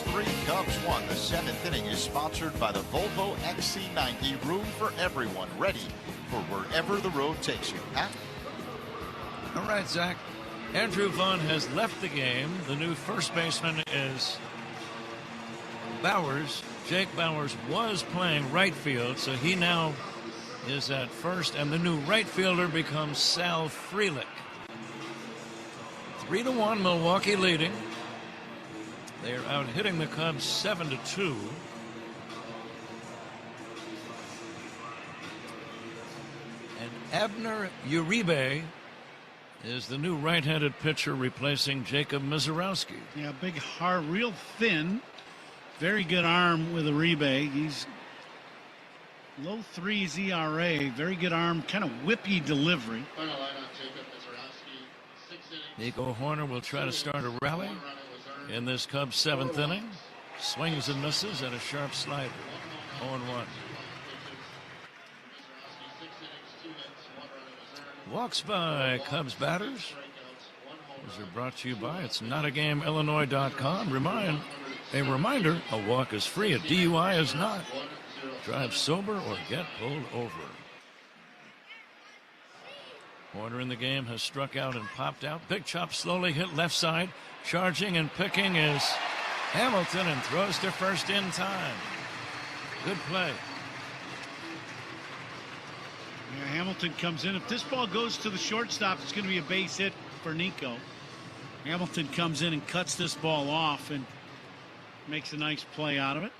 Brewers 3, Cubs 1. The 7th inning is sponsored by the Volvo XC90. Room for everyone. Ready for wherever the road takes you. Pat? All right, Zach. Andrew Vaughn has left the game. The new first baseman is Bowers. Jake Bowers was playing right field, so he now is at first, and the new right fielder becomes Sal Frelick. 3-1, Milwaukee leading. They are out hitting the Cubs 7-2. And Abner Uribe is the new right-handed pitcher replacing Jacob Misiorowski. Yeah, big, hard, real thin. Very good arm with Uribe. He's low threes ERA. Very good arm, kind of whippy delivery. Nico Horner will try to start a rally in this Cubs 7th inning. Swings and misses at a sharp slider. 0-1. Walks by Cubs batters. Those are brought to you by It'sNotAGameIllinois.com. A reminder, a walk is free, a DUI is not. Drive sober or get pulled over. Horner in the game has struck out and popped out. Big chop slowly hit left side. Charging and picking is Hamilton and throws to first in time. Good play. Yeah, Hamilton comes in. If this ball goes to the shortstop, it's going to be a base hit for Nico. Hamilton comes in and cuts this ball off and makes a nice play out of it.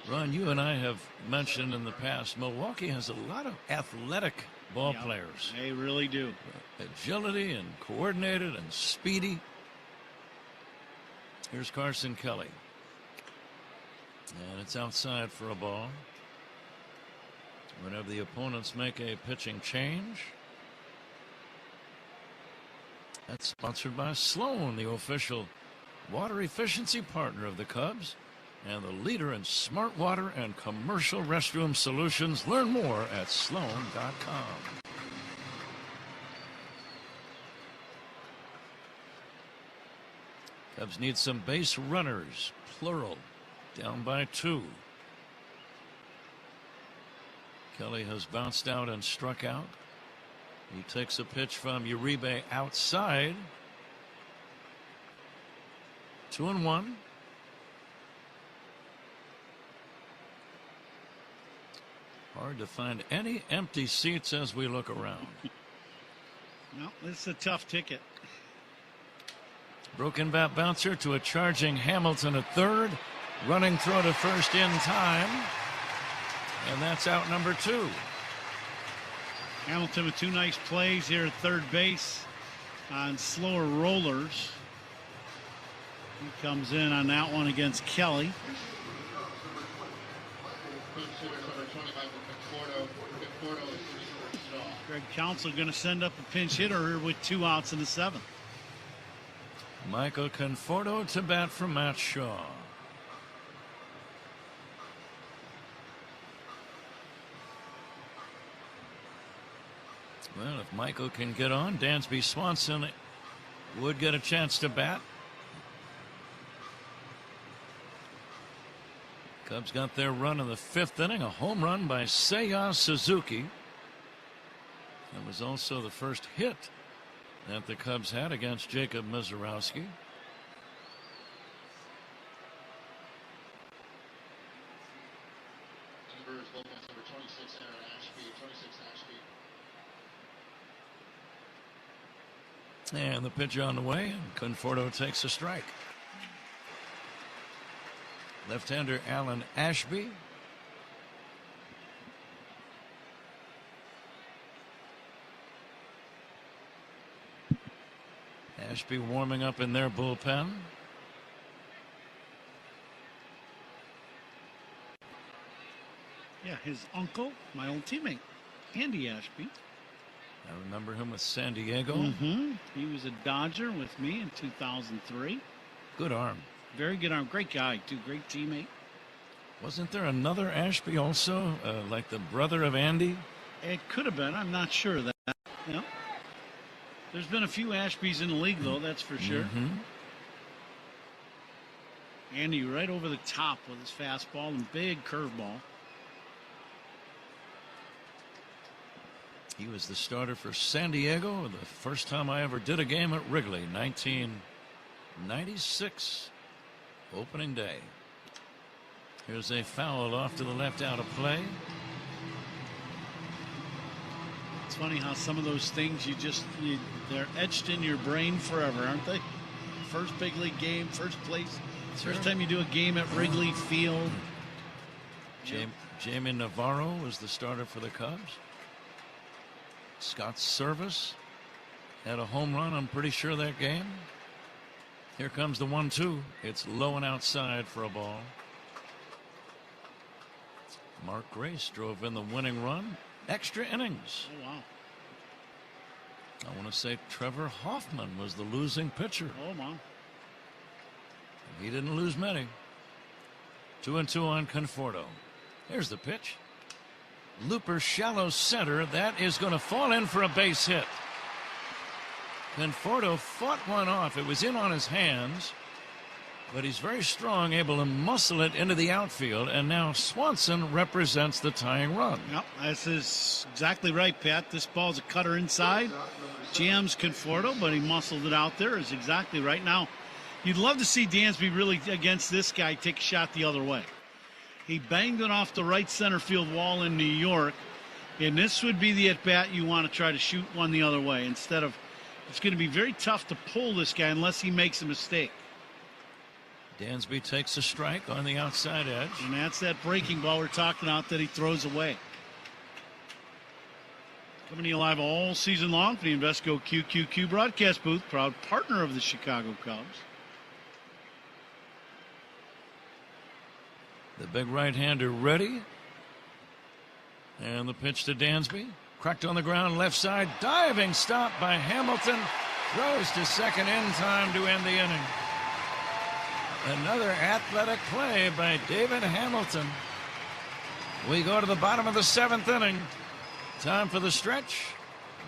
Ron, you and I have mentioned in the past, Milwaukee has a lot of athletic ball players. They really do. Agility and coordinated and speedy. Here's Carson Kelly. And it's outside for a ball. Whenever the opponents make a pitching change. That's sponsored by Sloan, the official water efficiency partner of the Cubs and the leader in smart water and commercial restroom solutions. Learn more at sloan.com. Cubs need some base runners, plural, down by 2. Kelly has bounced out and struck out. He takes a pitch from Uribe outside. 2-1. Hard to find any empty seats as we look around. No, this is a tough ticket. Broken bat bouncer to a charging Hamilton at third. Running throw to first in time. And that's out number 2. Hamilton with 2 nice plays here at third base on slower rollers. He comes in on that one against Kelly. Craig Counsel going to send up a pinch hitter with 2 outs in the 7th. Michael Conforto to bat for Matt Shaw. Well, if Michael can get on, Dansby Swanson would get a chance to bat. Cubs got their run in the 5th inning, a home run by Seiya Suzuki. That was also the first hit that the Cubs had against Jacob Misiorowski. And the pitch on the way, and Conforto takes a strike. Left-hander Alan Ashby. Ashby warming up in their bullpen. Yeah, his uncle, my old teammate, Andy Ashby. I remember him with San Diego. He was a Dodger with me in 2003. Good arm. Very good arm. Great guy, too. Great teammate. Wasn't there another Ashby also, like the brother of Andy? It could have been. I'm not sure of that. Yeah. There's been a few Ashbys in the league, though, that's for sure. Andy right over the top with his fastball and big curveball. He was the starter for San Diego the first time I ever did a game at Wrigley, 1996, opening day. Here's a foul off to the left, out of play. It's funny how some of those things they're etched in your brain forever, aren't they? First big league game, first place, first time you do a game at Wrigley Field. Jamie Navarro was the starter for the Cubs. Scott Service had a home run, I'm pretty sure, that game. Here comes the 1-2. It's low and outside for a ball. Mark Grace drove in the winning run. Extra innings. Oh, wow. I want to say Trevor Hoffman was the losing pitcher. Oh, wow. He didn't lose many. 2-2 on Conforto. Here's the pitch. Looper shallow center. That is going to fall in for a base hit. Conforto fought one off. It was in on his hands, but he's very strong, able to muscle it into the outfield, and now Swanson represents the tying run. Yep, this is exactly right, Pat. This ball's a cutter inside. Jams Conforto, but he muscled it out there. Is exactly right. Now, you'd love to see Dansby really, against this guy, take a shot the other way. He banged it off the right center field wall in New York, and this would be the at-bat you want to try to shoot one the other way. Instead of, it's going to be very tough to pull this guy unless he makes a mistake. Dansby takes a strike on the outside edge. And that's that breaking ball we're talking about that he throws away. Coming to you live all season long from the Invesco QQQ broadcast booth, proud partner of the Chicago Cubs. The big right-hander ready. And the pitch to Dansby. Cracked on the ground, left side. Diving stop by Hamilton. Throws to second in time to end the inning. Another athletic play by David Hamilton. We go to the bottom of the 7th inning. Time for the stretch.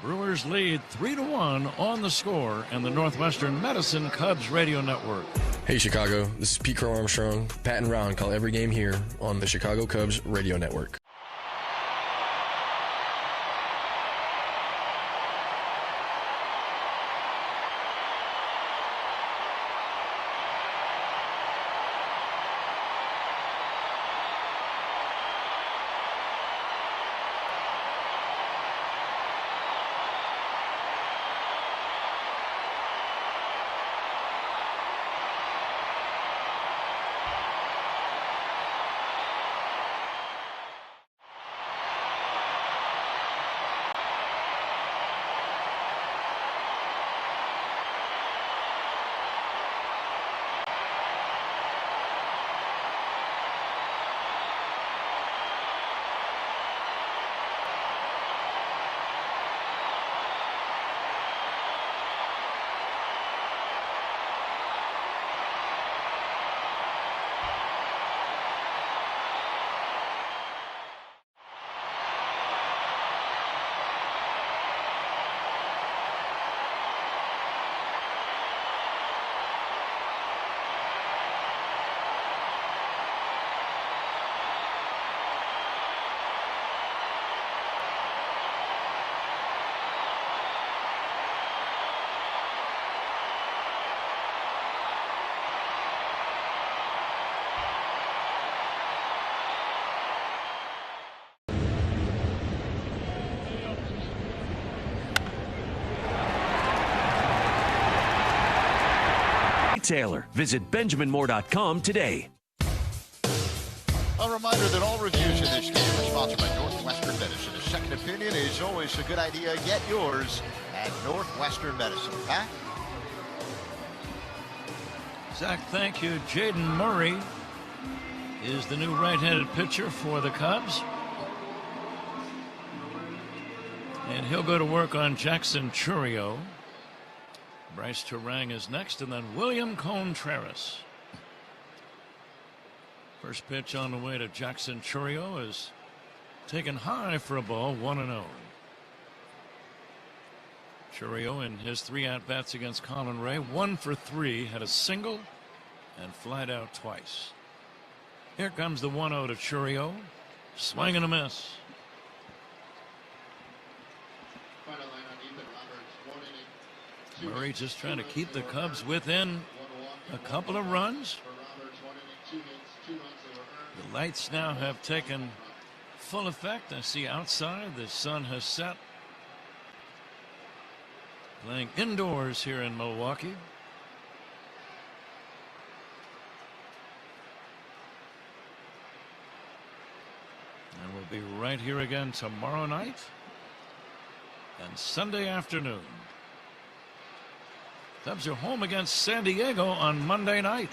Brewers lead 3-1 on the score and the Northwestern Medicine Cubs Radio Network. Hey Chicago, this is Pete Crow Armstrong. Pat and Ron call every game here on the Chicago Cubs Radio Network. Taylor. Visit BenjaminMoore.com today. A reminder that all reviews in this game are sponsored by Northwestern Medicine. A second opinion is always a good idea. Get yours at Northwestern Medicine. Pat? Zach, thank you. Jaden Murray is the new right-handed pitcher for the Cubs. And he'll go to work on Jackson Chourio. Bryce Terang is next, and then William Contreras. First pitch on the way to Jackson Chourio is taken high for a ball, 1-0. Churio in his 3 at-bats against Colin Ray, 1 for 3, had a single and flied out twice. Here comes the 1-0 to Churio. Swing and a miss. Murray just trying to keep the Cubs within a couple of runs. The lights now have taken full effect. I see outside the sun has set. Playing indoors here in Milwaukee. And we'll be right here again tomorrow night and Sunday afternoon. Cubs are home against San Diego on Monday night.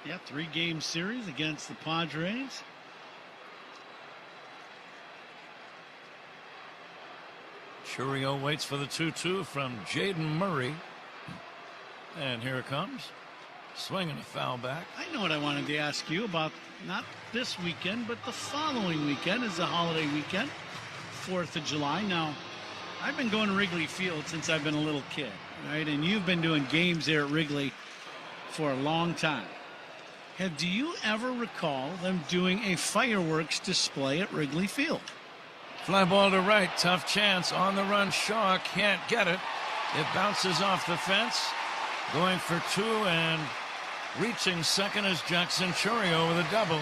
Yeah, 3-game series against the Padres. Churio waits for the 2-2 from Jaden Murray. And here it comes. Swinging a foul back. I know what I wanted to ask you about, not this weekend, but the following weekend is a holiday weekend, 4th of July. Now, I've been going to Wrigley Field since I've been a little kid, right? And you've been doing games there at Wrigley for a long time. Do you ever recall them doing a fireworks display at Wrigley Field? Fly ball to right, tough chance on the run. Shaw can't get it. It bounces off the fence. Going for 2 and reaching second is Jackson Churio with a double.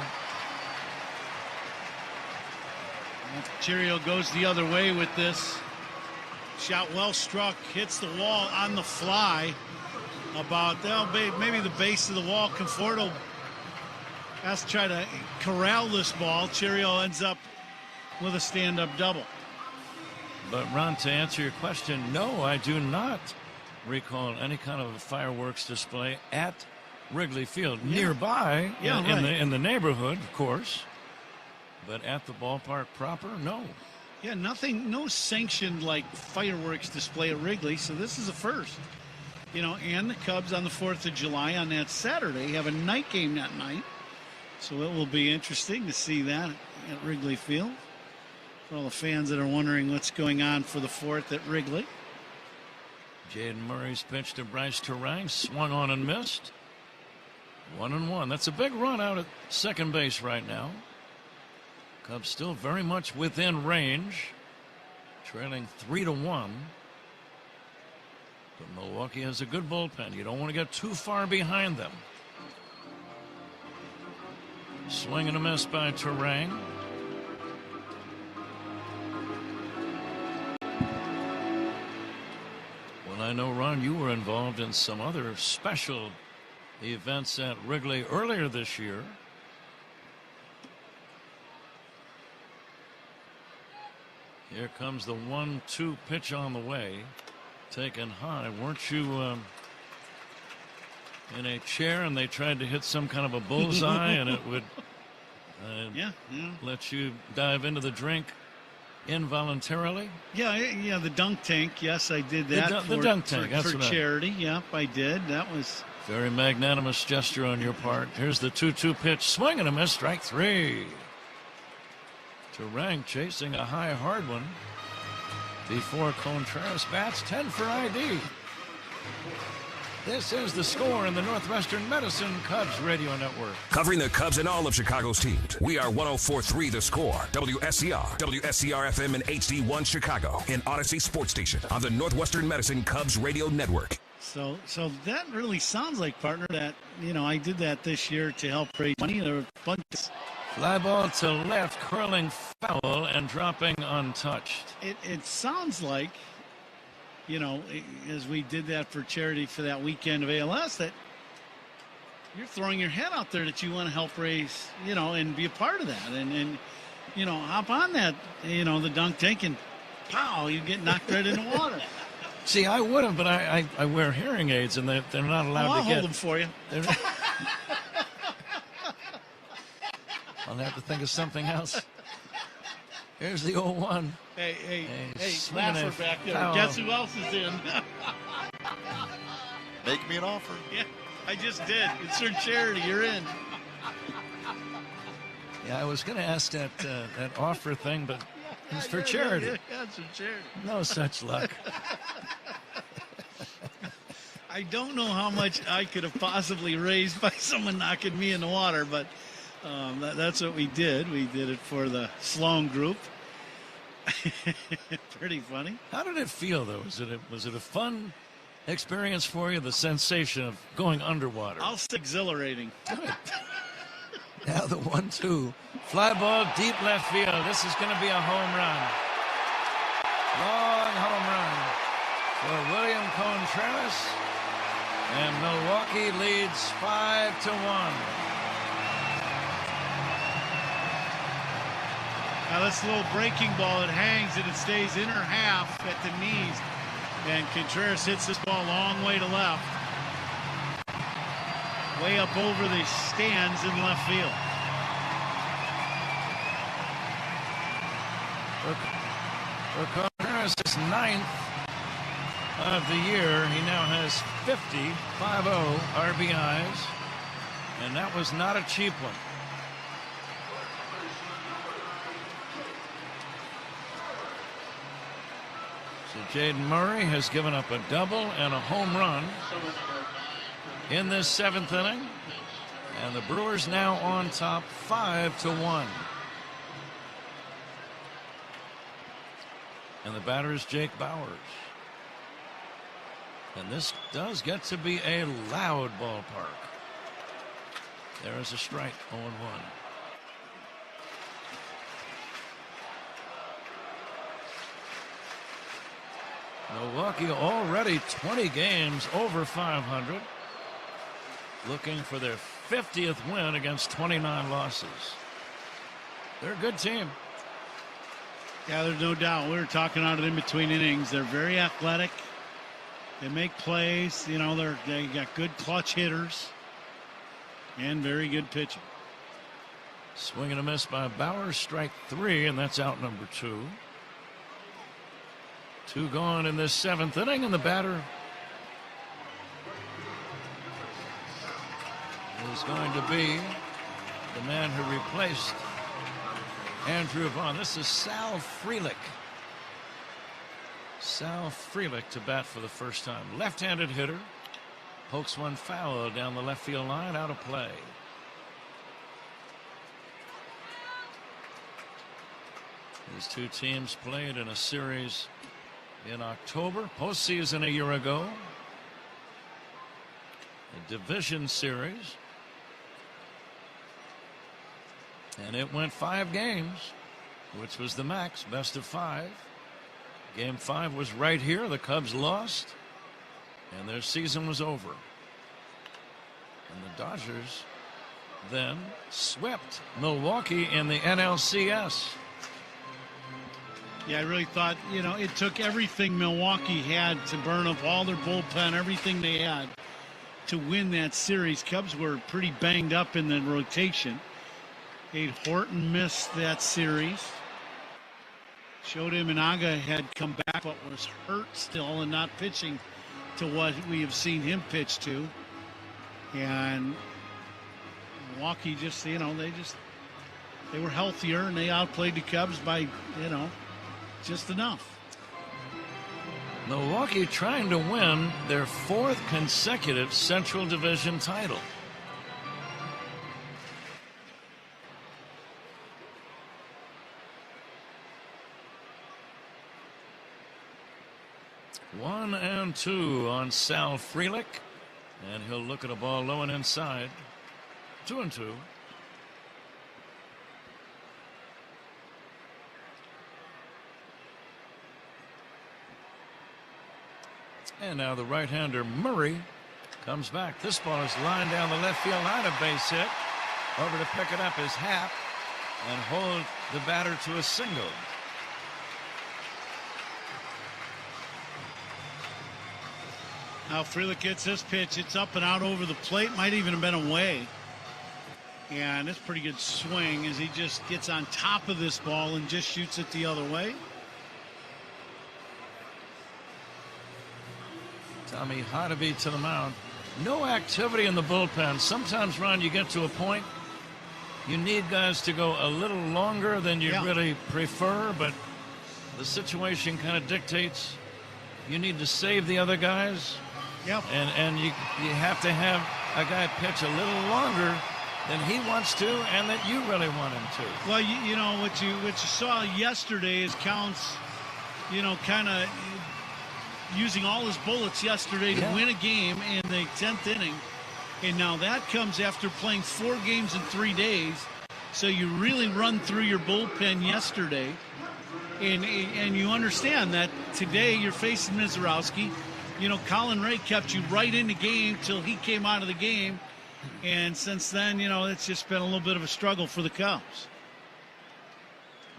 Churio goes the other way with this. Shot well struck, hits the wall on the fly. About maybe the base of the wall. Conforto has to try to corral this ball. Churio ends up with a stand-up double. But Ron, to answer your question, no, I do not recall any kind of a fireworks display at Wrigley Field. Nearby, in the neighborhood, of course, but at the ballpark proper, no. Yeah, nothing, no sanctioned like fireworks display at Wrigley, so this is a first. You know, and the Cubs on the 4th of July on that Saturday have a night game that night, so it will be interesting to see that at Wrigley Field. For all the fans that are wondering what's going on for the 4th at Wrigley. Jaden Murray's pitch to Bryce Terang, swung on and missed. 1-1. That's a big run out at second base right now. Cubs still very much within range, trailing 3-1. But Milwaukee has a good bullpen. You don't want to get too far behind them. Swing and a miss by Terang. Well, I know, Ron, you were involved in some other special events at Wrigley earlier this year. Here comes the 1-2 pitch on the way. Taken high. Weren't you in a chair and they tried to hit some kind of a bullseye and it would let you dive into the drink involuntarily? Yeah, the dunk tank. Yes, I did that the dunk tank. For charity. Yep, I did. That was very magnanimous gesture on your part. Here's the 2-2 pitch. Swing and a miss. Strike 3. Terang chasing a high hard one before Contreras bats. 10 for ID. This is The Score in the Northwestern Medicine Cubs Radio Network. Covering the Cubs and all of Chicago's teams. We are 104.3 The Score. WSCR, WSCR FM and HD1 Chicago. And Odyssey Sports Station on the Northwestern Medicine Cubs Radio Network. So that really sounds like, partner, that, I did that this year to help raise money. There were a bunch of... Fly ball to left, curling foul and dropping untouched. It sounds like, as we did that for charity for that weekend of ALS, that you're throwing your head out there that you want to help raise, and be a part of that. And hop on that, the dunk tank and pow, you get knocked right in the water. See, I would have, but I wear hearing aids and they're not allowed I'll to get. hold them for you. I'll have to think of something else. Here's the 0-1. Hey, laugher back there. Foul. Guess who else is in? Make me an offer. Yeah, I just did. It's for charity. You're in. Yeah, I was going to ask that offer thing, but It's for charity. Yeah, it's for charity. No such luck. I don't know how much I could have possibly raised by someone knocking me in the water, but that's what we did. We did it for the Sloan group. Pretty funny. How did it feel, though? Was it a fun experience for you, the sensation of going underwater? I'll say exhilarating. Good. Now the 1-2. Fly ball deep left field. This is going to be a home run. Long home run for William Contreras. And Milwaukee leads 5-1. Now that's a little breaking ball. It hangs and it stays inner half at the knees. And Contreras hits this ball a long way to left. Way up over the stands in left field. For Contreras, his 9th of the year. He now has 50 RBIs, and that was not a cheap one. So Jaden Murray has given up a double and a home run in this 7th inning, and the Brewers now on top 5-1. And the batter is Jake Bowers. And this does get to be a loud ballpark. There is a strike, 0-1. Milwaukee already 20 games over 500. Looking for their 50th win against 29 losses. They're a good team. Yeah, there's no doubt. We were talking about it in between innings. They're very athletic. They make plays. You know, they got good clutch hitters and very good pitching. Swing and a miss by Bowers, strike 3, and that's out number 2. 2 gone in this 7th inning, and the batter is going to be the man who replaced Andrew Vaughn. This is Sal Frelick. Sal Frelick to bat for the first time. Left-handed hitter. Pokes one foul down the left field line, out of play. These two teams played in a series in October, postseason a year ago. A division series. And it went 5 games, which was the max, best of 5. Game 5 was right here. The Cubs lost, and their season was over. And the Dodgers then swept Milwaukee in the NLCS. Yeah, I really thought, you know, it took everything Milwaukee had to burn up all their bullpen, everything they had to win that series. Cubs were pretty banged up in the rotation. Horton missed that series. Shota Imanaga had come back but was hurt still and not pitching to what we have seen him pitch to. And Milwaukee just, you know, they were healthier and they outplayed the Cubs by, you know, just enough. Milwaukee trying to win their 4th consecutive Central Division title. One and 2 on Sal Frelick, and he'll look at a ball low and inside. 2-2. And now the right-hander Murray comes back. This ball is lined down the left field line, a base hit. Over to pick it up is Happ and hold the batter to a single. Now Frelick gets this pitch. It's up and out over the plate. Might even have been away. And it's a pretty good swing as he just gets on top of this ball and just shoots it the other way. Tommy Hottovy to the mound. No activity in the bullpen. Sometimes, Ron, you get to a point you need guys to go a little longer than you really prefer, but the situation kind of dictates you need to save the other guys. Yep. And you have to have a guy pitch a little longer than he wants to and that you really want him to. Well, you know, what you saw yesterday is Counts, you know, kind of using all his bullets yesterday to win a game in the 10th inning. And now that comes after playing 4 games in 3 days. So you really run through your bullpen yesterday. And you understand that today you're facing Mizorowski. You know, Colin Ray kept you right in the game till he came out of the game. And since then, you know, it's just been a little bit of a struggle for the Cubs.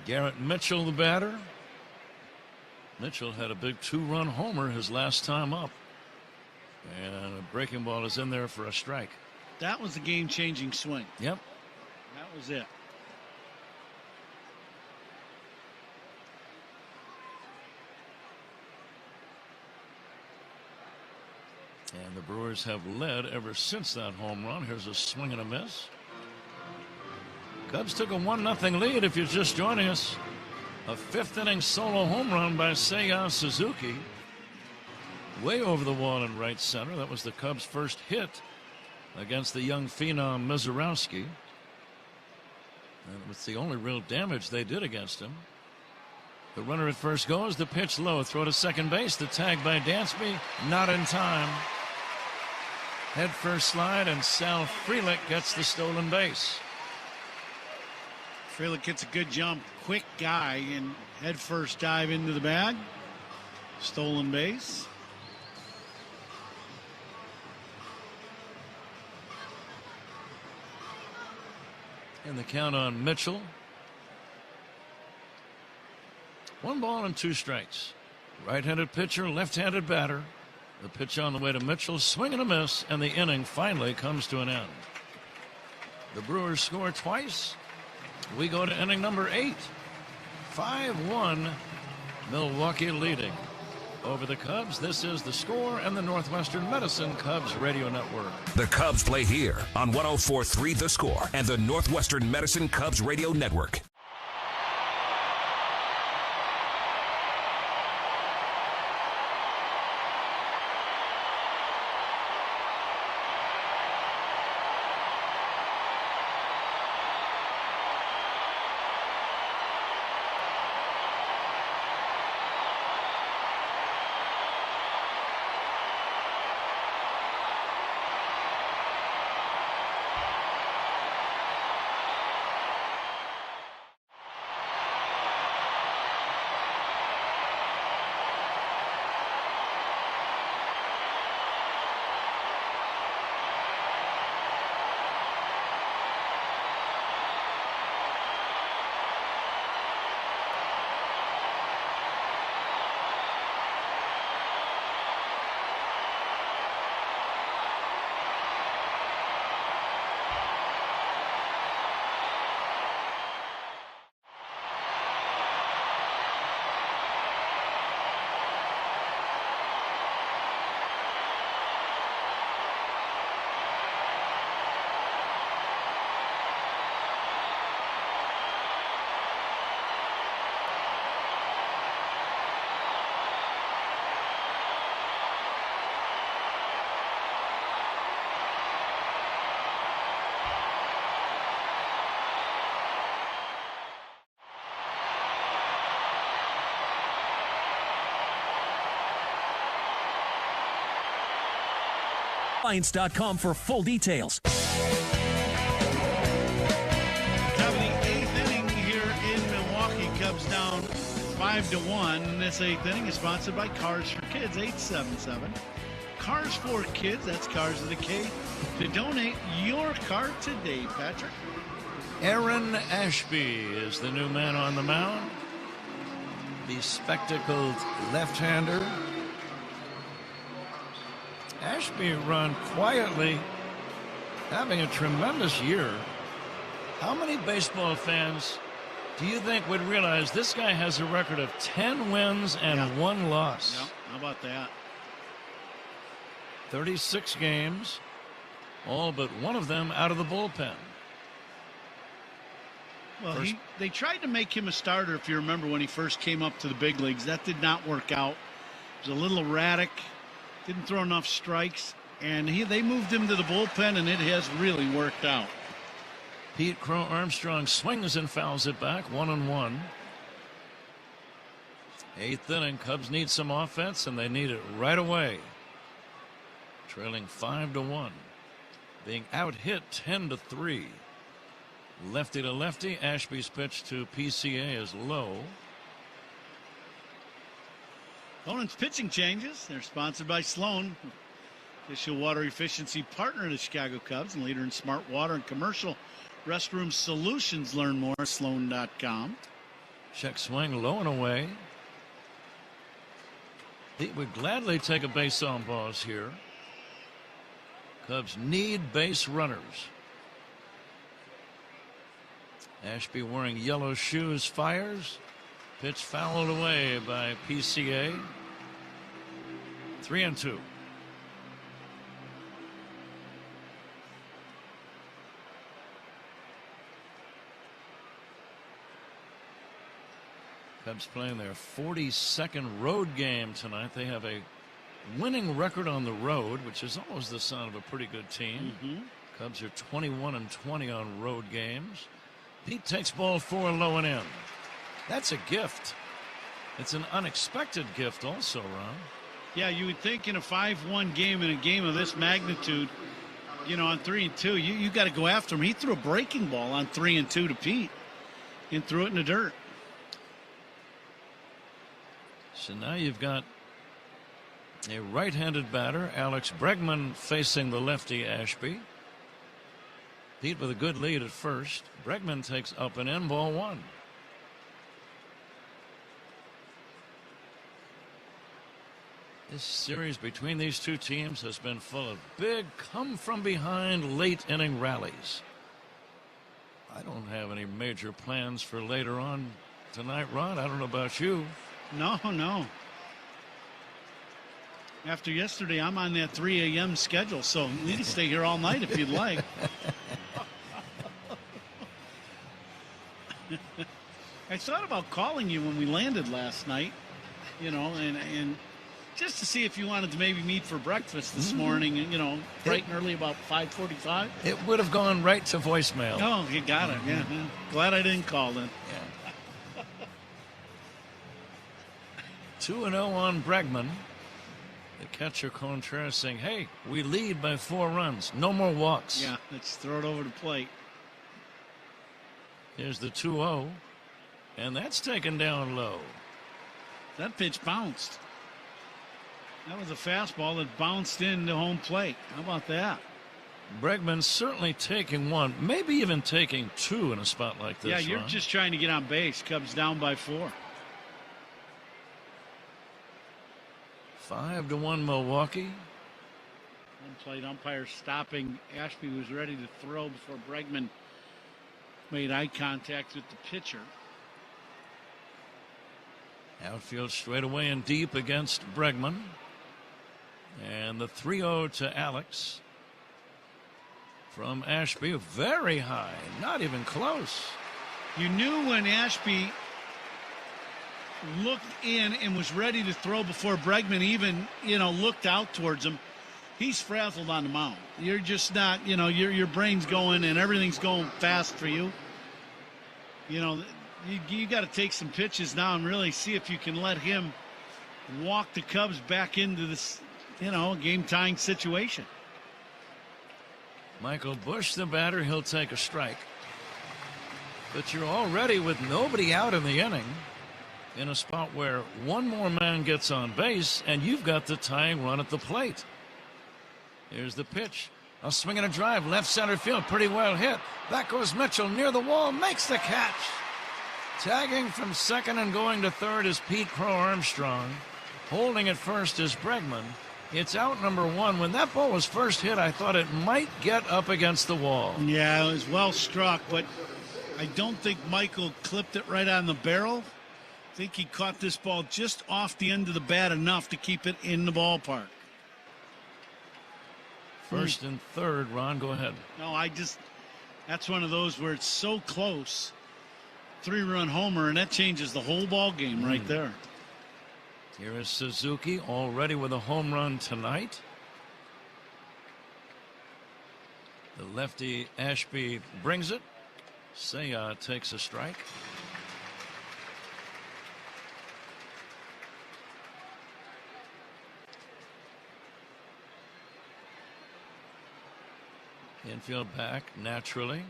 Garrett Mitchell, the batter. Mitchell had a big 2-run homer his last time up. And a breaking ball is in there for a strike. That was the game-changing swing. Yep. That was it. And the Brewers have led ever since that home run. Here's a swing and a miss. Cubs took a 1-0 lead if you're just joining us. A 5th inning solo home run by Seiya Suzuki. Way over the wall in right center. That was the Cubs' first hit against the young phenom Mizorowski. And it was the only real damage they did against him. The runner at first goes. The pitch low. Throw to second base. The tag by Dansby. Not in time. Head first slide, and Sal Frelick gets the stolen base. Frelick gets a good jump. Quick guy, and head first dive into the bag. Stolen base. And the count on Mitchell. 1 ball and 2 strikes. Right-handed pitcher, left-handed batter. The pitch on the way to Mitchell, swing and a miss, and the inning finally comes to an end. The Brewers score twice. We go to inning number 8. 5-1, Milwaukee leading over the Cubs. This is The Score and the Northwestern Medicine Cubs Radio Network. The Cubs play here on 104.3 The Score and the Northwestern Medicine Cubs Radio Network. Alliance.com for full details. Top of the 8th inning here in Milwaukee. Cubs down 5-1. This 8th inning is sponsored by Cars for Kids, 877. Cars for Kids, that's Cars with a K. To donate your car today, Patrick. Aaron Ashby is the new man on the mound. The spectacled left-hander. Ashby run quietly, having a tremendous year. How many baseball fans do you think would realize this guy has a record of 10 wins and 1 loss? Yep. How about that? 36 games, all but one of them out of the bullpen. Well, they tried to make him a starter, if you remember, when he first came up to the big leagues. That did not work out. He was a little erratic, didn't throw enough strikes, and they moved him to the bullpen, and it has really worked out. Pete Crow Armstrong swings and fouls it back, 1-1. 8th inning, Cubs need some offense, and they need it right away. Trailing 5-1. Being out-hit 10-3. Lefty to lefty. Ashby's pitch to PCA is low. Conan's pitching changes. They're sponsored by Sloan, official water efficiency partner of the Chicago Cubs and leader in smart water and commercial restroom solutions. Learn more at Sloan.com. Check swing low and away. He would gladly take a base on balls here. Cubs need base runners. Ashby wearing yellow shoes fires. Pitch fouled away by PCA. 3-2. Cubs playing their 42nd road game tonight. They have a winning record on the road, which is always the sign of a pretty good team. Cubs are 21-20 on road games. Pete takes ball 4 low and in. That's a gift. It's an unexpected gift also, Ron. Yeah, you would think in a 5-1 game, in a game of this magnitude, on 3-2, you got to go after him. He threw a breaking ball on 3-2 to Pete and threw it in the dirt. So now you've got a right-handed batter, Alex Bregman, facing the lefty Ashby. Pete with a good lead at first. Bregman takes up and in, ball 1. This series between these two teams has been full of big come-from-behind late-inning rallies. I don't have any major plans for later on tonight, Ron. I don't know about you. No. After yesterday, I'm on that 3 a.m. schedule, so we can stay here all night if you'd like. I thought about calling you when we landed last night, and just to see if you wanted to maybe meet for breakfast this morning, bright and early, about 5:45. It would have gone right to voicemail. Oh, you got it. Yeah. Glad I didn't call then. Yeah. 2-0 on Bregman. The catcher Contreras saying, hey, we lead by 4 runs. No more walks. Yeah, let's throw it over the plate. Here's the 2-0. And that's taken down low. That pitch bounced. That was a fastball that bounced into home plate. How about that? Bregman certainly taking 1, maybe even taking 2 in a spot like this. Yeah, you're Ron. just trying to get on base. Cubs down by 4. 5-1 Milwaukee. One plate umpire stopping. Ashby was ready to throw before Bregman made eye contact with the pitcher. Outfield straight away and deep against Bregman. And the 3-0 to Alex from Ashby. Very high, not even close. You knew when Ashby looked in and was ready to throw before Bregman even, looked out towards him. He's frazzled on the mound. You're just not, your brain's going and everything's going fast for you. You got to take some pitches now and really see if you can let him walk the Cubs back into this, game-tying situation. Michael Busch, the batter, he'll take a strike. But you're already with nobody out in the inning in a spot where one more man gets on base and you've got the tying run at the plate. Here's the pitch. A swing and a drive, left center field, pretty well hit. Back goes Mitchell near the wall, makes the catch. Tagging from second and going to third is Pete Crow Armstrong. Holding at first is Bregman. It's out number 1. When that ball was first hit, I thought it might get up against the wall. Yeah, it was well struck, but I don't think Michael clipped it right on the barrel. I think he caught this ball just off the end of the bat enough to keep it in the ballpark. First and third, Ron, go ahead. No, that's one of those where it's so close 3-run homer, and that changes the whole ball game right there. Here is Suzuki already with a home run tonight. The lefty Ashby brings it. Seiya takes a strike. Infield back naturally.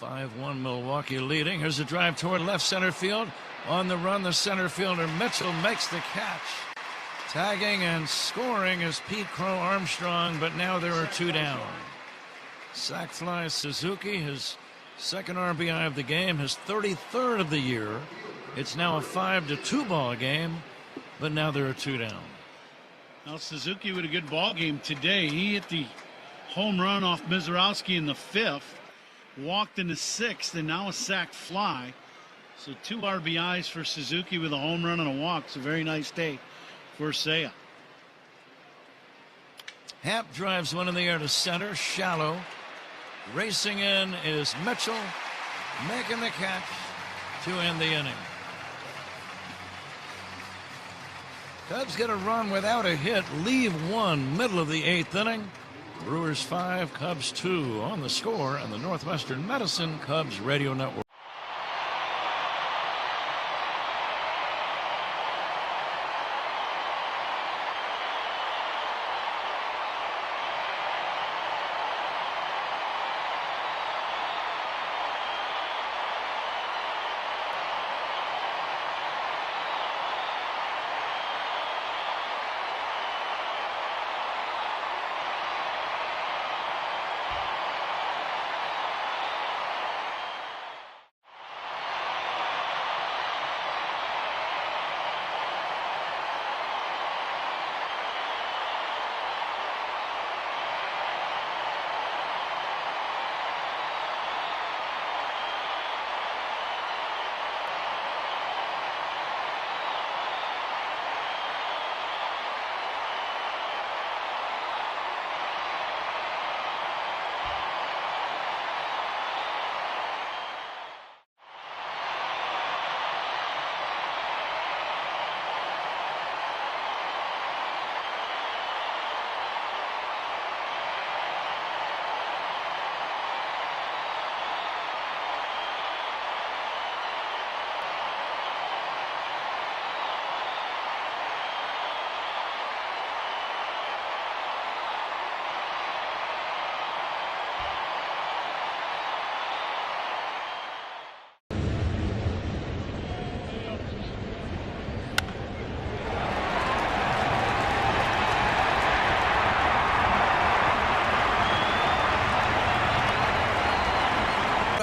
5-1 Milwaukee leading. Here's a drive toward left center field. On the run, the center fielder Mitchell makes the catch. Tagging and scoring is Pete Crow Armstrong, but now there are 2 down. Sac fly Suzuki, his second RBI of the game, his 33rd of the year. It's now a 5-2 ball game, but now there are 2 down. Now Suzuki with a good ball game today. He hit the home run off Mizorowski in the 5th, walked in the 6th, and now a sac fly. So 2 RBIs for Suzuki with a home run and a walk. It's a very nice day for Seiya. Happ drives one in the air to center, shallow. Racing in is Mitchell, making the catch to end the inning. Cubs get a run without a hit, leave 1, middle of the 8th inning. Brewers 5, Cubs 2 on the Score and the Northwestern Medicine Cubs Radio Network.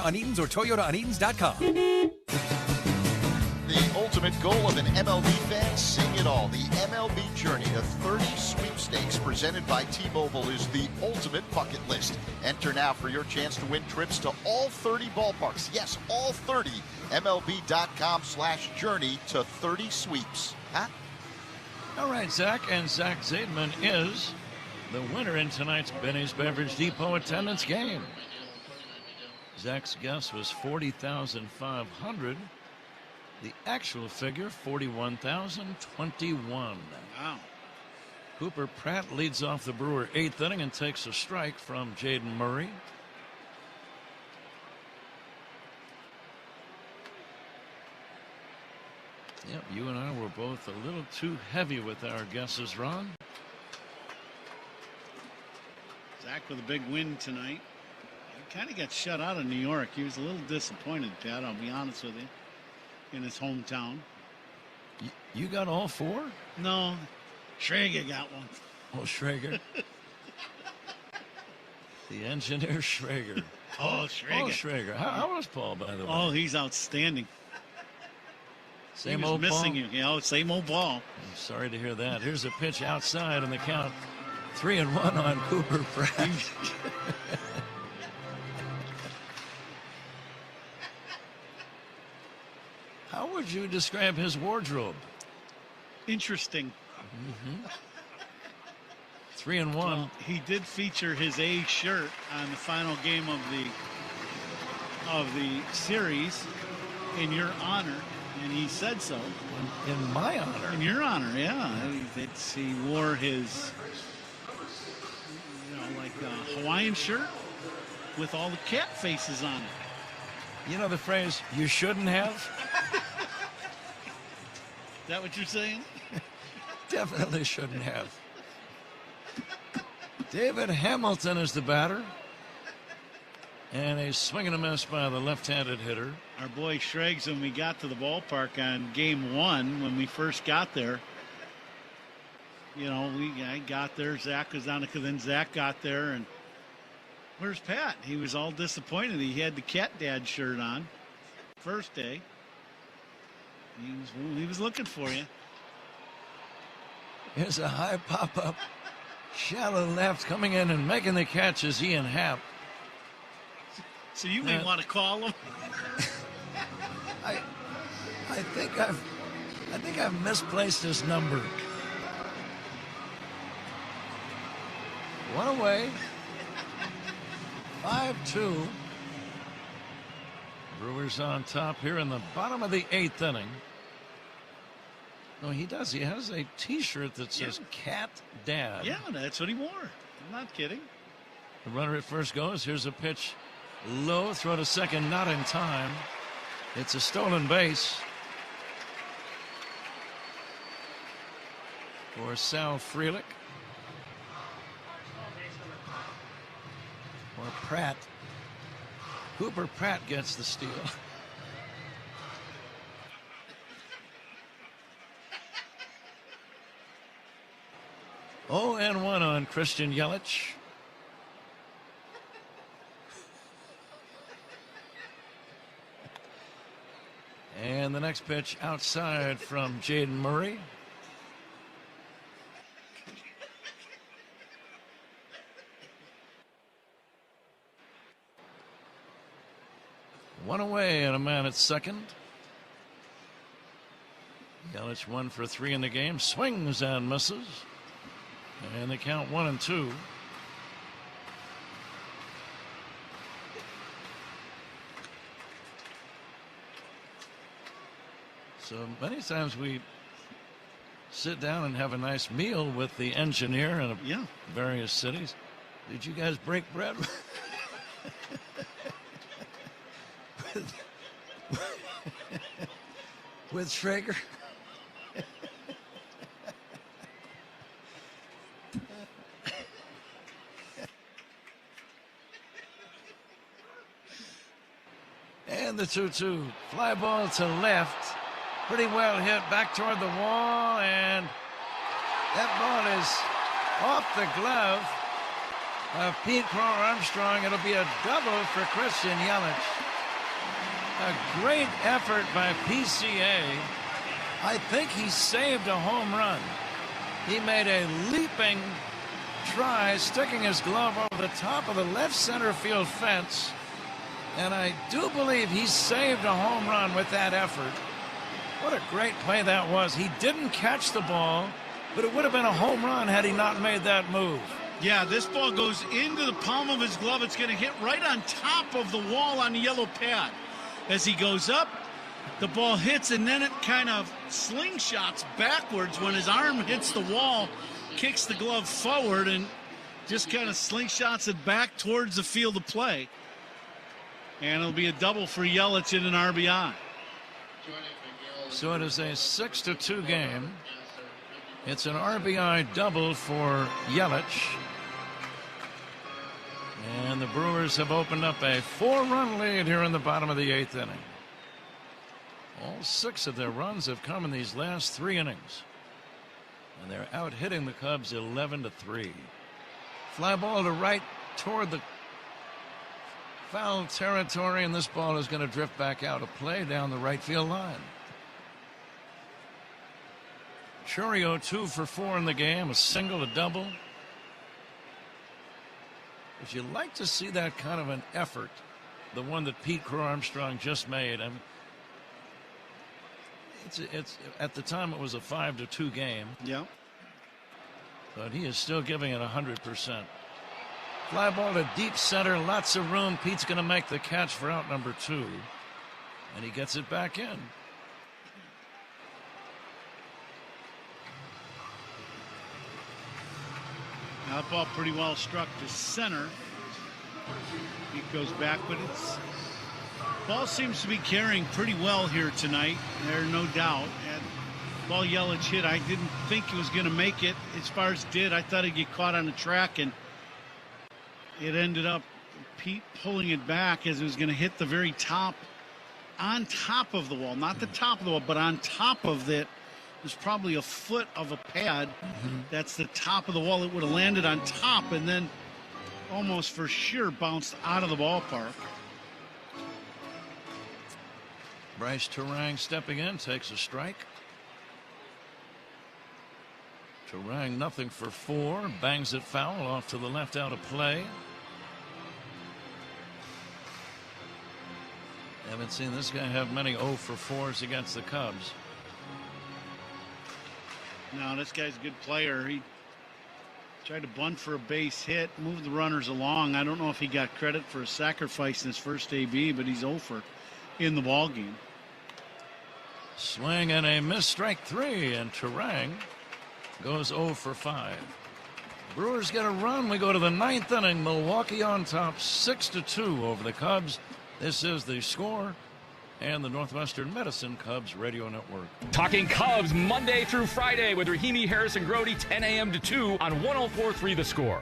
On Eaton's or Toyota on Eatons.com. The ultimate goal of an MLB fan, sing it all. The MLB Journey to 30 sweepstakes presented by T-Mobile is the ultimate bucket list. Enter now for your chance to win trips to all 30 ballparks. Yes, all 30. MLB.com/journey to 30 sweeps. Huh? All right, Zach, and Zach Zaidman is the winner in tonight's Benny's Beverage Depot attendance game. Zach's guess was 40,500. The actual figure, 41,021. Wow. Cooper Pratt leads off the Brewer 8th inning and takes a strike from Jaden Murray. Yep, you and I were both a little too heavy with our guesses, Ron. Zach with a big win tonight. Kind of got shut out of New York. He was a little disappointed, Pat, I'll be honest with you, in his hometown. You got all 4? No, Schrager got one. Oh, Schrager. The engineer Schrager. Oh, Schrager. Oh, Schrager. How was Paul, by the way? Oh, he's outstanding. Same he was old missing Paul? you. You know, same old Paul. I'm sorry to hear that. Here's a pitch outside on the count. 3-1 on Cooper Pratt. How would you describe his wardrobe? Interesting. 3-1. Well, he did feature his A shirt on the final game of the series, in your honor, and he said so. In my honor? In your honor, yeah. He wore his, like a Hawaiian shirt with all the cat faces on it. You know the phrase, you shouldn't have? Is that what you're saying? Definitely shouldn't have. David Hamilton is the batter. And a swing and a miss by the left-handed hitter. Our boy Schrags, when we got to the ballpark on game 1, when we first got there, I got there, Zach was on it, then Zach got there, and where's Pat? He was all disappointed. He had the Cat Dad shirt on first day. He was looking for you. Here's a high pop-up, shallow left, coming in and making the catch is Ian Happ. So you may want to call him. I think I've misplaced his number. One away. 5-2. Brewers on top here in the bottom of the 8th inning. No, he does. He has a T-shirt that says Cat Dad. Yeah, that's what he wore. I'm not kidding. The runner at first goes. Here's a pitch. Low, throw to second, not in time. It's a stolen base for Sal Frelick. Or Pratt. Cooper Pratt gets the steal. Oh, and 1 on Christian Yelich. And the next pitch outside from Jaden Murray. One away and a man at second. Yelich 1 for 3 in the game. Swings and misses. And they count 1-2. So many times we sit down and have a nice meal with the engineer in various cities. Did you guys break bread with Schrager? And the 2-2. Fly ball to left. Pretty well hit back toward the wall, and that ball is off the glove of Pete Crow Armstrong. It'll be a double for Christian Yelich. A great effort by PCA. I think he saved a home run. He made a leaping try, sticking his glove over the top of the left center field fence, and I do believe he saved a home run with that effort. What a great play that was. He didn't catch the ball, but it would have been a home run had he not made that move. Yeah, this ball goes into the palm of his glove. It's going to hit right on top of the wall on the yellow pad. As he goes up, the ball hits, and then it kind of slingshots backwards when his arm hits the wall, kicks the glove forward, and just kind of slingshots it back towards the field of play. And it'll be a double for Yelich in an RBI. So it is a 6-2 game. It's an RBI double for Yelich. And the Brewers have opened up a 4-run lead here in the bottom of the 8th inning. All 6 of their runs have come in these last 3 innings. And they're out hitting the Cubs 11-3. Fly ball to right toward the foul territory, and this ball is going to drift back out of play down the right field line. Churio 2 for 4 in the game, a single, a double. If you like to see that kind of an effort, the one that Pete Crow Armstrong just made, I mean, it's at the time it was a 5-2 game. Yeah. But he is still giving it 100%. Fly ball to deep center, lots of room. Pete's going to make the catch for out number 2. And he gets it back in. That ball pretty well struck to center. It goes back, but it's ball seems to be carrying pretty well here tonight. There's no doubt. And ball Yelich hit. I didn't think he was going to make it. As far as did, I thought he'd get caught on the track, and it ended up Pete pulling it back as it was going to hit the very top, on top of the wall, not the top of the wall, but on top of it. There's probably a foot of a pad. That's the top of the wall. It would have landed on top and then almost for sure bounced out of the ballpark. Bryce Turang stepping in, takes a strike. Turang nothing for 4, bangs it foul off to the left out of play. Haven't seen this guy have many 0 for 4s against the Cubs. No, this guy's a good player. He tried to bunt for a base hit, moved the runners along. I don't know if he got credit for a sacrifice in his first AB, but he's 0 for in the ball game. Swing and a miss, strike 3, and Turang goes 0 for 5. Brewers get a run. We go to the 9th inning. Milwaukee on top 6-2 over the Cubs. This is the score. And the Northwestern Medicine Cubs Radio Network. Talking Cubs Monday through Friday with Rahimi, Harris, and Grody, 10 a.m. to 2 on 104.3 The Score.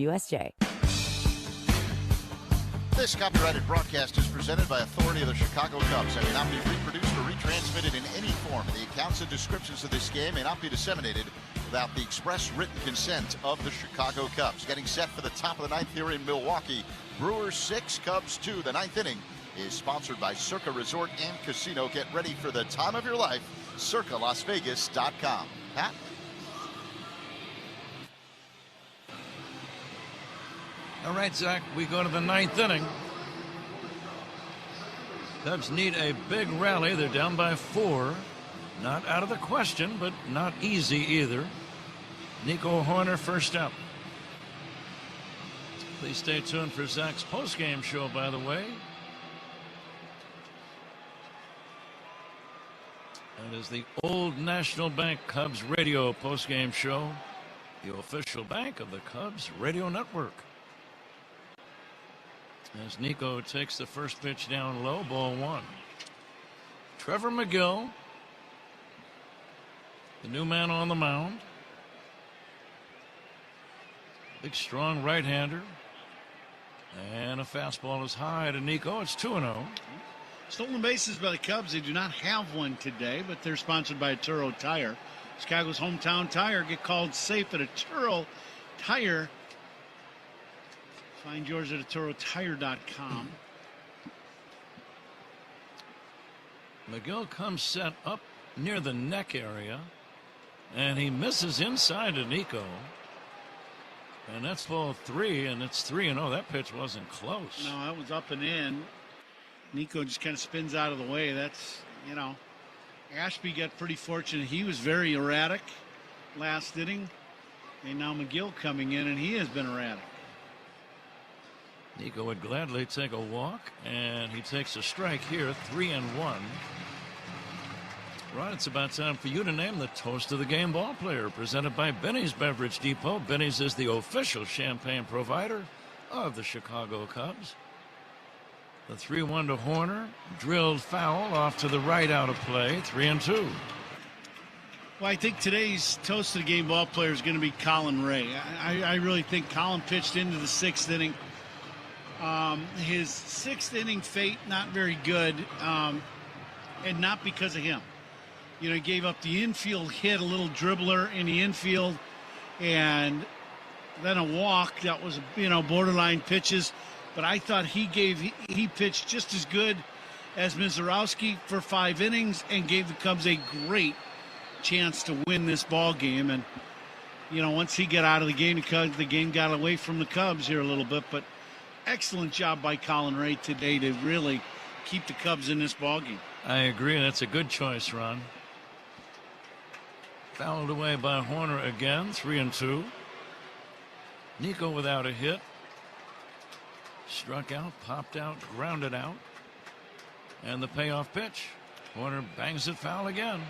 WSJ. This copyrighted broadcast is presented by authority of the Chicago Cubs and may not be reproduced or retransmitted in any form. The accounts and descriptions of this game may not be disseminated without the express written consent of the Chicago Cubs. Getting set for the top of the 9th here in Milwaukee. Brewers 6, Cubs 2. The 9th inning is sponsored by Circa Resort and Casino. Get ready for the time of your life. CircaLasVegas.com. Pat? All right, Zach, we go to the 9th inning. Cubs need a big rally. They're down by 4. Not out of the question, but not easy either. Nico Horner first up. Please stay tuned for Zach's postgame show, by the way. That is the Old National Bank Cubs radio postgame show, the official bank of the Cubs radio network. As Nico takes the first pitch down low, ball 1. Trevor McGill, the new man on the mound. Big, strong right-hander. And a fastball is high to Nico. It's 2-0. Stolen bases by the Cubs. They do not have one today, but they're sponsored by Turo Tire. Chicago's hometown tire. Get called safe at a Turo Tire. Find yours at TuroTire.com. McGill comes set up near the neck area. And he misses inside to Nico. And that's ball 3, and it's 3-0. That pitch wasn't close. No, that was up and in. Nico just kind of spins out of the way. That's, Ashby got pretty fortunate. He was very erratic last inning. And now McGill coming in, and he has been erratic. Nico would gladly take a walk, and he takes a strike here, 3-1. Ron, it's about time for you to name the toast of the game ball player, presented by Benny's Beverage Depot. Benny's is the official champagne provider of the Chicago Cubs. The 3-1 to Horner, drilled foul off to the right, out of play, 3-2. Well, I think today's toast of the game ball player is going to be Colin Ray. I really think Colin pitched into the 6th inning. His 6th inning fate, not very good, and not because of him. He gave up the infield hit, a little dribbler in the infield, and then a walk that was, borderline pitches. But I thought he pitched just as good as Mizorowski for 5 innings and gave the Cubs a great chance to win this ball game. And, once he got out of the game, the game got away from the Cubs here a little bit. But excellent job by Colin Ray today to really keep the Cubs in this ball game. I agree. That's a good choice, Ron. Fouled away by Horner again, 3-2. Nico without a hit. Struck out, popped out, grounded out. And the payoff pitch. Horner bangs it foul again.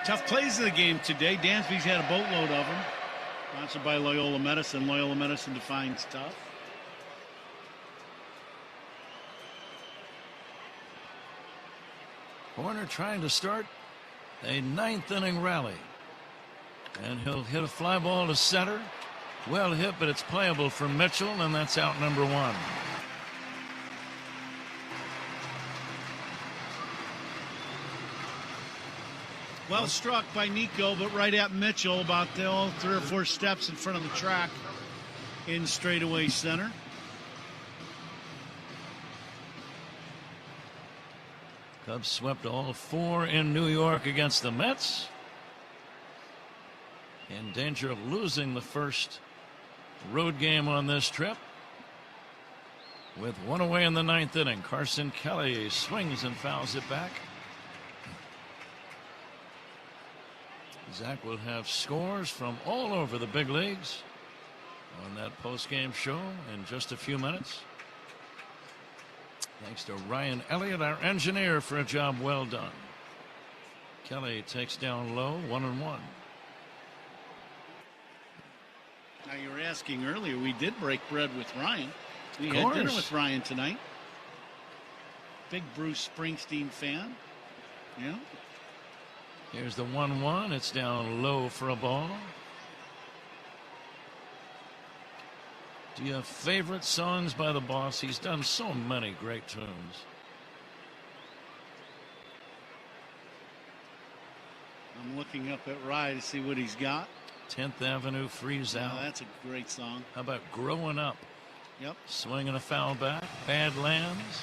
Tough plays of the game today. Dansby's had a boatload of them. Sponsored by Loyola Medicine. Loyola Medicine defines tough. Horner trying to start a 9th inning rally. And he'll hit a fly ball to center. Well hit, but it's playable for Mitchell, and that's out number 1. Well struck by Nico, but right at Mitchell, about 3 or 4 steps in front of the track in straightaway center. Cubs swept all 4 in New York against the Mets. In danger of losing the first road game on this trip. With 1 away in the 9th inning, Carson Kelly swings and fouls it back. Zach will have scores from all over the big leagues on that post-game show in just a few minutes. Thanks to Ryan Elliott, our engineer, for a job well done. Kelly takes down low, 1-1. Now, you were asking earlier, we did break bread with Ryan. We had dinner with Ryan tonight. Big Bruce Springsteen fan. Yeah. Here's the 1-1. It's down low for a ball. Do you have favorite songs by the boss? He's done so many great tunes. I'm looking up at Rye to see what he's got. 10th Avenue Freeze Out. Oh, that's a great song. How about Growing Up? Yep. Swinging a foul back. Badlands.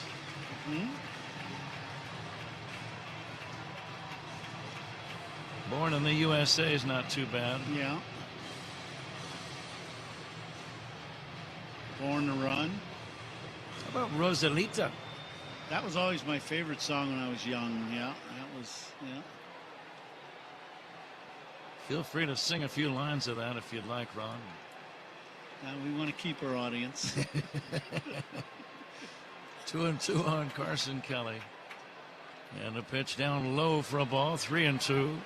Born in the USA is not too bad. Yeah. Born to Run. How about Rosalita? That was always my favorite song when I was young. Yeah, that was, yeah. Feel free to sing a few lines of that if you'd like, Ron. We want to keep our audience. 2-2 on Carson Kelly. And a pitch down low for a ball, 3-2.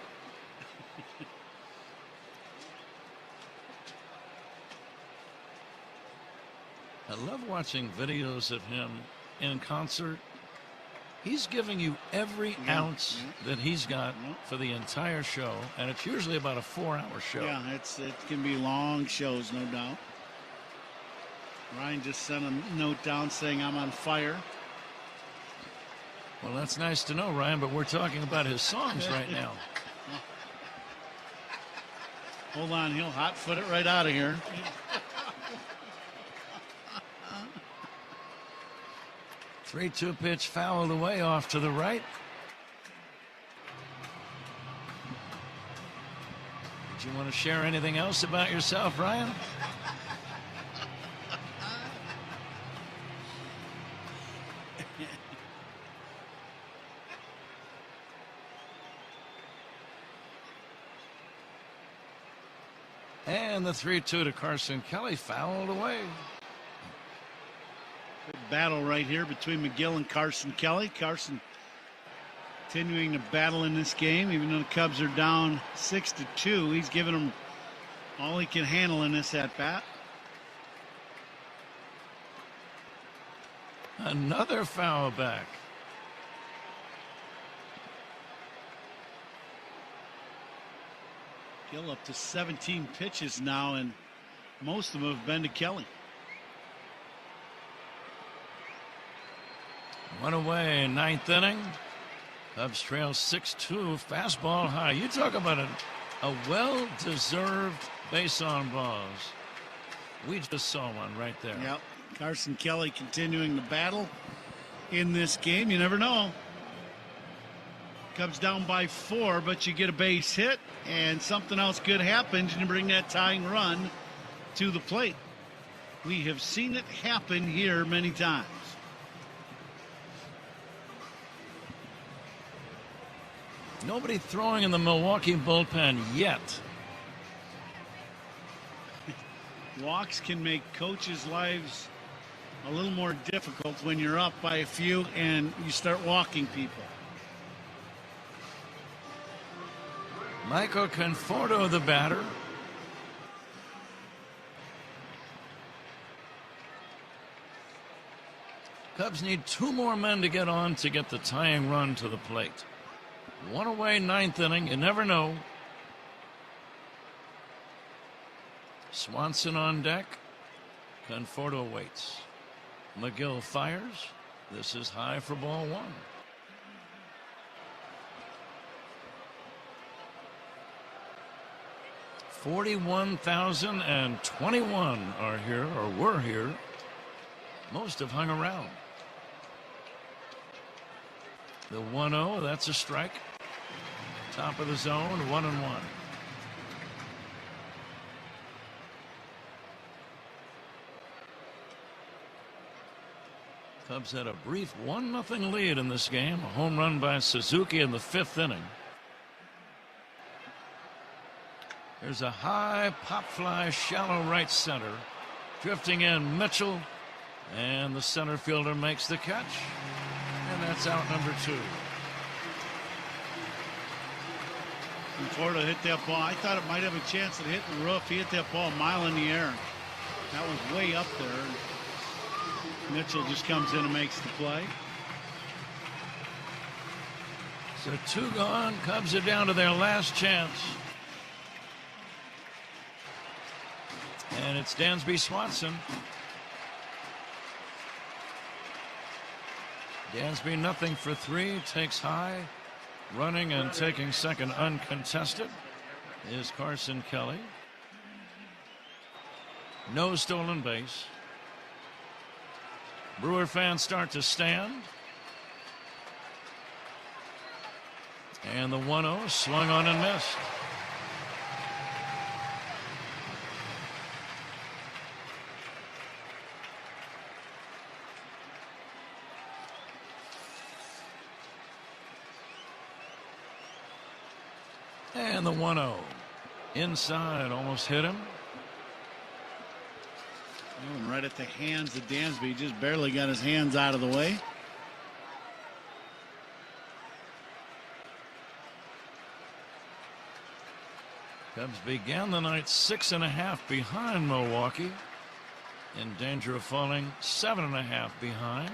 I love watching videos of him in concert. He's giving you every ounce that he's got for the entire show, and it's usually about a 4-hour show. Yeah, it can be long shows, no doubt. Ryan just sent a note down saying I'm on fire. Well, that's nice to know, Ryan, but we're talking about his songs right now. Hold on, he'll hot-foot it right out of here. Three-two pitch fouled away off to the right. you want to share anything else about yourself, Ryan? And the 3-2 to Carson Kelly, fouled away. Good battle right here between McGill and Carson Kelly. Carson continuing to battle in this game, even though the Cubs are down 6-2. He's giving them all he can handle in this at bat. Another foul back. Gill up to 17 pitches now, and most of them have been to Kelly. One away, ninth inning. Cubs trail 6-2, fastball high. You talk about a well-deserved base on balls. We just saw one right there. Yep. Carson Kelly continuing the battle in this game. You never know. Cubs down by 4, but you get a base hit and something else good happens and you bring that tying run to the plate. We have seen it happen here many times. Nobody throwing in the Milwaukee bullpen yet. Walks can make coaches' lives a little more difficult when you're up by a few and you start walking people. Michael Conforto, the batter. Cubs need 2 more men to get on to get the tying run to the plate. One away, ninth inning. You never know. Swanson on deck. Conforto waits. McGill fires. This is high for ball 1. $41,021 are here or were here. Most have hung around. The 1-0, that's a strike. Top of the zone, 1-1. Cubs had a brief 1-0 lead in this game. A home run by Suzuki in the 5th inning. There's a high pop fly, shallow right center. Drifting in Mitchell, and the center fielder makes the catch. And that's out number 2. Conforto hit that ball. I thought it might have a chance of hitting the roof. He hit that ball a mile in the air. That was way up there. Mitchell just comes in and makes the play. So 2 gone. Cubs are down to their last chance. And it's Dansby Swanson. Dansby nothing for 3. Takes high. Running and taking second uncontested is Carson Kelly. No stolen base. Brewer fans start to stand. And the 1-0 swung on and missed. And the 1-0 inside, almost hit him. Oh, right at the hands of Dansby. He just barely got his hands out of the way. Cubs began the night 6.5 behind Milwaukee. In danger of falling 7.5 behind.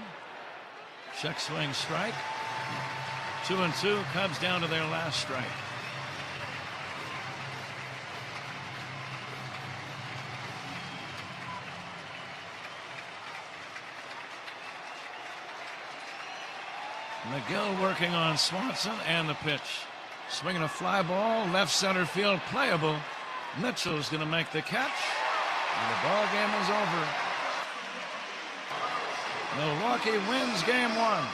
Check swing strike. 2-2. Cubs down to their last strike. McGill working on Swanson and the pitch. Swinging a fly ball, left center field, playable. Mitchell's going to make the catch. And the ball game is over. Milwaukee wins game 1.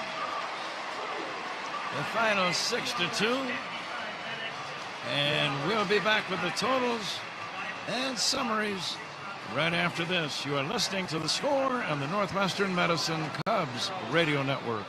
The final 6-2. And we'll be back with the totals and summaries right after this. You are listening to The Score on the Northwestern Medicine Cubs Radio Network.